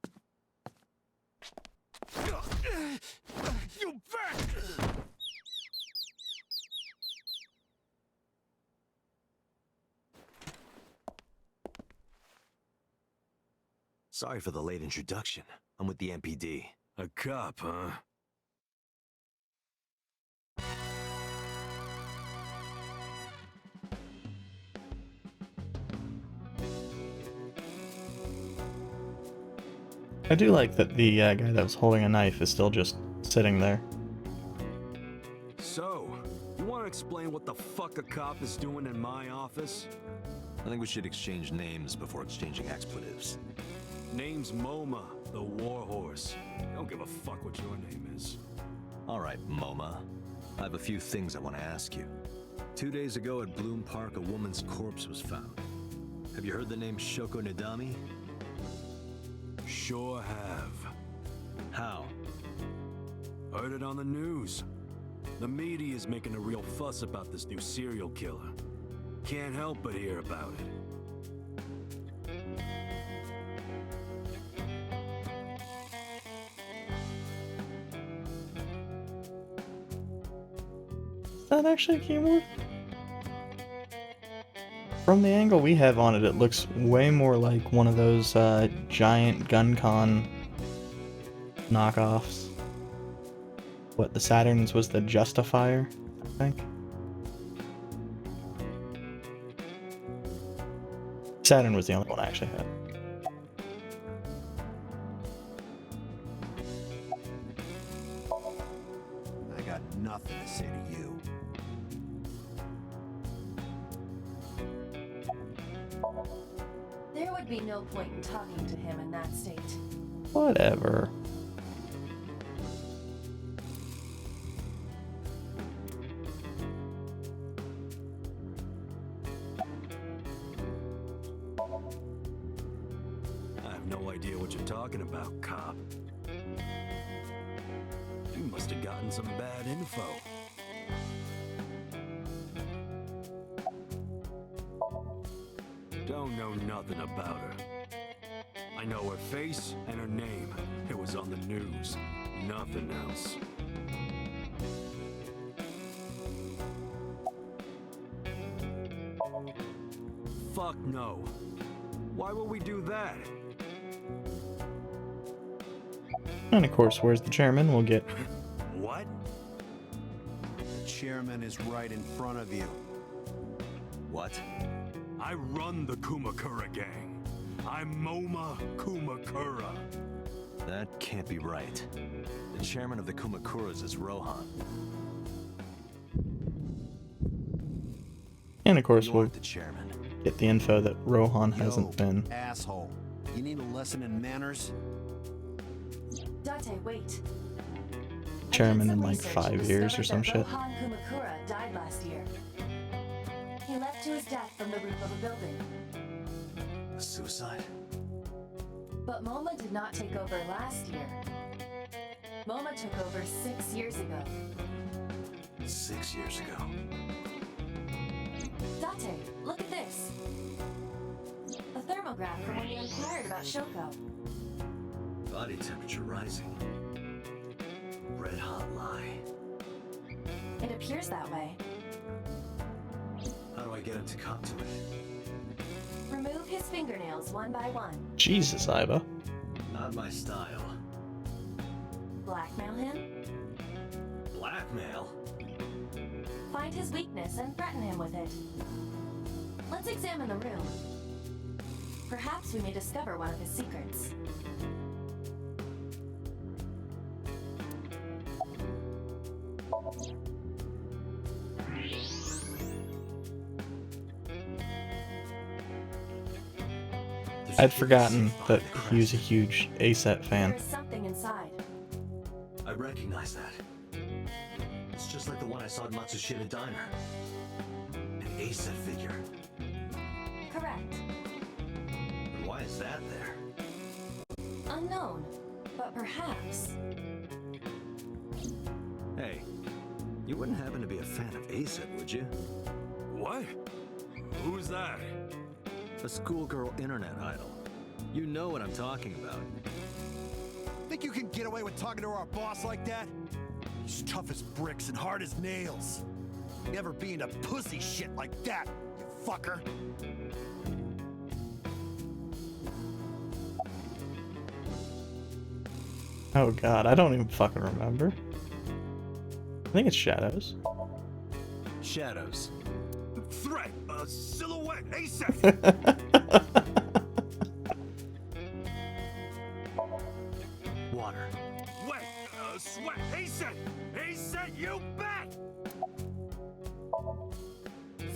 Speaker 2: You bet!
Speaker 6: Sorry for the late introduction. I'm with the MPD.
Speaker 9: A cop, huh?
Speaker 1: I do like that the guy that was holding a knife is still just sitting there.
Speaker 9: So, you want to explain what the fuck a cop is doing in my office?
Speaker 6: I think we should exchange names before exchanging expletives.
Speaker 9: Name's MoMA, the Warhorse. Don't give a fuck what your name is.
Speaker 6: All right, MoMA. I have a few things I want to ask you. 2 days ago at Bloom Park, a woman's corpse was found. Have you heard the name Shoko Nadami?
Speaker 9: Sure have.
Speaker 6: How?
Speaker 9: Heard it on the news. The media is making a real fuss about this new serial killer. Can't help but hear about it.
Speaker 1: Is that actually a keyboard? From the angle we have on it, it looks way more like one of those giant GunCon knockoffs. What, the Saturn's was the Justifier, I think? Saturn was the only one I actually had.
Speaker 16: I got nothing to say to you.
Speaker 8: There would be no point in talking to him in that state.
Speaker 1: Whatever.
Speaker 9: I have no idea what you're talking about, cop. You must have gotten some bad info. Don't know nothing about her. I know her face and her name. It was on the news. Nothing else. Fuck no. Why would we do that?
Speaker 1: And of course, where's the chairman? We'll get...
Speaker 9: What?
Speaker 16: The chairman is right in front of you.
Speaker 6: What?
Speaker 9: I run the Kumakura gang. I'm MoMA Kumakura.
Speaker 6: That can't be right. The chairman of the Kumakuras is Rohan.
Speaker 1: And of course,
Speaker 6: You
Speaker 1: we'll
Speaker 6: aren't the chairman.
Speaker 1: get the info that Rohan hasn't been.
Speaker 16: Asshole. You need a lesson in manners?
Speaker 8: Date, wait.
Speaker 1: Chairman in like
Speaker 8: Research
Speaker 1: 5 years or
Speaker 8: discovered
Speaker 1: some
Speaker 8: that
Speaker 1: shit.
Speaker 8: Rohan Kumakura died last year. He left to his death from the roof of a building.
Speaker 6: A suicide?
Speaker 8: But MoMA did not take over last year. MoMA took over 6 years ago.
Speaker 6: 6 years ago.
Speaker 8: Date, look at this. A thermograph from when you inquired about Shoko.
Speaker 6: Body temperature rising. Red hot lie.
Speaker 8: It appears that way.
Speaker 6: How do I get him to cop to it?
Speaker 8: Remove his fingernails one by one.
Speaker 1: Jesus, Iva.
Speaker 6: Not my style.
Speaker 8: Blackmail him?
Speaker 6: Blackmail?
Speaker 8: Find his weakness and threaten him with it. Let's examine the room. Perhaps we may discover one of his secrets.
Speaker 1: I'd forgotten that he was a huge A-Set fan.
Speaker 8: There's something inside.
Speaker 6: I recognize that. It's just like the one I saw at Matsushita Diner. An A-set figure.
Speaker 8: Correct.
Speaker 6: And why is that there?
Speaker 8: Unknown, but perhaps.
Speaker 6: Hey, you wouldn't happen to be a fan of A-set, would you?
Speaker 2: What? Who's that?
Speaker 6: A schoolgirl internet idol. You know what I'm talking about.
Speaker 16: Think you can get away with talking to our boss like that? He's tough as bricks and hard as nails. Never be into pussy shit like that, you fucker.
Speaker 1: Oh god, I don't even fucking remember. I think it's Shadows.
Speaker 6: Shadows.
Speaker 2: Threat! A silhouette! ASAP!
Speaker 6: Water.
Speaker 2: Wet! Sweat! ASAP! ASAP, you bet!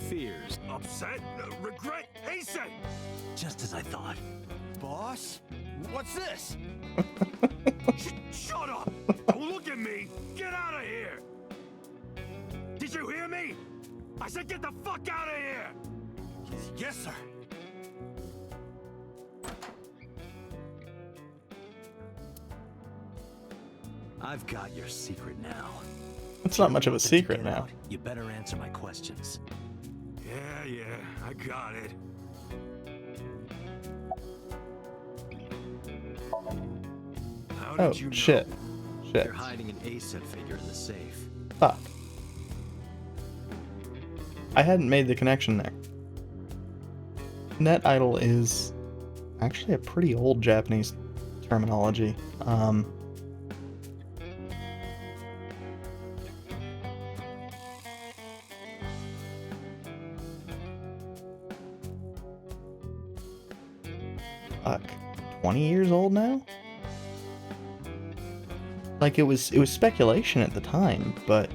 Speaker 6: Fears.
Speaker 2: Upset? Regret? ASAP!
Speaker 6: Just as I thought.
Speaker 16: Boss? What's this?
Speaker 2: Shut up! Don't look at me! Get out of here! Did you hear me? I said get the fuck out of here!
Speaker 16: Yes, sir.
Speaker 6: I've got your secret now.
Speaker 1: It's not much of a
Speaker 6: If you
Speaker 1: secret
Speaker 6: get
Speaker 1: now.
Speaker 6: out, you better answer my questions.
Speaker 2: Yeah, I got it. How did
Speaker 1: Oh,
Speaker 2: you know?
Speaker 1: shit. Shit.
Speaker 6: You're hiding an A-set figure in the safe.
Speaker 1: Fuck. I hadn't made the connection there. Net idol is actually a pretty old Japanese terminology. Fuck. 20 years old now? Like it was speculation at the time, but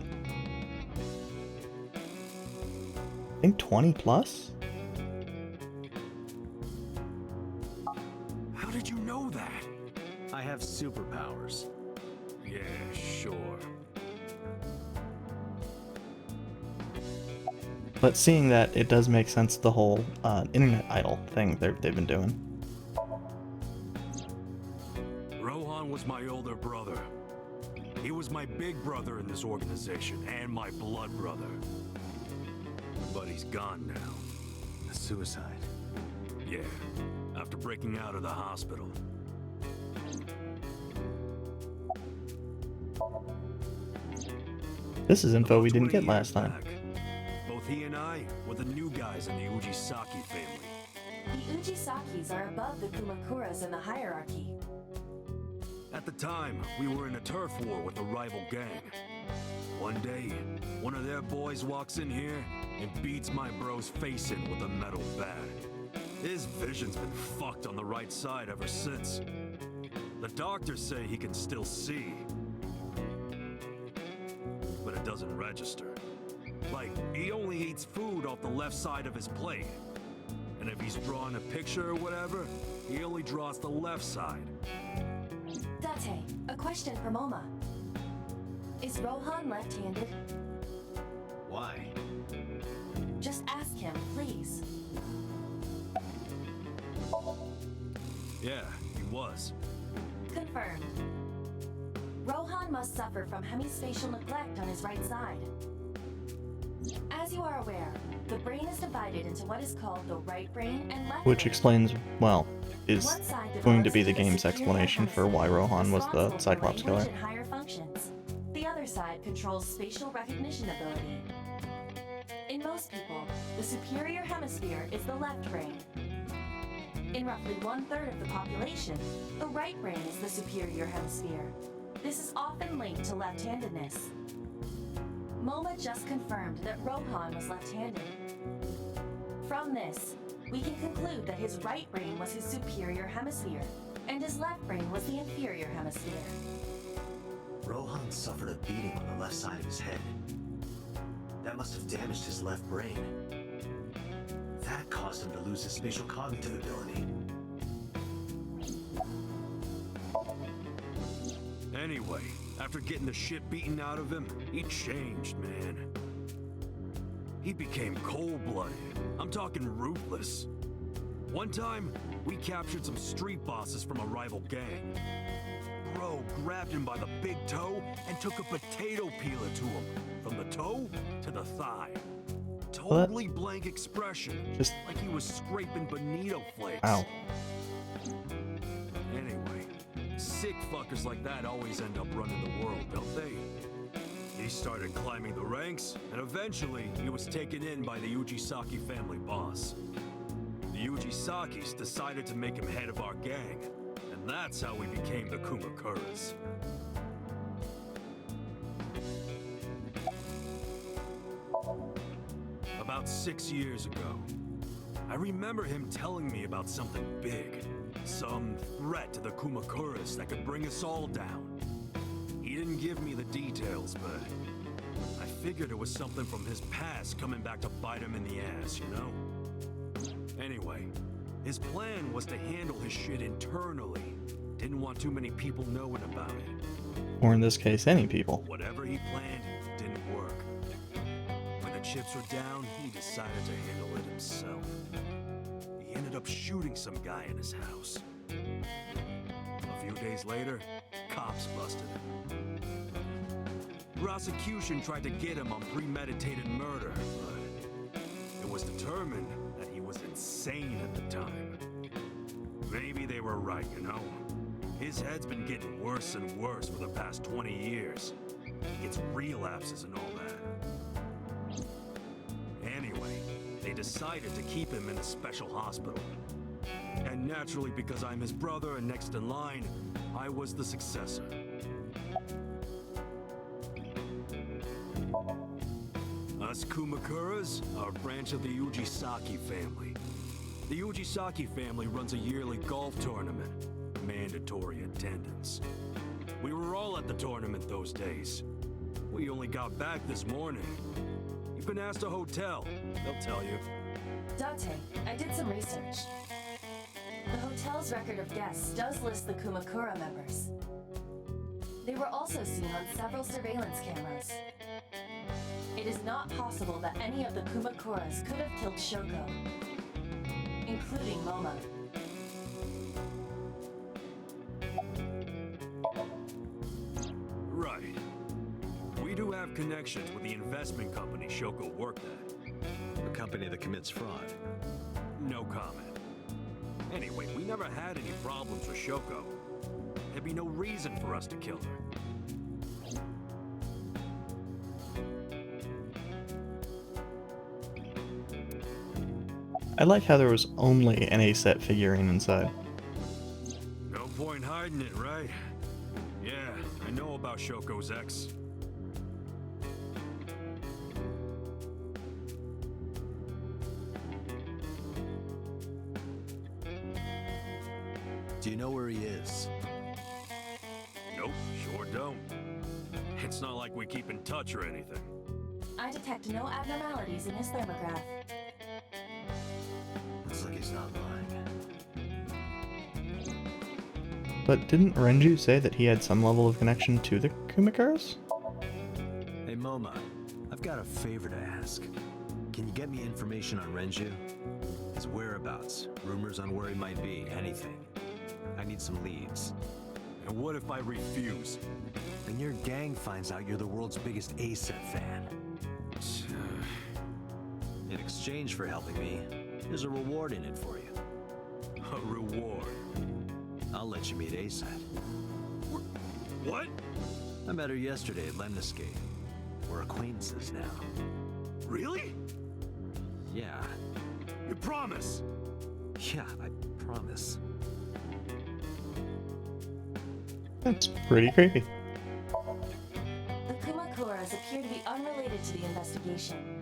Speaker 1: I think 20 plus?
Speaker 2: How did you know that?
Speaker 6: I have superpowers.
Speaker 2: Yeah, sure.
Speaker 1: But seeing that, it does make sense, the whole internet idol thing they've been doing.
Speaker 2: Rohan was my older brother. He was my big brother in this organization, and my blood brother. But he's gone now.
Speaker 6: A suicide.
Speaker 2: Yeah, after breaking out of the hospital.
Speaker 1: This is info we
Speaker 2: About
Speaker 1: didn't
Speaker 2: 20
Speaker 1: get last
Speaker 2: years
Speaker 1: time.
Speaker 2: back, both he and I were the new guys in the Ujisaki family.
Speaker 8: The Ujisakis are above the Kumakuras in the hierarchy.
Speaker 2: At the time, we were in a turf war with a rival gang. One day, one of their boys walks in here and beats my bro's face in with a metal bat. His vision's been fucked on the right side ever since. The doctors say he can still see, but it doesn't register. Like, he only eats food off the left side of his plate. And if he's drawing a picture or whatever, he only draws the left side.
Speaker 8: Date, a question for Moma. Is Rohan left-handed?
Speaker 6: Why?
Speaker 8: Just ask him, please.
Speaker 2: Yeah, he was.
Speaker 8: Confirmed. Rohan must suffer from hemispatial neglect on his right side. As you are aware, the brain is divided into what is called the right brain and left
Speaker 1: Which
Speaker 8: brain.
Speaker 1: explains, well, is
Speaker 8: One side
Speaker 1: going to
Speaker 8: develops
Speaker 1: be the
Speaker 8: into
Speaker 1: game's
Speaker 8: superior
Speaker 1: explanation for why Rohan was the
Speaker 8: responsible for
Speaker 1: Cyclops
Speaker 8: language
Speaker 1: killer.
Speaker 8: and higher functions. The other side controls spatial recognition ability. In most people, the superior hemisphere is the left brain. In roughly 1/3 of the population, the right brain is the superior hemisphere. This is often linked to left-handedness. MoMA just confirmed that Rohan was left-handed. From this, we can conclude that his right brain was his superior hemisphere, and his left brain was the inferior hemisphere.
Speaker 6: Rohan suffered a beating on the left side of his head. That must have damaged his left brain. That caused him to lose his spatial cognitive ability.
Speaker 2: Anyway, after getting the shit beaten out of him, he changed, man. He became cold-blooded. I'm talking ruthless. One time, we captured some street bosses from a rival gang. Bro grabbed him by the big toe and took a potato peeler to him, from the toe to the thigh. Totally blank expression,
Speaker 1: Just
Speaker 2: like he was scraping bonito flakes.
Speaker 1: Ow.
Speaker 2: Anyway, sick fuckers like that always end up running the world, don't they? He started climbing the ranks, and eventually he was taken in by the Ujisaki family boss. The Ujisakis decided to make him head of our gang, and that's how we became the Kumakuras. About 6 years ago, I remember him telling me about something big. Some threat to the Kumakuras that could bring us all down. He didn't give me the details, but I figured it was something from his past coming back to bite him in the ass, you know? Anyway, his plan was to handle his shit internally. Didn't want too many people knowing about it.
Speaker 1: Or in this case, any people.
Speaker 2: Whatever he planned didn't work. When the chips were down, he decided to handle it himself. He ended up shooting some guy in his house. A few days later, cops busted him. Prosecution tried to get him on premeditated murder, but it was determined that he was insane at the time. Maybe they were right, you know? His head's been getting worse and worse for the past 20 years. He gets relapses and all that. Anyway, they decided to keep him in a special hospital. And naturally, because I'm his brother and next in line, I was the successor. Us Kumakuras are a branch of the Ujisaki family. The Ujisaki family runs a yearly golf tournament. Mandatory attendance. We were all at the tournament those days. We only got back this morning. You can ask the hotel. They'll tell you.
Speaker 8: Date, I did some research. The hotel's record of guests does list the Kumakura members. They were also seen on several surveillance cameras. It is not possible that any of the Kumakuras could have killed Shoko, including MoMA.
Speaker 2: Right. We do have connections with the investment company Shoko worked at.
Speaker 6: A company that commits fraud.
Speaker 2: No comment. Anyway, we never had any problems with Shoko. There'd be no reason for us to kill her.
Speaker 1: I like how there was only an A-set figurine inside.
Speaker 2: No point hiding it, right? Yeah, I know about Shoko's ex.
Speaker 6: Do you know where he is?
Speaker 2: Nope, sure don't. It's not like we keep in touch or anything.
Speaker 8: I detect no abnormalities in his thermograph.
Speaker 6: Looks like he's not lying.
Speaker 1: But didn't Renju say that he had some level of connection to the Kumakuras?
Speaker 6: Hey Moma, I've got a favor to ask. Can you get me information on Renju? His whereabouts, rumors on where he might be, anything. I need some leads.
Speaker 2: And what if I refuse?
Speaker 6: Then your gang finds out you're the world's biggest A-set fan. In exchange for helping me, there's a reward in it for you.
Speaker 2: A reward?
Speaker 6: I'll let you meet A-set.
Speaker 2: What?
Speaker 6: I met her yesterday at Lemniscate. We're acquaintances now.
Speaker 2: Really?
Speaker 6: Yeah.
Speaker 2: You promise?
Speaker 6: Yeah, I
Speaker 9: promise.
Speaker 1: That's pretty creepy.
Speaker 8: The Kumakuras appear to be unrelated to the investigation.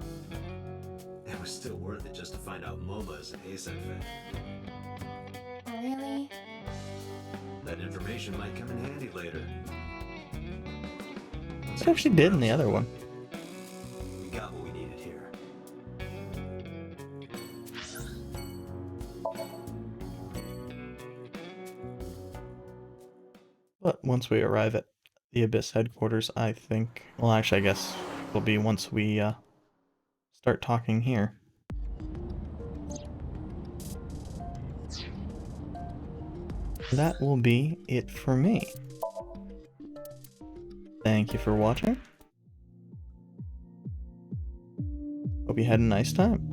Speaker 6: It was still worth it just to find out Momo is an ASEP fan.
Speaker 8: Really?
Speaker 6: That information might come in handy later.
Speaker 1: It actually did in the other one.
Speaker 6: We got what we needed here.
Speaker 1: But once we arrive at the Abyss headquarters, I think... Well, actually, I guess it'll be once we start talking here. That will be it for me. Thank you for watching. Hope you had a nice time.